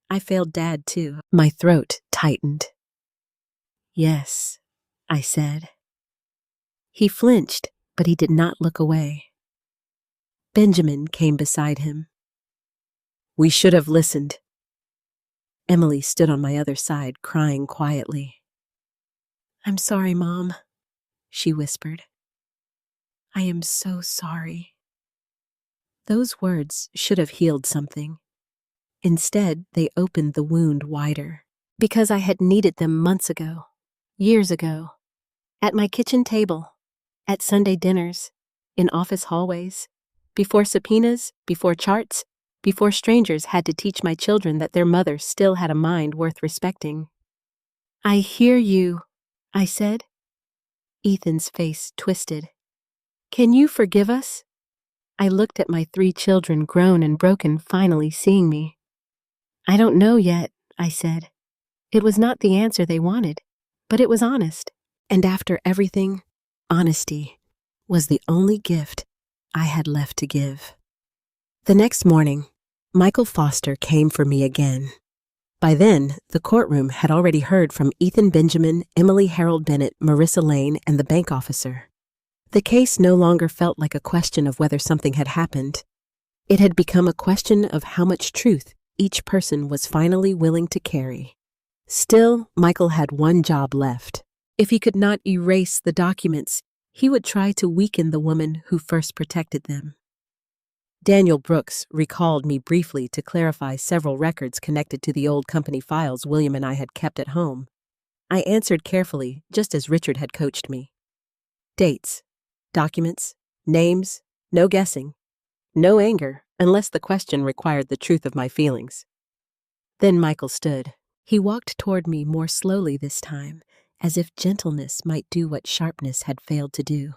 I failed Dad too. My throat tightened. "Yes," I said. He flinched, but he did not look away. Benjamin came beside him. "We should have listened." Emily stood on my other side, crying quietly. "I'm sorry, Mom," she whispered. "I am so sorry." Those words should have healed something. Instead, they opened the wound wider, because I had needed them months ago, years ago, at my kitchen table, at Sunday dinners, in office hallways, before subpoenas, before charts, before strangers had to teach my children that their mother still had a mind worth respecting. "I hear you," I said. Ethan's face twisted. "Can you forgive us?" I looked at my 3 children, grown and broken, finally seeing me. "I don't know yet," I said. It was not the answer they wanted, but it was honest. And after everything, honesty was the only gift I had left to give. The next morning, Michael Foster came for me again. By then, the courtroom had already heard from Ethan Benjamin, Emily Harold Bennett, Marissa Lane, and the bank officer. The case no longer felt like a question of whether something had happened. It had become a question of how much truth each person was finally willing to carry. Still, Michael had one job left. If he could not erase the documents, he would try to weaken the woman who first protected them. Daniel Brooks recalled me briefly to clarify several records connected to the old company files William and I had kept at home. I answered carefully, just as Richard had coached me. Dates, documents, names, no guessing, no anger, unless the question required the truth of my feelings. Then Michael stood. He walked toward me more slowly this time, as if gentleness might do what sharpness had failed to do.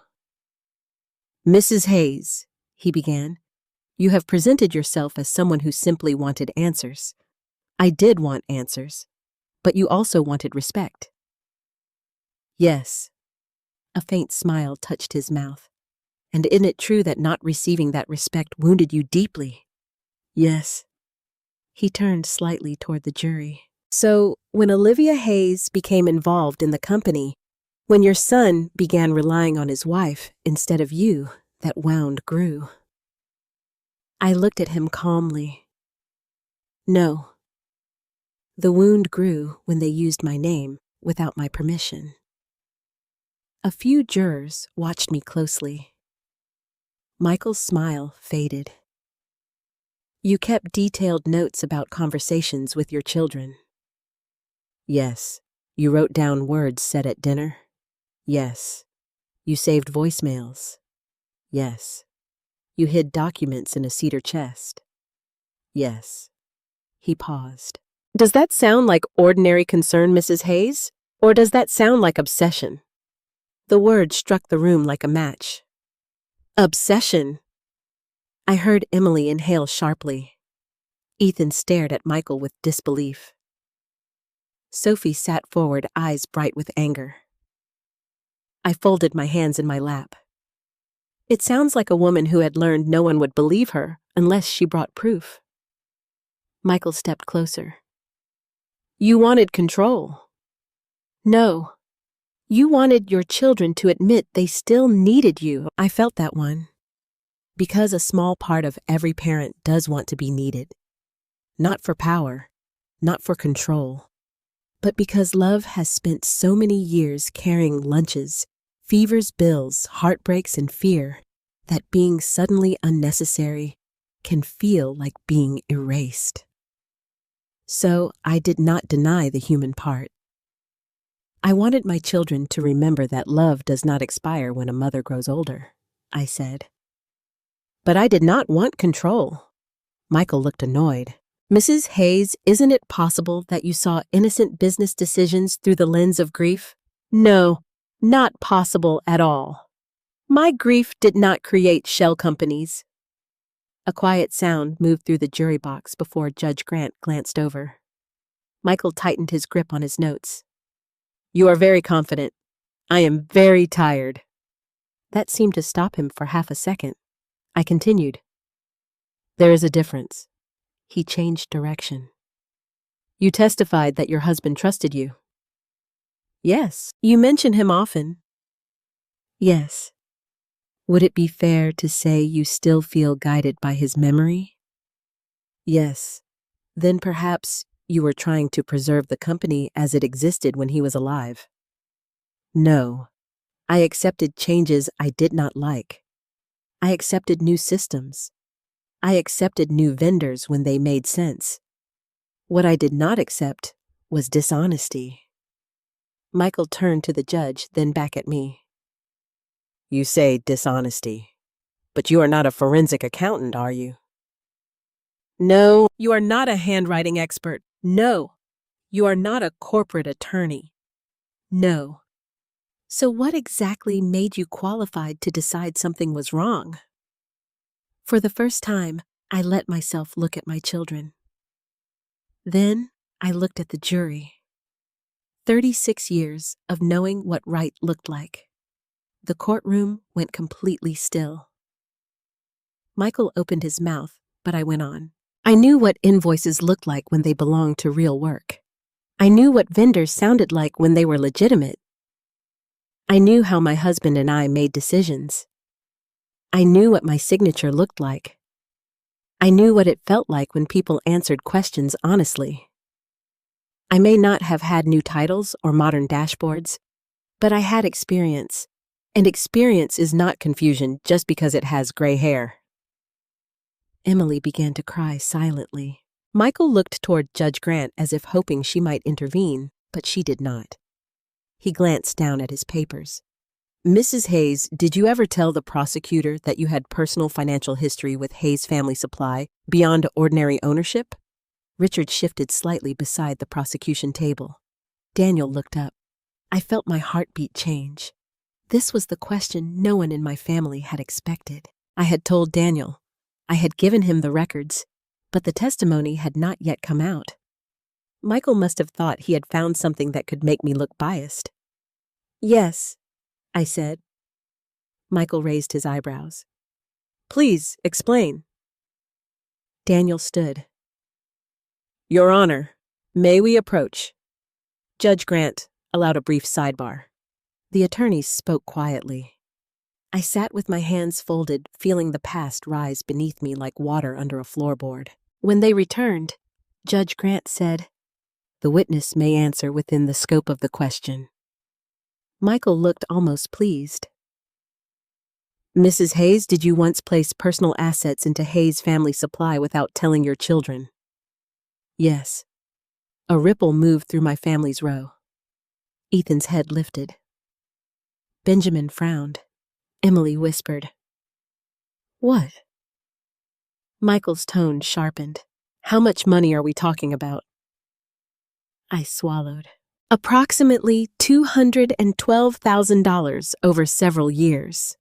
"Mrs. Hayes," he began, "you have presented yourself as someone who simply wanted answers. I did want answers, but you also wanted respect." "Yes." A faint smile touched his mouth. "And isn't it true that not receiving that respect wounded you deeply?" "Yes." He turned slightly toward the jury. "So, when Olivia Hayes became involved in the company, when your son began relying on his wife instead of you, that wound grew." I looked at him calmly. "No. The wound grew when they used my name without my permission." A few jurors watched me closely. Michael's smile faded. "You kept detailed notes about conversations with your children." "Yes." "You wrote down words said at dinner?" "Yes." "You saved voicemails?" "Yes." "You hid documents in a cedar chest?" "Yes." He paused. "Does that sound like ordinary concern, Mrs. Hayes? Or does that sound like obsession?" The word struck the room like a match. "Obsession!" I heard Emily inhale sharply. Ethan stared at Michael with disbelief. Sophie sat forward, eyes bright with anger. I folded my hands in my lap. It sounds like a woman who had learned no one would believe her unless she brought proof. Michael stepped closer. "You wanted control." "No. You wanted your children to admit they still needed you." I felt that one. Because a small part of every parent does want to be needed. Not for power, not for control, but because love has spent so many years carrying lunches, fevers, bills, heartbreaks, and fear that being suddenly unnecessary can feel like being erased. So I did not deny the human part. I wanted my children to remember that love does not expire when a mother grows older, I said. But I did not want control. Michael looked annoyed. "Mrs. Hayes, isn't it possible that you saw innocent business decisions through the lens of grief?" "No, not possible at all. My grief did not create shell companies." A quiet sound moved through the jury box before Judge Grant glanced over. Michael tightened his grip on his notes. "You are very confident. I am very tired." That seemed to stop him for half a second. I continued. "There is a difference." He changed direction. "You testified that your husband trusted you." "Yes. You mention him often." "Yes. Would it be fair to say you still feel guided by his memory?" "Yes. Then perhaps you were trying to preserve the company as it existed when he was alive." "No. I accepted changes I did not like. I accepted new systems. I accepted new vendors when they made sense. What I did not accept was dishonesty." Michael turned to the judge, then back at me. "You say dishonesty, but you are not a forensic accountant, are you?" "No, you are not a handwriting expert. No, you are not a corporate attorney. No. So what exactly made you qualified to decide something was wrong?" For the first time, I let myself look at my children. Then I looked at the jury. 36 years of knowing what right looked like. The courtroom went completely still. Michael opened his mouth, but I went on. I knew what invoices looked like when they belonged to real work. I knew what vendors sounded like when they were legitimate. I knew how my husband and I made decisions. I knew what my signature looked like. I knew what it felt like when people answered questions honestly. I may not have had new titles or modern dashboards, But I had experience, and experience is not confusion just because it has gray hair. Emily began to cry silently. Michael looked toward Judge Grant as if hoping she might intervene, but she did not. He glanced down at his papers. Mrs. Hayes, did you ever tell the prosecutor that you had personal financial history with Hayes Family Supply beyond ordinary ownership? Richard shifted slightly beside the prosecution table. Daniel looked up. I felt my heartbeat change. This was the question no one in my family had expected. I had told Daniel. I had given him the records, but the testimony had not yet come out. Michael must have thought he had found something that could make me look biased. Yes, I said. Michael raised his eyebrows. Please, explain. Daniel stood. Your Honor, may we approach? Judge Grant allowed a brief sidebar. The attorneys spoke quietly. I sat with my hands folded, feeling the past rise beneath me like water under a floorboard. When they returned, Judge Grant said, The witness may answer within the scope of the question. Michael looked almost pleased. Mrs. Hayes, did you once place personal assets into Hayes Family Supply without telling your children? Yes. A ripple moved through my family's row. Ethan's head lifted. Benjamin frowned. Emily whispered. What? Michael's tone sharpened. How much money are we talking about? I swallowed. Approximately $212,000 over several years.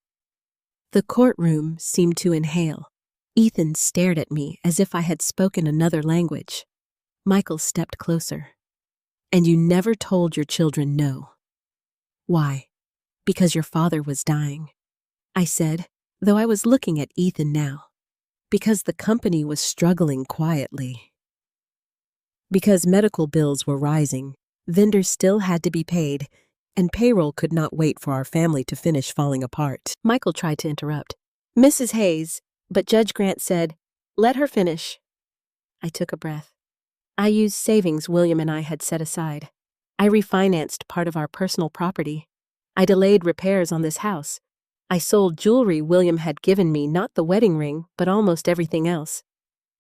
The courtroom seemed to inhale. Ethan stared at me as if I had spoken another language. Michael stepped closer. And you never told your children no. Why? Because your father was dying. I said, though I was looking at Ethan now. Because the company was struggling quietly. Because medical bills were rising, vendors still had to be paid, and payroll could not wait for our family to finish falling apart. Michael tried to interrupt. Mrs. Hayes, but Judge Grant said, let her finish. I took a breath. I used savings William and I had set aside. I refinanced part of our personal property. I delayed repairs on this house. I sold jewelry William had given me, not the wedding ring, but almost everything else.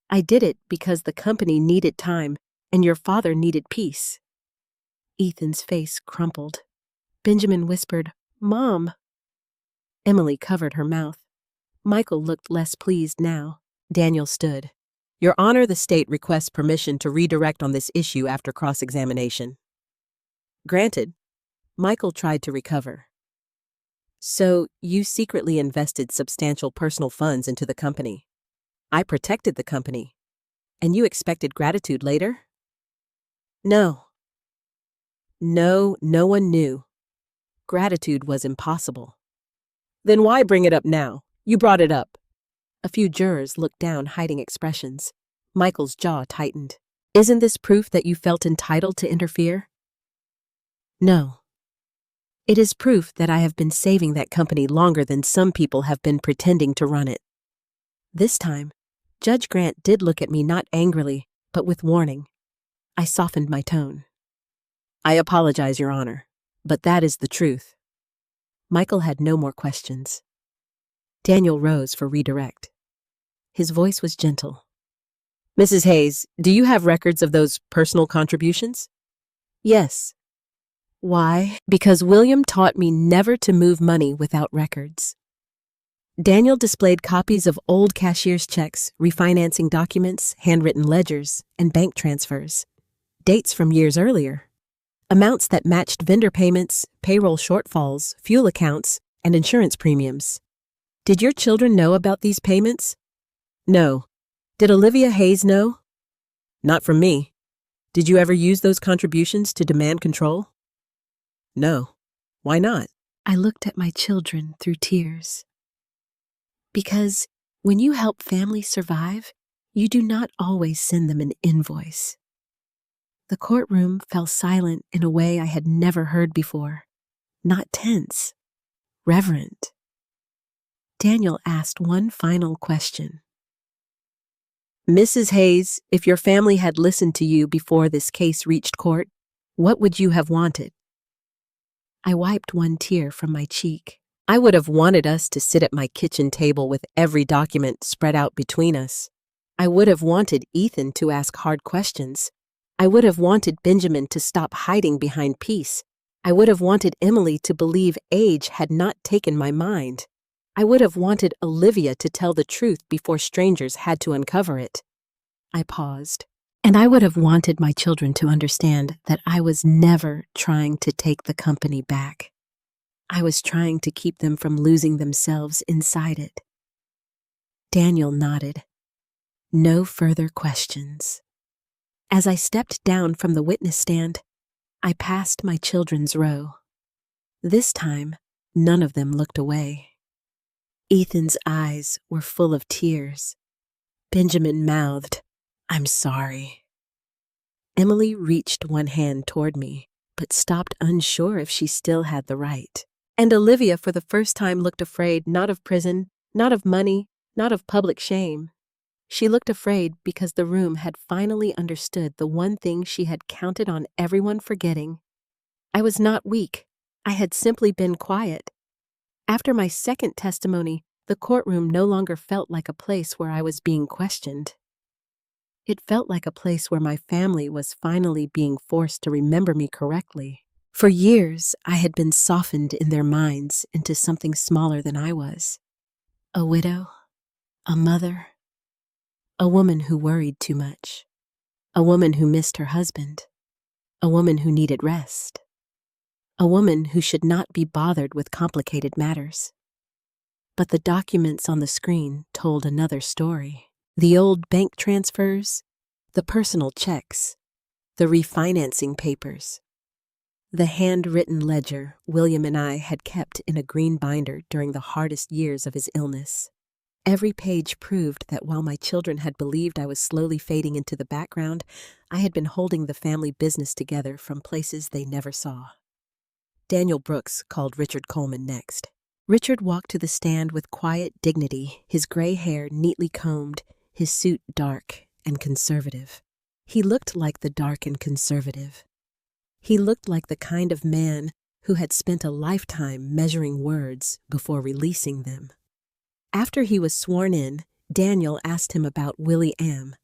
I did it because the company needed time, and your father needed peace. Ethan's face crumpled. Benjamin whispered, Mom. Emily covered her mouth. Michael looked less pleased now. Daniel stood. Your Honor, the state requests permission to redirect on this issue after cross-examination. Granted. Michael tried to recover. So, you secretly invested substantial personal funds into the company. I protected the company. And you expected gratitude later? No. No one knew. Gratitude was impossible. Then why bring it up now? You brought it up. A few jurors looked down, hiding expressions. Michael's jaw tightened. Isn't this proof that you felt entitled to interfere? No. It is proof that I have been saving that company longer than some people have been pretending to run it. This time, Judge Grant did look at me not angrily, but with warning. I softened my tone. I apologize, Your Honor, but that is the truth. Michael had no more questions. Daniel rose for redirect. His voice was gentle. Mrs. Hayes, do you have records of those personal contributions? Yes. Why? Because William taught me never to move money without records. Daniel displayed copies of old cashier's checks, refinancing documents, handwritten ledgers, and bank transfers. Dates from years earlier. Amounts that matched vendor payments, payroll shortfalls, fuel accounts, and insurance premiums. Did your children know about these payments? No. Did Olivia Hayes know? Not from me. Did you ever use those contributions to demand control? No. Why not? I looked at my children through tears. Because when you help families survive, you do not always send them an invoice. The courtroom fell silent in a way I had never heard before. Not tense. Reverent. Daniel asked one final question. Mrs. Hayes, if your family had listened to you before this case reached court, what would you have wanted? I wiped one tear from my cheek. I would have wanted us to sit at my kitchen table with every document spread out between us. I would have wanted Ethan to ask hard questions. I would have wanted Benjamin to stop hiding behind peace. I would have wanted Emily to believe age had not taken my mind. I would have wanted Olivia to tell the truth before strangers had to uncover it. I paused. And I would have wanted my children to understand that I was never trying to take the company back. I was trying to keep them from losing themselves inside it. Daniel nodded. No further questions. As I stepped down from the witness stand, I passed my children's row. This time, none of them looked away. Ethan's eyes were full of tears. Benjamin mouthed, "I'm sorry." Emily reached one hand toward me, but stopped unsure if she still had the right. And Olivia for the first time looked afraid, not of prison, not of money, not of public shame. She looked afraid because the room had finally understood the one thing she had counted on everyone forgetting. I was not weak. I had simply been quiet. After my second testimony, the courtroom no longer felt like a place where I was being questioned. It felt like a place where my family was finally being forced to remember me correctly. For years, I had been softened in their minds into something smaller than I was. A widow, a mother, a woman who worried too much, a woman who missed her husband, a woman who needed rest, a woman who should not be bothered with complicated matters. But the documents on the screen told another story. The old bank transfers, the personal checks, the refinancing papers, the handwritten ledger William and I had kept in a green binder during the hardest years of his illness. Every page proved that while my children had believed I was slowly fading into the background, I had been holding the family business together from places they never saw. Daniel Brooks called Richard Coleman next. Richard walked to the stand with quiet dignity, his gray hair neatly combed, his suit dark and conservative. He looked like the dark and conservative. He looked like the kind of man who had spent a lifetime measuring words before releasing them. After he was sworn in, Daniel asked him about Willie Am.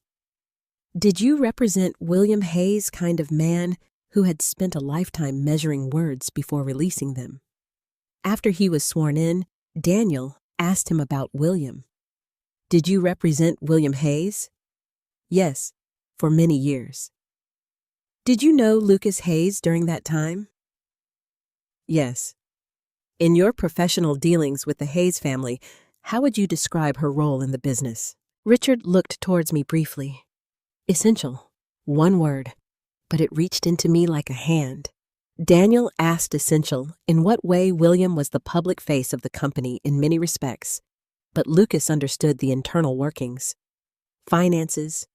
Did you represent William Hayes' kind of man who had spent a lifetime measuring words before releasing them? After he was sworn in, Daniel asked him about William. Did you represent William Hayes? Yes, for many years. Did you know Lucas Hayes during that time? Yes. In your professional dealings with the Hayes family, how would you describe her role in the business? Richard looked towards me briefly. Essential. One word. But it reached into me like a hand. Daniel asked Essential in what way William was the public face of the company in many respects, but Lucas understood the internal workings. Finances,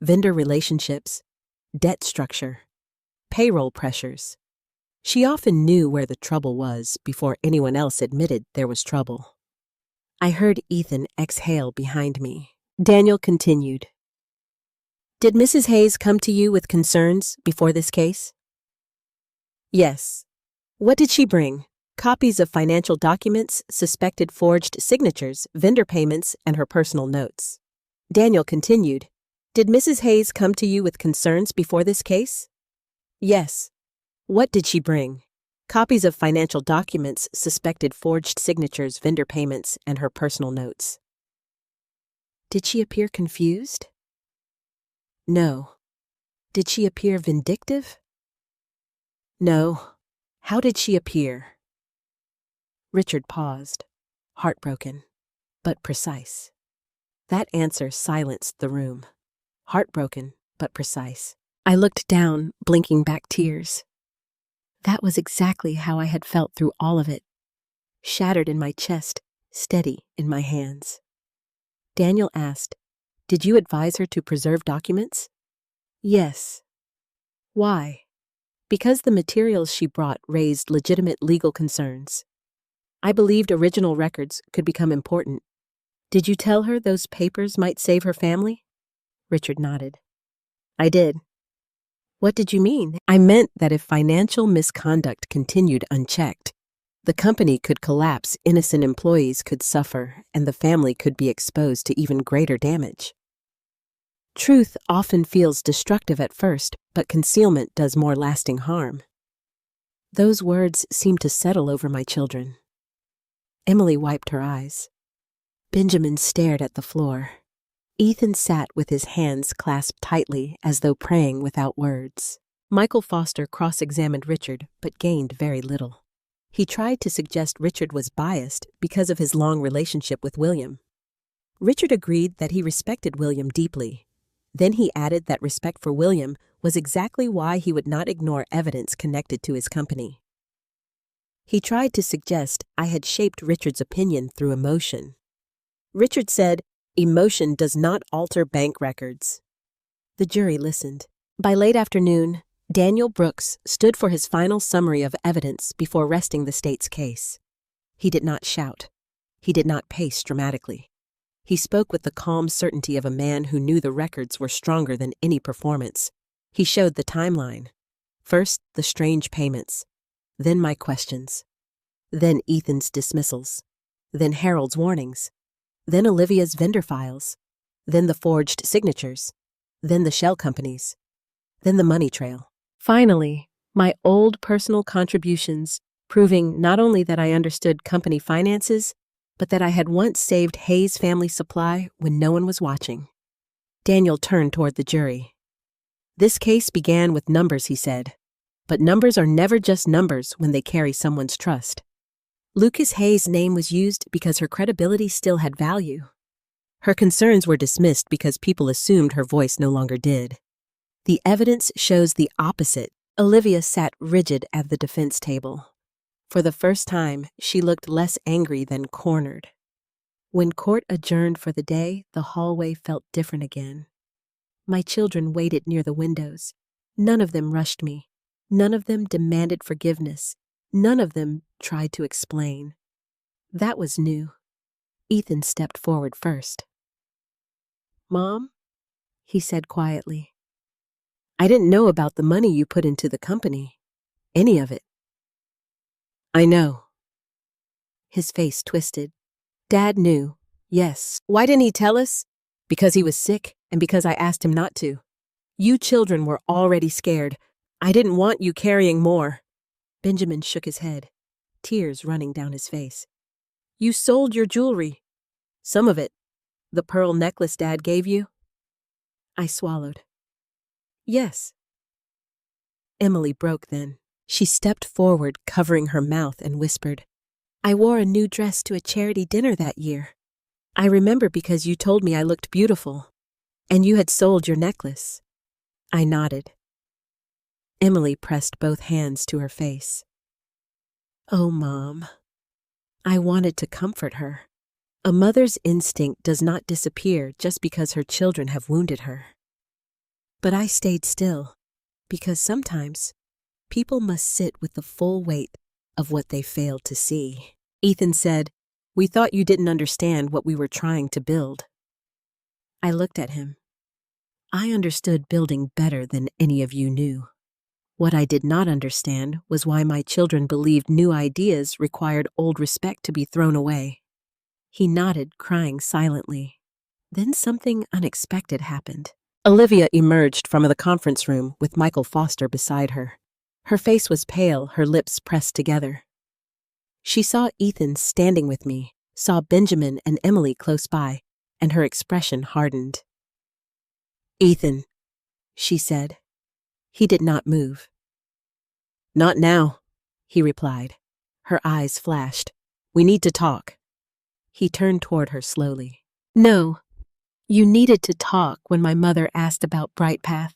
vendor relationships, debt structure, payroll pressures. She often knew where the trouble was before anyone else admitted there was trouble. I heard Ethan exhale behind me. Daniel continued. Did Mrs. Hayes come to you with concerns before this case? Yes. What did she bring? Copies of financial documents, suspected forged signatures, vendor payments, and her personal notes. Daniel continued. Did Mrs. Hayes come to you with concerns before this case? Yes. What did she bring? Copies of financial documents, suspected forged signatures, vendor payments, and her personal notes. Did she appear confused? No. Did she appear vindictive? No. How did she appear? Richard paused, heartbroken, but precise. That answer silenced the room. Heartbroken, but precise. I looked down, blinking back tears. That was exactly how I had felt through all of it. Shattered in my chest, steady in my hands. Daniel asked, Did you advise her to preserve documents? Yes. Why? Because the materials she brought raised legitimate legal concerns. I believed original records could become important. Did you tell her those papers might save her family? Richard nodded. I did. What did you mean? I meant that if financial misconduct continued unchecked, the company could collapse, innocent employees could suffer, and the family could be exposed to even greater damage. Truth often feels destructive at first, but concealment does more lasting harm. Those words seemed to settle over my children. Emily wiped her eyes. Benjamin stared at the floor. Ethan sat with his hands clasped tightly as though praying without words. Michael Foster cross-examined Richard, but gained very little. He tried to suggest Richard was biased because of his long relationship with William. Richard agreed that he respected William deeply. Then he added that respect for William was exactly why he would not ignore evidence connected to his company. He tried to suggest I had shaped Richard's opinion through emotion. Richard said, "Emotion does not alter bank records." The jury listened. By late afternoon, Daniel Brooks stood for his final summary of evidence before resting the state's case. He did not shout. He did not pace dramatically. He spoke with the calm certainty of a man who knew the records were stronger than any performance. He showed the timeline. First, the strange payments. Then my questions. Then Ethan's dismissals. Then Harold's warnings. Then Olivia's vendor files. Then the forged signatures. Then the shell companies. Then the money trail. Finally, my old personal contributions, proving not only that I understood company finances, but that I had once saved Hayes Family Supply when no one was watching. Daniel turned toward the jury. "This case began with numbers," he said. "But numbers are never just numbers when they carry someone's trust." Lucas Hayes' name was used because her credibility still had value. Her concerns were dismissed because people assumed her voice no longer did. The evidence shows the opposite. Olivia sat rigid at the defense table. For the first time, she looked less angry than cornered. When court adjourned for the day, the hallway felt different again. My children waited near the windows. None of them rushed me. None of them demanded forgiveness. None of them tried to explain. That was new. Ethan stepped forward first. "Mom," he said quietly, "I didn't know about the money you put into the company. Any of it." "I know." His face twisted. "Dad knew. Yes. Why didn't he tell us? Because he was sick and because I asked him not to. You children were already scared. I didn't want you carrying more." Benjamin shook his head, tears running down his face. "You sold your jewelry. Some of it. The pearl necklace Dad gave you." I swallowed. "Yes." Emily broke then. She stepped forward, covering her mouth, and whispered, "I wore a new dress to a charity dinner that year. I remember because you told me I looked beautiful, and you had sold your necklace." I nodded. Emily pressed both hands to her face. "Oh, Mom." I wanted to comfort her. A mother's instinct does not disappear just because her children have wounded her. But I stayed still, because sometimes people must sit with the full weight of what they failed to see. Ethan said, "We thought you didn't understand what we were trying to build." I looked at him. I understood building better than any of you knew. What I did not understand was why my children believed new ideas required old respect to be thrown away. He nodded, crying silently. Then something unexpected happened. Olivia emerged from the conference room with Michael Foster beside her. Her face was pale, her lips pressed together. She saw Ethan standing with me, saw Benjamin and Emily close by, and her expression hardened. "Ethan," she said. He did not move. "Not now," he replied. Her eyes flashed. "We need to talk." He turned toward her slowly. "No, you needed to talk when my mother asked about Bright Path.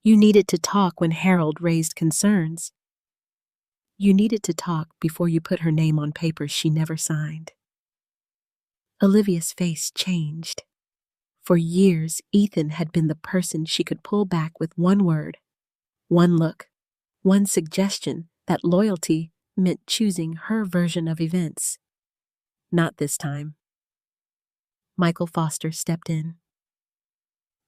You needed to talk when Harold raised concerns. You needed to talk before you put her name on papers she never signed." Olivia's face changed. For years, Ethan had been the person she could pull back with one word, one look, one suggestion that loyalty meant choosing her version of events. Not this time. Michael Foster stepped in.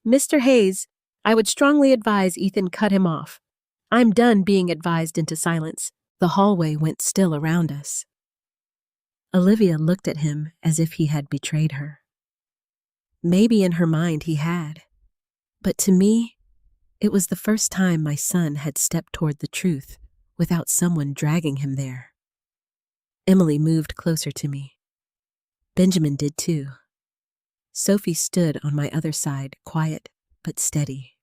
"Mr. Hayes, I would strongly advise Ethan cut him off. I'm done being advised into silence. The hallway went still around us. Olivia looked at him as if he had betrayed her. Maybe in her mind he had. But to me, it was the first time my son had stepped toward the truth without someone dragging him there. Emily moved closer to me. Benjamin did too. Sophie stood on my other side, quiet but steady.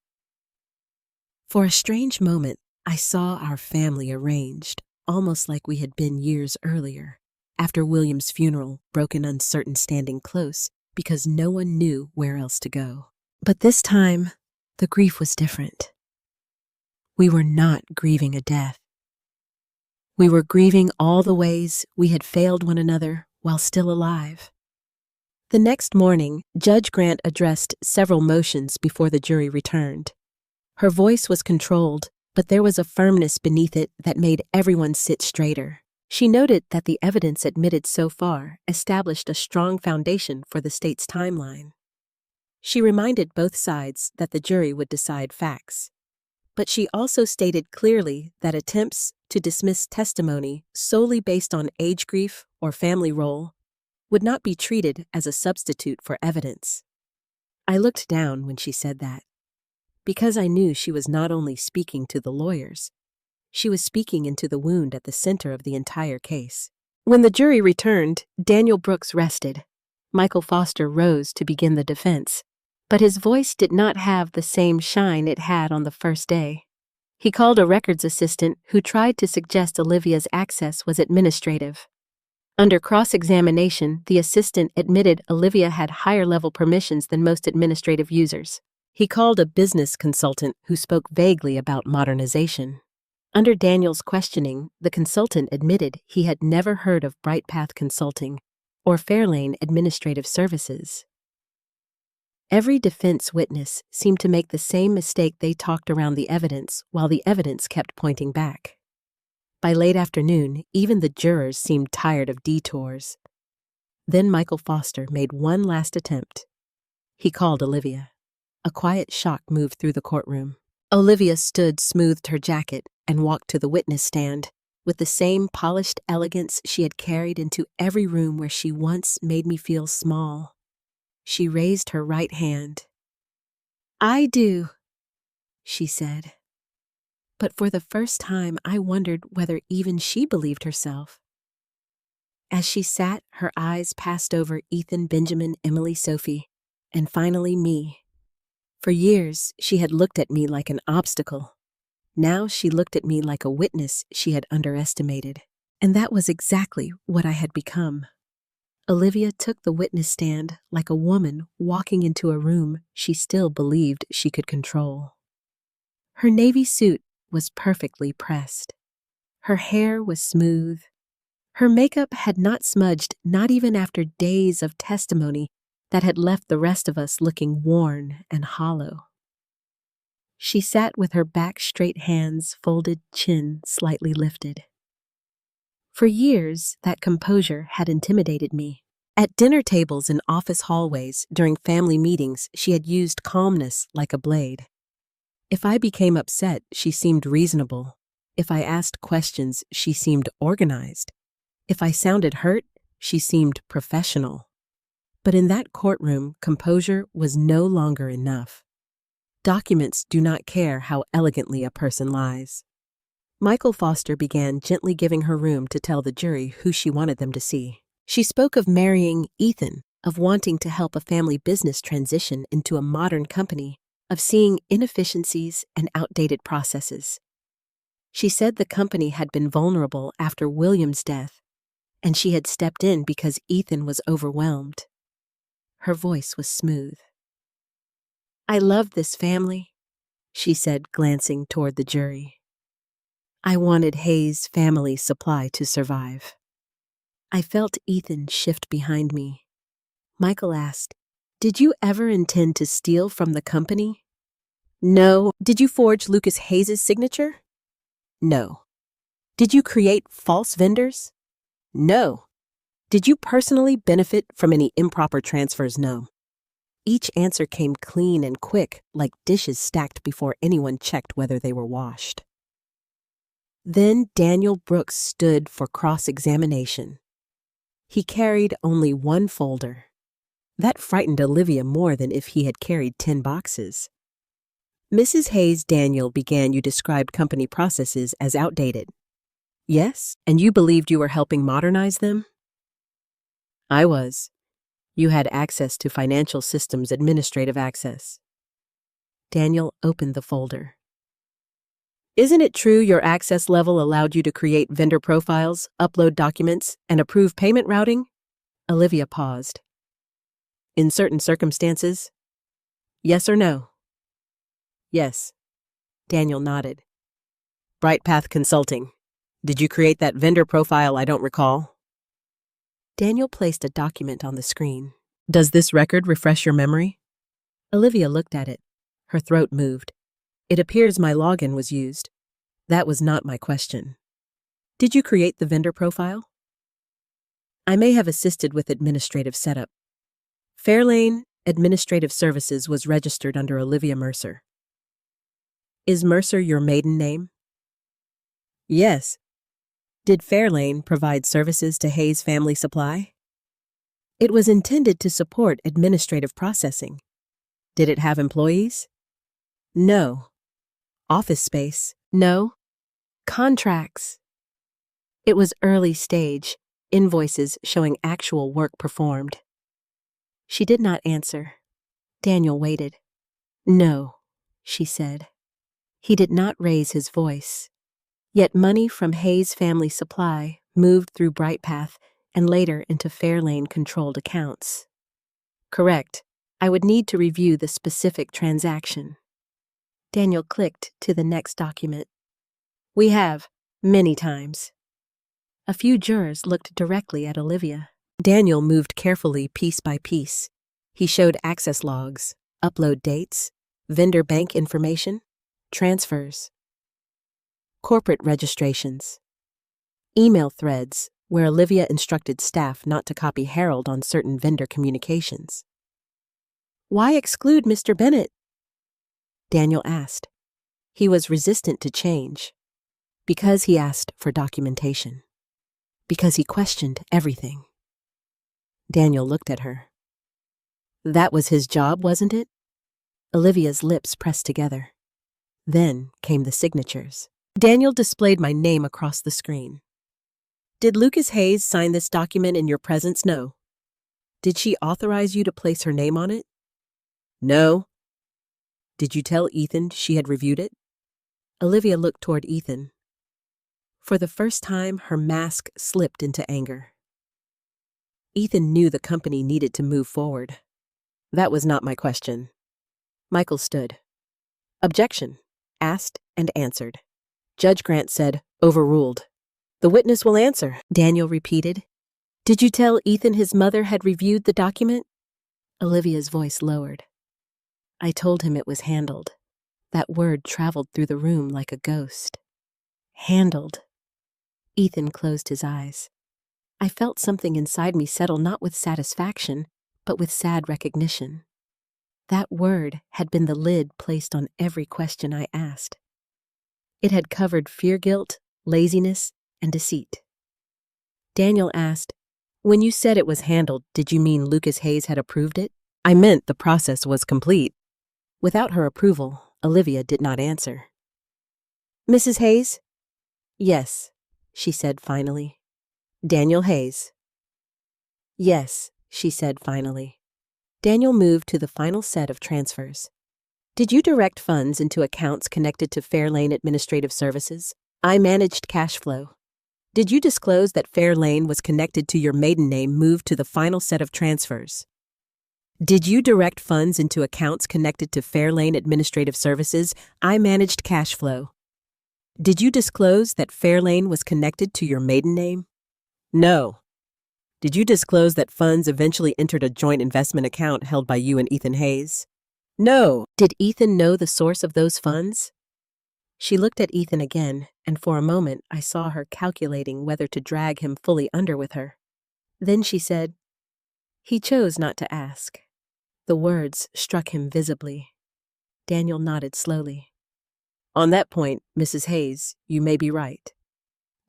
For a strange moment, I saw our family arranged, almost like we had been years earlier, after William's funeral, broken, uncertain, standing close because no one knew where else to go. But this time, the grief was different. We were not grieving a death. We were grieving all the ways we had failed one another while still alive. The next morning, Judge Grant addressed several motions before the jury returned. Her voice was controlled, but there was a firmness beneath it that made everyone sit straighter. She noted that the evidence admitted so far established a strong foundation for the state's timeline. She reminded both sides that the jury would decide facts. But she also stated clearly that attempts to dismiss testimony solely based on age grief or family role would not be treated as a substitute for evidence. I looked down when she said that, because I knew she was not only speaking to the lawyers, she was speaking into the wound at the center of the entire case. When the jury returned, Daniel Brooks rested. Michael Foster rose to begin the defense, but his voice did not have the same shine it had on the first day. He called a records assistant who tried to suggest Olivia's access was administrative. Under cross-examination, the assistant admitted Olivia had higher-level permissions than most administrative users. He called a business consultant who spoke vaguely about modernization. Under Daniel's questioning, the consultant admitted he had never heard of Brightpath Consulting or Fairlane Administrative Services. Every defense witness seemed to make the same mistake. They talked around the evidence while the evidence kept pointing back. By late afternoon, even the jurors seemed tired of detours. Then Michael Foster made one last attempt. He called Olivia. A quiet shock moved through the courtroom. Olivia stood, smoothed her jacket, and walked to the witness stand with the same polished elegance she had carried into every room where she once made me feel small. She raised her right hand. "I do," she said. But for the first time, I wondered whether even she believed herself. As she sat, her eyes passed over Ethan, Benjamin, Emily, Sophie, and finally me. For years, she had looked at me like an obstacle. Now she looked at me like a witness she had underestimated. And that was exactly what I had become. Olivia took the witness stand like a woman walking into a room she still believed she could control. Her navy suit was perfectly pressed. Her hair was smooth. Her makeup had not smudged, not even after days of testimony that had left the rest of us looking worn and hollow. She sat with her back straight, hands folded, chin slightly lifted. For years, that composure had intimidated me. At dinner tables and office hallways, during family meetings, she had used calmness like a blade. If I became upset, she seemed reasonable. If I asked questions, she seemed organized. If I sounded hurt, she seemed professional. But in that courtroom, composure was no longer enough. Documents do not care how elegantly a person lies. Michael Foster began gently giving her room to tell the jury who she wanted them to see. She spoke of marrying Ethan, of wanting to help a family business transition into a modern company, of seeing inefficiencies and outdated processes. She said the company had been vulnerable after William's death, and she had stepped in because Ethan was overwhelmed. Her voice was smooth. "I love this family," she said, glancing toward the jury. "I wanted Hayes Family Supply to survive." I felt Ethan shift behind me. Michael asked, "Did you ever intend to steal from the company?" "No." "Did you forge Lucas Hayes' signature?" "No." "Did you create false vendors?" "No." "Did you personally benefit from any improper transfers?" "No." Each answer came clean and quick, like dishes stacked before anyone checked whether they were washed. Then Daniel Brooks stood for cross-examination. He carried only one folder. That frightened Olivia more than if he had carried 10 boxes. Mrs. Hayes, Daniel began, you described company processes as outdated. Yes, and you believed you were helping modernize them? I was. You had access to financial systems administrative access. Daniel opened the folder. Isn't it true your access level allowed you to create vendor profiles, upload documents, and approve payment routing? Olivia paused. In certain circumstances? Yes or no? Yes. Daniel nodded. Brightpath Consulting. Did you create that vendor profile I don't recall? Daniel placed a document on the screen. Does this record refresh your memory? Olivia looked at it. Her throat moved. It appears my login was used. That was not my question. Did you create the vendor profile? I may have assisted with administrative setup. Fairlane Administrative Services was registered under Olivia Mercer. Is Mercer your maiden name? Yes. Did Fairlane provide services to Hayes Family Supply? It was intended to support administrative processing. Did it have employees? No. Office space? No. Contracts? It was early stage, invoices showing actual work performed. She did not answer. Daniel waited. No, she said. He did not raise his voice. Yet money from Hayes Family Supply moved through Brightpath and later into Fairlane-controlled accounts. Correct. I would need to review the specific transaction. Daniel clicked to the next document. We have, many times. A few jurors looked directly at Olivia. Daniel moved carefully piece by piece. He showed access logs, upload dates, vendor bank information, transfers, corporate registrations, email threads where Olivia instructed staff not to copy Harold on certain vendor communications. Why exclude Mr. Bennett? Daniel asked. He was resistant to change. Because he asked for documentation. Because he questioned everything. Daniel looked at her. That was his job, wasn't it? Olivia's lips pressed together. Then came the signatures. Daniel displayed my name across the screen. Did Lucas Hayes sign this document in your presence? No. Did she authorize you to place her name on it? No. Did you tell Ethan she had reviewed it? Olivia looked toward Ethan. For the first time, her mask slipped into anger. Ethan knew the company needed to move forward. That was not my question. Michael stood. Objection. Asked and answered. Judge Grant said, overruled. The witness will answer, Daniel repeated. Did you tell Ethan his mother had reviewed the document? Olivia's voice lowered. I told him it was handled. That word traveled through the room like a ghost. Handled. Ethan closed his eyes. I felt something inside me settle not with satisfaction, but with sad recognition. That word had been the lid placed on every question I asked. It had covered fear-guilt, laziness, and deceit. Daniel asked, when you said it was handled, did you mean Lucas Hayes had approved it? I meant the process was complete. Without her approval, Olivia did not answer. Mrs. Hayes? Yes, she said finally. Daniel Hayes. Yes, she said finally. Daniel moved to the final set of transfers. Did you direct funds into accounts connected to Fairlane Administrative Services? I managed cash flow. Did you disclose that Fairlane was connected to your maiden name moved to the final set of transfers? Did you direct funds into accounts connected to Fairlane Administrative Services? I managed cash flow. Did you disclose that Fairlane was connected to your maiden name? No. Did you disclose that funds eventually entered a joint investment account held by you and Ethan Hayes? No. Did Ethan know the source of those funds? She looked at Ethan again, and for a moment I saw her calculating whether to drag him fully under with her. Then she said, he chose not to ask. The words struck him visibly. Daniel nodded slowly. On that point, Mrs. Hayes, you may be right.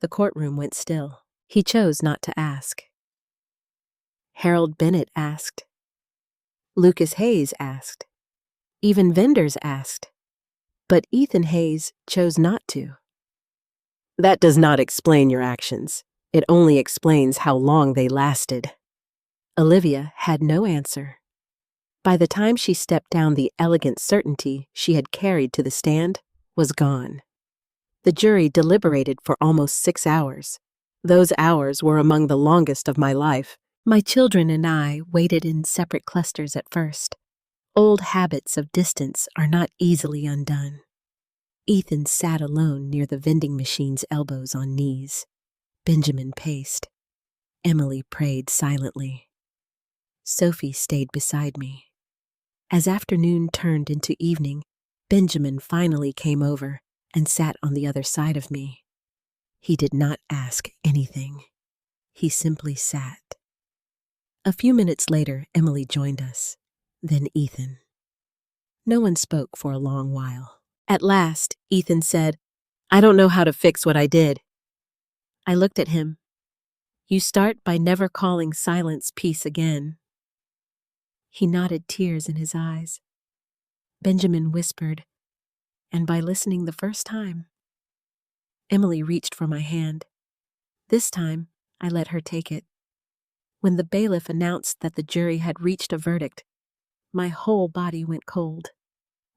The courtroom went still. He chose not to ask. Harold Bennett asked. Lucas Hayes asked. Even vendors asked. But Ethan Hayes chose not to. That does not explain your actions. It only explains how long they lasted. Olivia had no answer. By the time she stepped down, the elegant certainty she had carried to the stand was gone. The jury deliberated for almost 6 hours. Those hours were among the longest of my life. My children and I waited in separate clusters at first. Old habits of distance are not easily undone. Ethan sat alone near the vending machine's elbows on knees. Benjamin paced. Emily prayed silently. Sophie stayed beside me. As afternoon turned into evening, Benjamin finally came over and sat on the other side of me. He did not ask anything. He simply sat. A few minutes later, Emily joined us, then Ethan. No one spoke for a long while. At last, Ethan said, I don't know how to fix what I did. I looked at him. You start by never calling silence peace again. He nodded, tears in his eyes. Benjamin whispered, and by listening the first time. Emily reached for my hand. This time, I let her take it. When the bailiff announced that the jury had reached a verdict, my whole body went cold.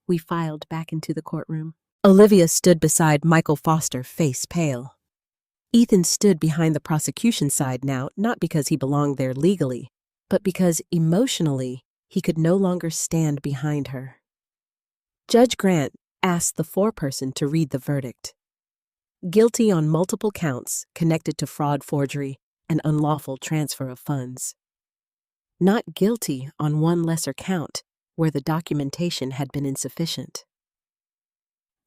We filed back into the courtroom. Olivia stood beside Michael Foster, face pale. Ethan stood behind the prosecution side now, not because he belonged there legally, but because emotionally he could no longer stand behind her. Judge Grant asked the foreperson to read the verdict. Guilty on multiple counts connected to fraud, forgery, and unlawful transfer of funds. Not guilty on one lesser count where the documentation had been insufficient.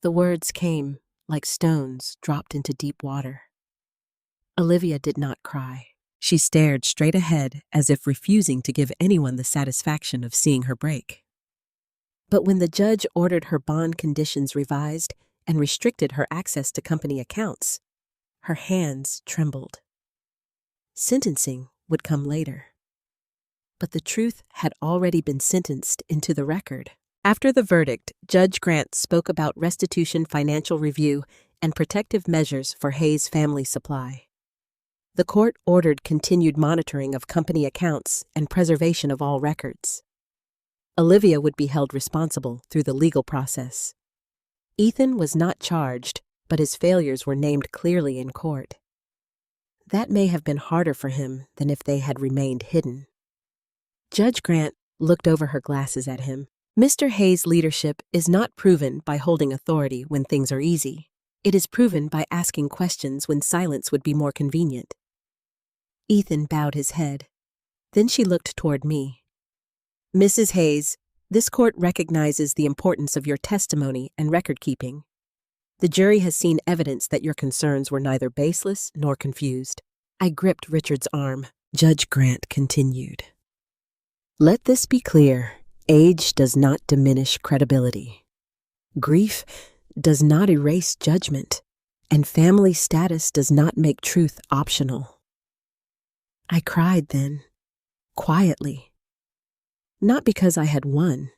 The words came like stones dropped into deep water. Olivia did not cry. She stared straight ahead as if refusing to give anyone the satisfaction of seeing her break. But when the judge ordered her bond conditions revised and restricted her access to company accounts, her hands trembled. Sentencing would come later. But the truth had already been sentenced into the record. After the verdict, Judge Grant spoke about restitution, financial review, and protective measures for Hayes Family Supply. The court ordered continued monitoring of company accounts and preservation of all records. Olivia would be held responsible through the legal process. Ethan was not charged, but his failures were named clearly in court. That may have been harder for him than if they had remained hidden. Judge Grant looked over her glasses at him. Mr. Hayes' leadership is not proven by holding authority when things are easy. It is proven by asking questions when silence would be more convenient. Ethan bowed his head. Then she looked toward me. Mrs. Hayes, this court recognizes the importance of your testimony and record-keeping. The jury has seen evidence that your concerns were neither baseless nor confused. I gripped Richard's arm. Judge Grant continued. Let this be clear. Age does not diminish credibility. Grief does not erase judgment, and family status does not make truth optional. I cried then, quietly. Not because I had won.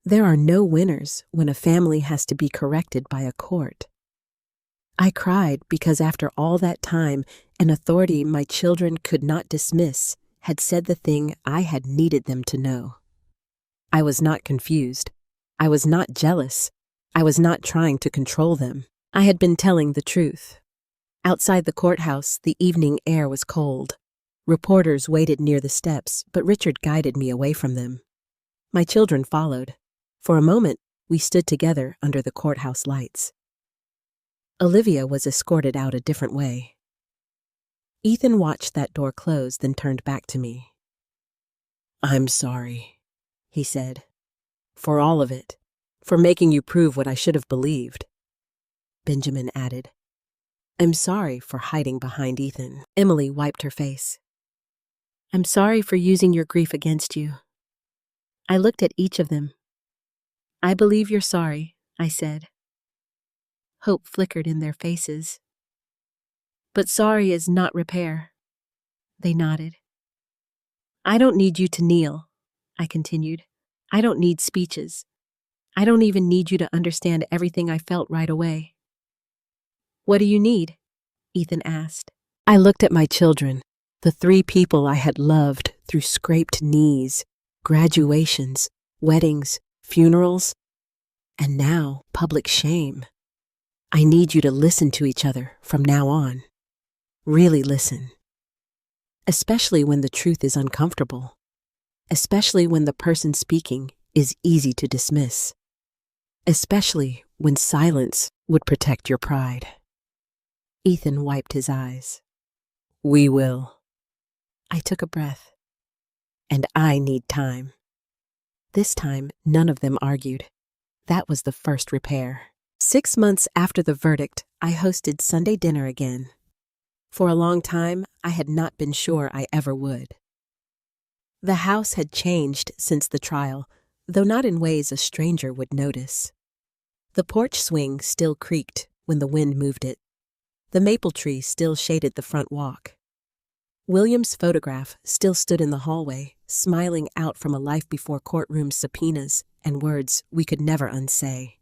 There are no winners when a family has to be corrected by a court. I cried because after all that time, an authority my children could not dismiss had said the thing I had needed them to know. I was not confused. I was not jealous. I was not trying to control them. I had been telling the truth. Outside the courthouse, the evening air was cold. Reporters waited near the steps, but Richard guided me away from them. My children followed. For a moment, we stood together under the courthouse lights. Olivia was escorted out a different way. Ethan watched that door close, then turned back to me. I'm sorry, he said, for all of it, for making you prove what I should have believed. Benjamin added, I'm sorry for hiding behind Ethan. Emily wiped her face. I'm sorry for using your grief against you. I looked at each of them. "I believe you're sorry," I said. Hope flickered in their faces. "But sorry is not repair." They nodded. "I don't need you to kneel," I continued. "I don't need speeches. I don't even need you to understand everything I felt right away." "What do you need?" Ethan asked. I looked at my children, the 3 people I had loved through scraped knees, graduations, weddings, funerals, and now public shame. "I need you to listen to each other from now on. Really listen. Especially when the truth is uncomfortable. Especially when the person speaking is easy to dismiss. Especially when silence would protect your pride." Ethan wiped his eyes. "We will." I took a breath. "And I need time." This time, none of them argued. That was the first repair. 6 months after the verdict, I hosted Sunday dinner again. For a long time, I had not been sure I ever would. The house had changed since the trial, though not in ways a stranger would notice. The porch swing still creaked when the wind moved it. The maple tree still shaded the front walk. William's photograph still stood in the hallway, smiling out from a life before courtroom subpoenas and words we could never unsay.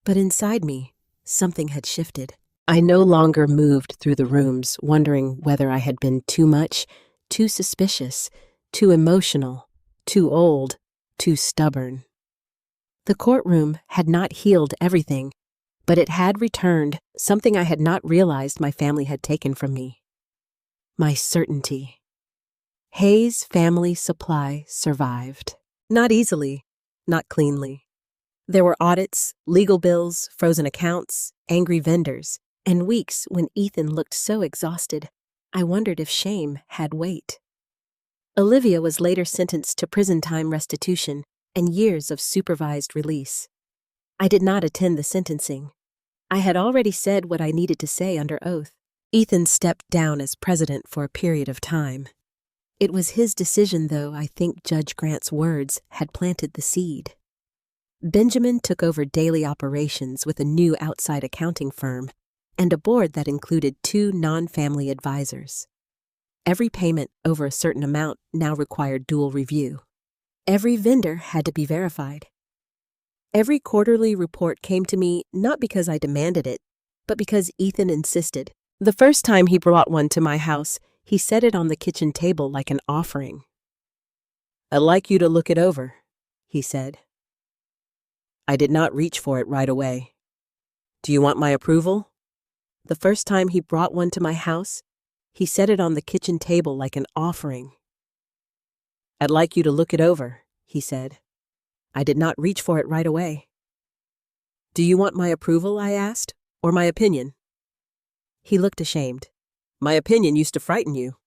But inside me, something had shifted. I no longer moved through the rooms wondering whether I had been too much, too suspicious, too emotional, too old, too stubborn. The courtroom had not healed everything, but it had returned something I had not realized my family had taken from me. My certainty. Hayes Family Supply survived. Not easily, not cleanly. There were audits, legal bills, frozen accounts, angry vendors, and weeks when Ethan looked so exhausted, I wondered if shame had weight. Olivia was later sentenced to prison time restitution and years of supervised release. I did not attend the sentencing. I had already said what I needed to say under oath. Ethan stepped down as president for a period of time. It was his decision, though I think Judge Grant's words had planted the seed. Benjamin took over daily operations with a new outside accounting firm and a board that included 2 non-family advisors. Every payment over a certain amount now required dual review. Every vendor had to be verified. Every quarterly report came to me not because I demanded it, but because Ethan insisted. The first time he brought one to my house, he set it on the kitchen table like an offering. "I'd like you to look it over," he said. I did not reach for it right away. "Do you want my approval?" The first time he brought one to my house, he set it on the kitchen table like an offering. "I'd like you to look it over," he said. I did not reach for it right away. "Do you want my approval?" I asked, "or my opinion?" He looked ashamed. "My opinion used to frighten you."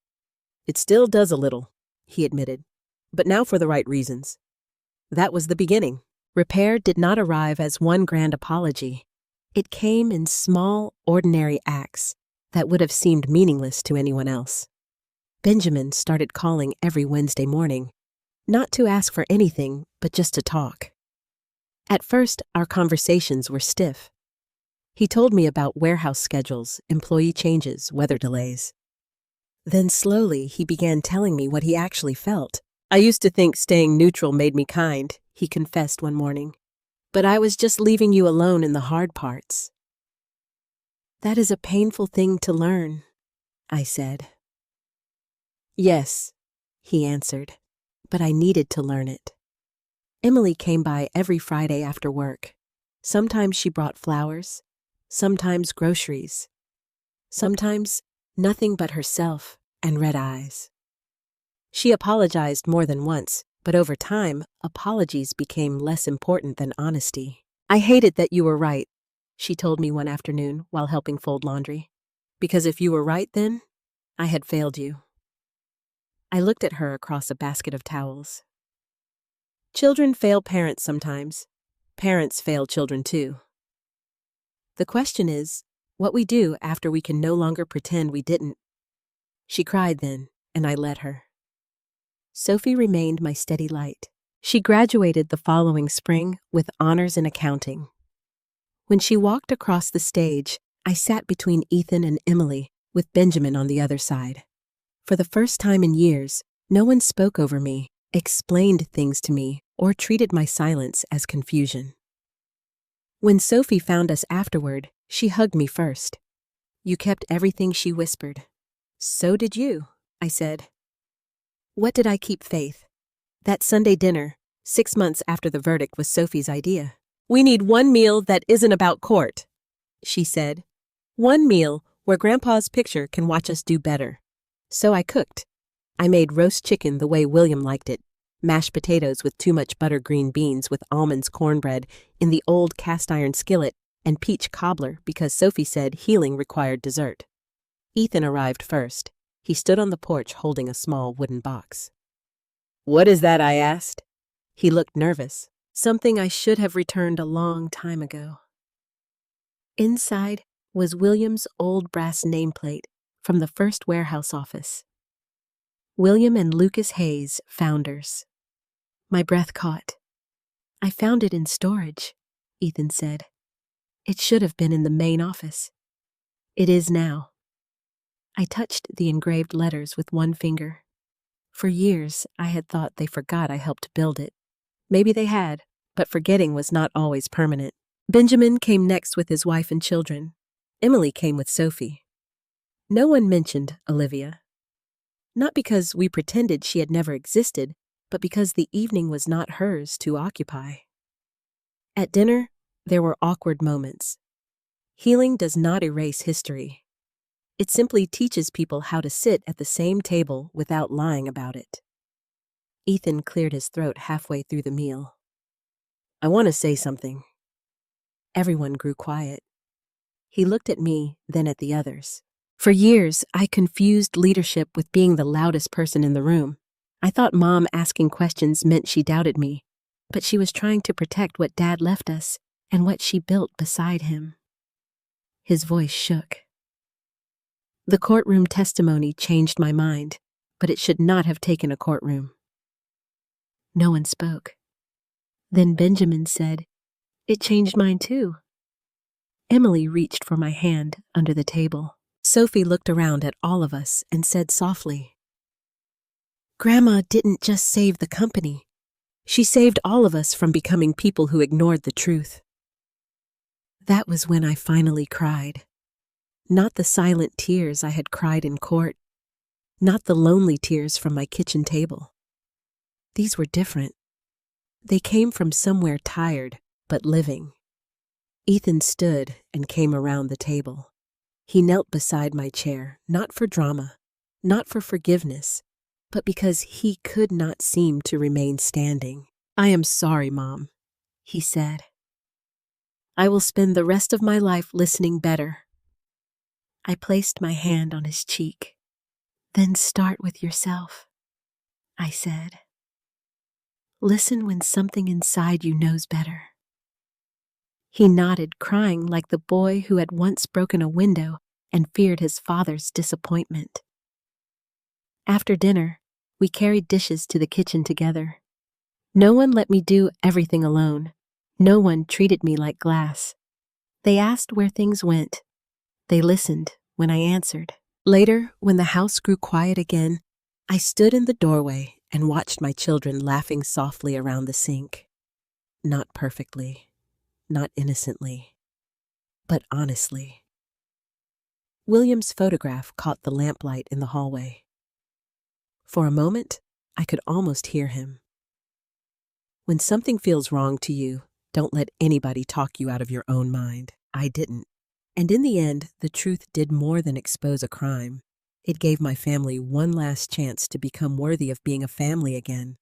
"It still does a little," he admitted, "but now for the right reasons." That was the beginning. Repair did not arrive as one grand apology. It came in small, ordinary acts that would have seemed meaningless to anyone else. Benjamin started calling every Wednesday morning, not to ask for anything, but just to talk. At first, our conversations were stiff. He told me about warehouse schedules, employee changes, weather delays. Then slowly, he began telling me what he actually felt. "I used to think staying neutral made me kind," he confessed one morning. "But I was just leaving you alone in the hard parts." "That is a painful thing to learn," I said. "Yes," he answered, "but I needed to learn it." Emily came by every Friday after work. Sometimes she brought flowers, sometimes groceries, sometimes nothing but herself and red eyes. She apologized more than once, but over time, apologies became less important than honesty. "I hated that you were right," she told me one afternoon while helping fold laundry. "Because if you were right then, I had failed you." I looked at her across a basket of towels. Children fail parents sometimes. Parents fail children too. The question is, what we do after we can no longer pretend we didn't. She cried then, and I let her. Sophie remained my steady light. She graduated the following spring with honors in accounting. When she walked across the stage, I sat between Ethan and Emily, with Benjamin on the other side. For the first time in years, no one spoke over me, explained things to me, or treated my silence as confusion. When Sophie found us afterward, she hugged me first. "You kept everything," she whispered. "So did you," I said. What did I keep, Faith? That Sunday dinner, 6 months after the verdict, was Sophie's idea. "We need one meal that isn't about court," she said. "One meal where Grandpa's picture can watch us do better." So I cooked. I made roast chicken the way William liked it, mashed potatoes with too much butter, green beans with almonds, cornbread in the old cast-iron skillet, and peach cobbler because Sophie said healing required dessert. Ethan arrived first. He stood on the porch holding a small wooden box. "What is that?" I asked. He looked nervous. "Something I should have returned a long time ago." Inside was William's old brass nameplate from the first warehouse office. William and Lucas Hayes, founders. My breath caught. "I found it in storage," Ethan said. "It should have been in the main office." "It is now." I touched the engraved letters with one finger. For years, I had thought they forgot I helped build it. Maybe they had, but forgetting was not always permanent. Benjamin came next with his wife and children. Emily came with Sophie. No one mentioned Olivia. Not because we pretended she had never existed, but because the evening was not hers to occupy. At dinner, there were awkward moments. Healing does not erase history. It simply teaches people how to sit at the same table without lying about it. Ethan cleared his throat halfway through the meal. "I want to say something." Everyone grew quiet. He looked at me, then at the others. For years, I confused leadership with being the loudest person in the room. I thought Mom asking questions meant she doubted me, but she was trying to protect what Dad left us and what she built beside him. His voice shook. The courtroom testimony changed my mind, but it should not have taken a courtroom. No one spoke. Then Benjamin said, "It changed mine too." Emily reached for my hand under the table. Sophie looked around at all of us and said softly, "Grandma didn't just save the company. She saved all of us from becoming people who ignored the truth." That was when I finally cried. Not the silent tears I had cried in court. Not the lonely tears from my kitchen table. These were different. They came from somewhere tired, but living. Ethan stood and came around the table. He knelt beside my chair, not for drama, not for forgiveness, but because he could not seem to remain standing. "I am sorry, Mom," he said. "I will spend the rest of my life listening better." I placed my hand on his cheek. "Then start with yourself," I said. "Listen when something inside you knows better." He nodded, crying like the boy who had once broken a window and feared his father's disappointment. After dinner, we carried dishes to the kitchen together. No one let me do everything alone. No one treated me like glass. They asked where things went. They listened when I answered. Later, when the house grew quiet again, I stood in the doorway and watched my children laughing softly around the sink. Not perfectly, not innocently, but honestly. William's photograph caught the lamplight in the hallway. For a moment, I could almost hear him. When something feels wrong to you, don't let anybody talk you out of your own mind. I didn't. And in the end, the truth did more than expose a crime. It gave my family one last chance to become worthy of being a family again.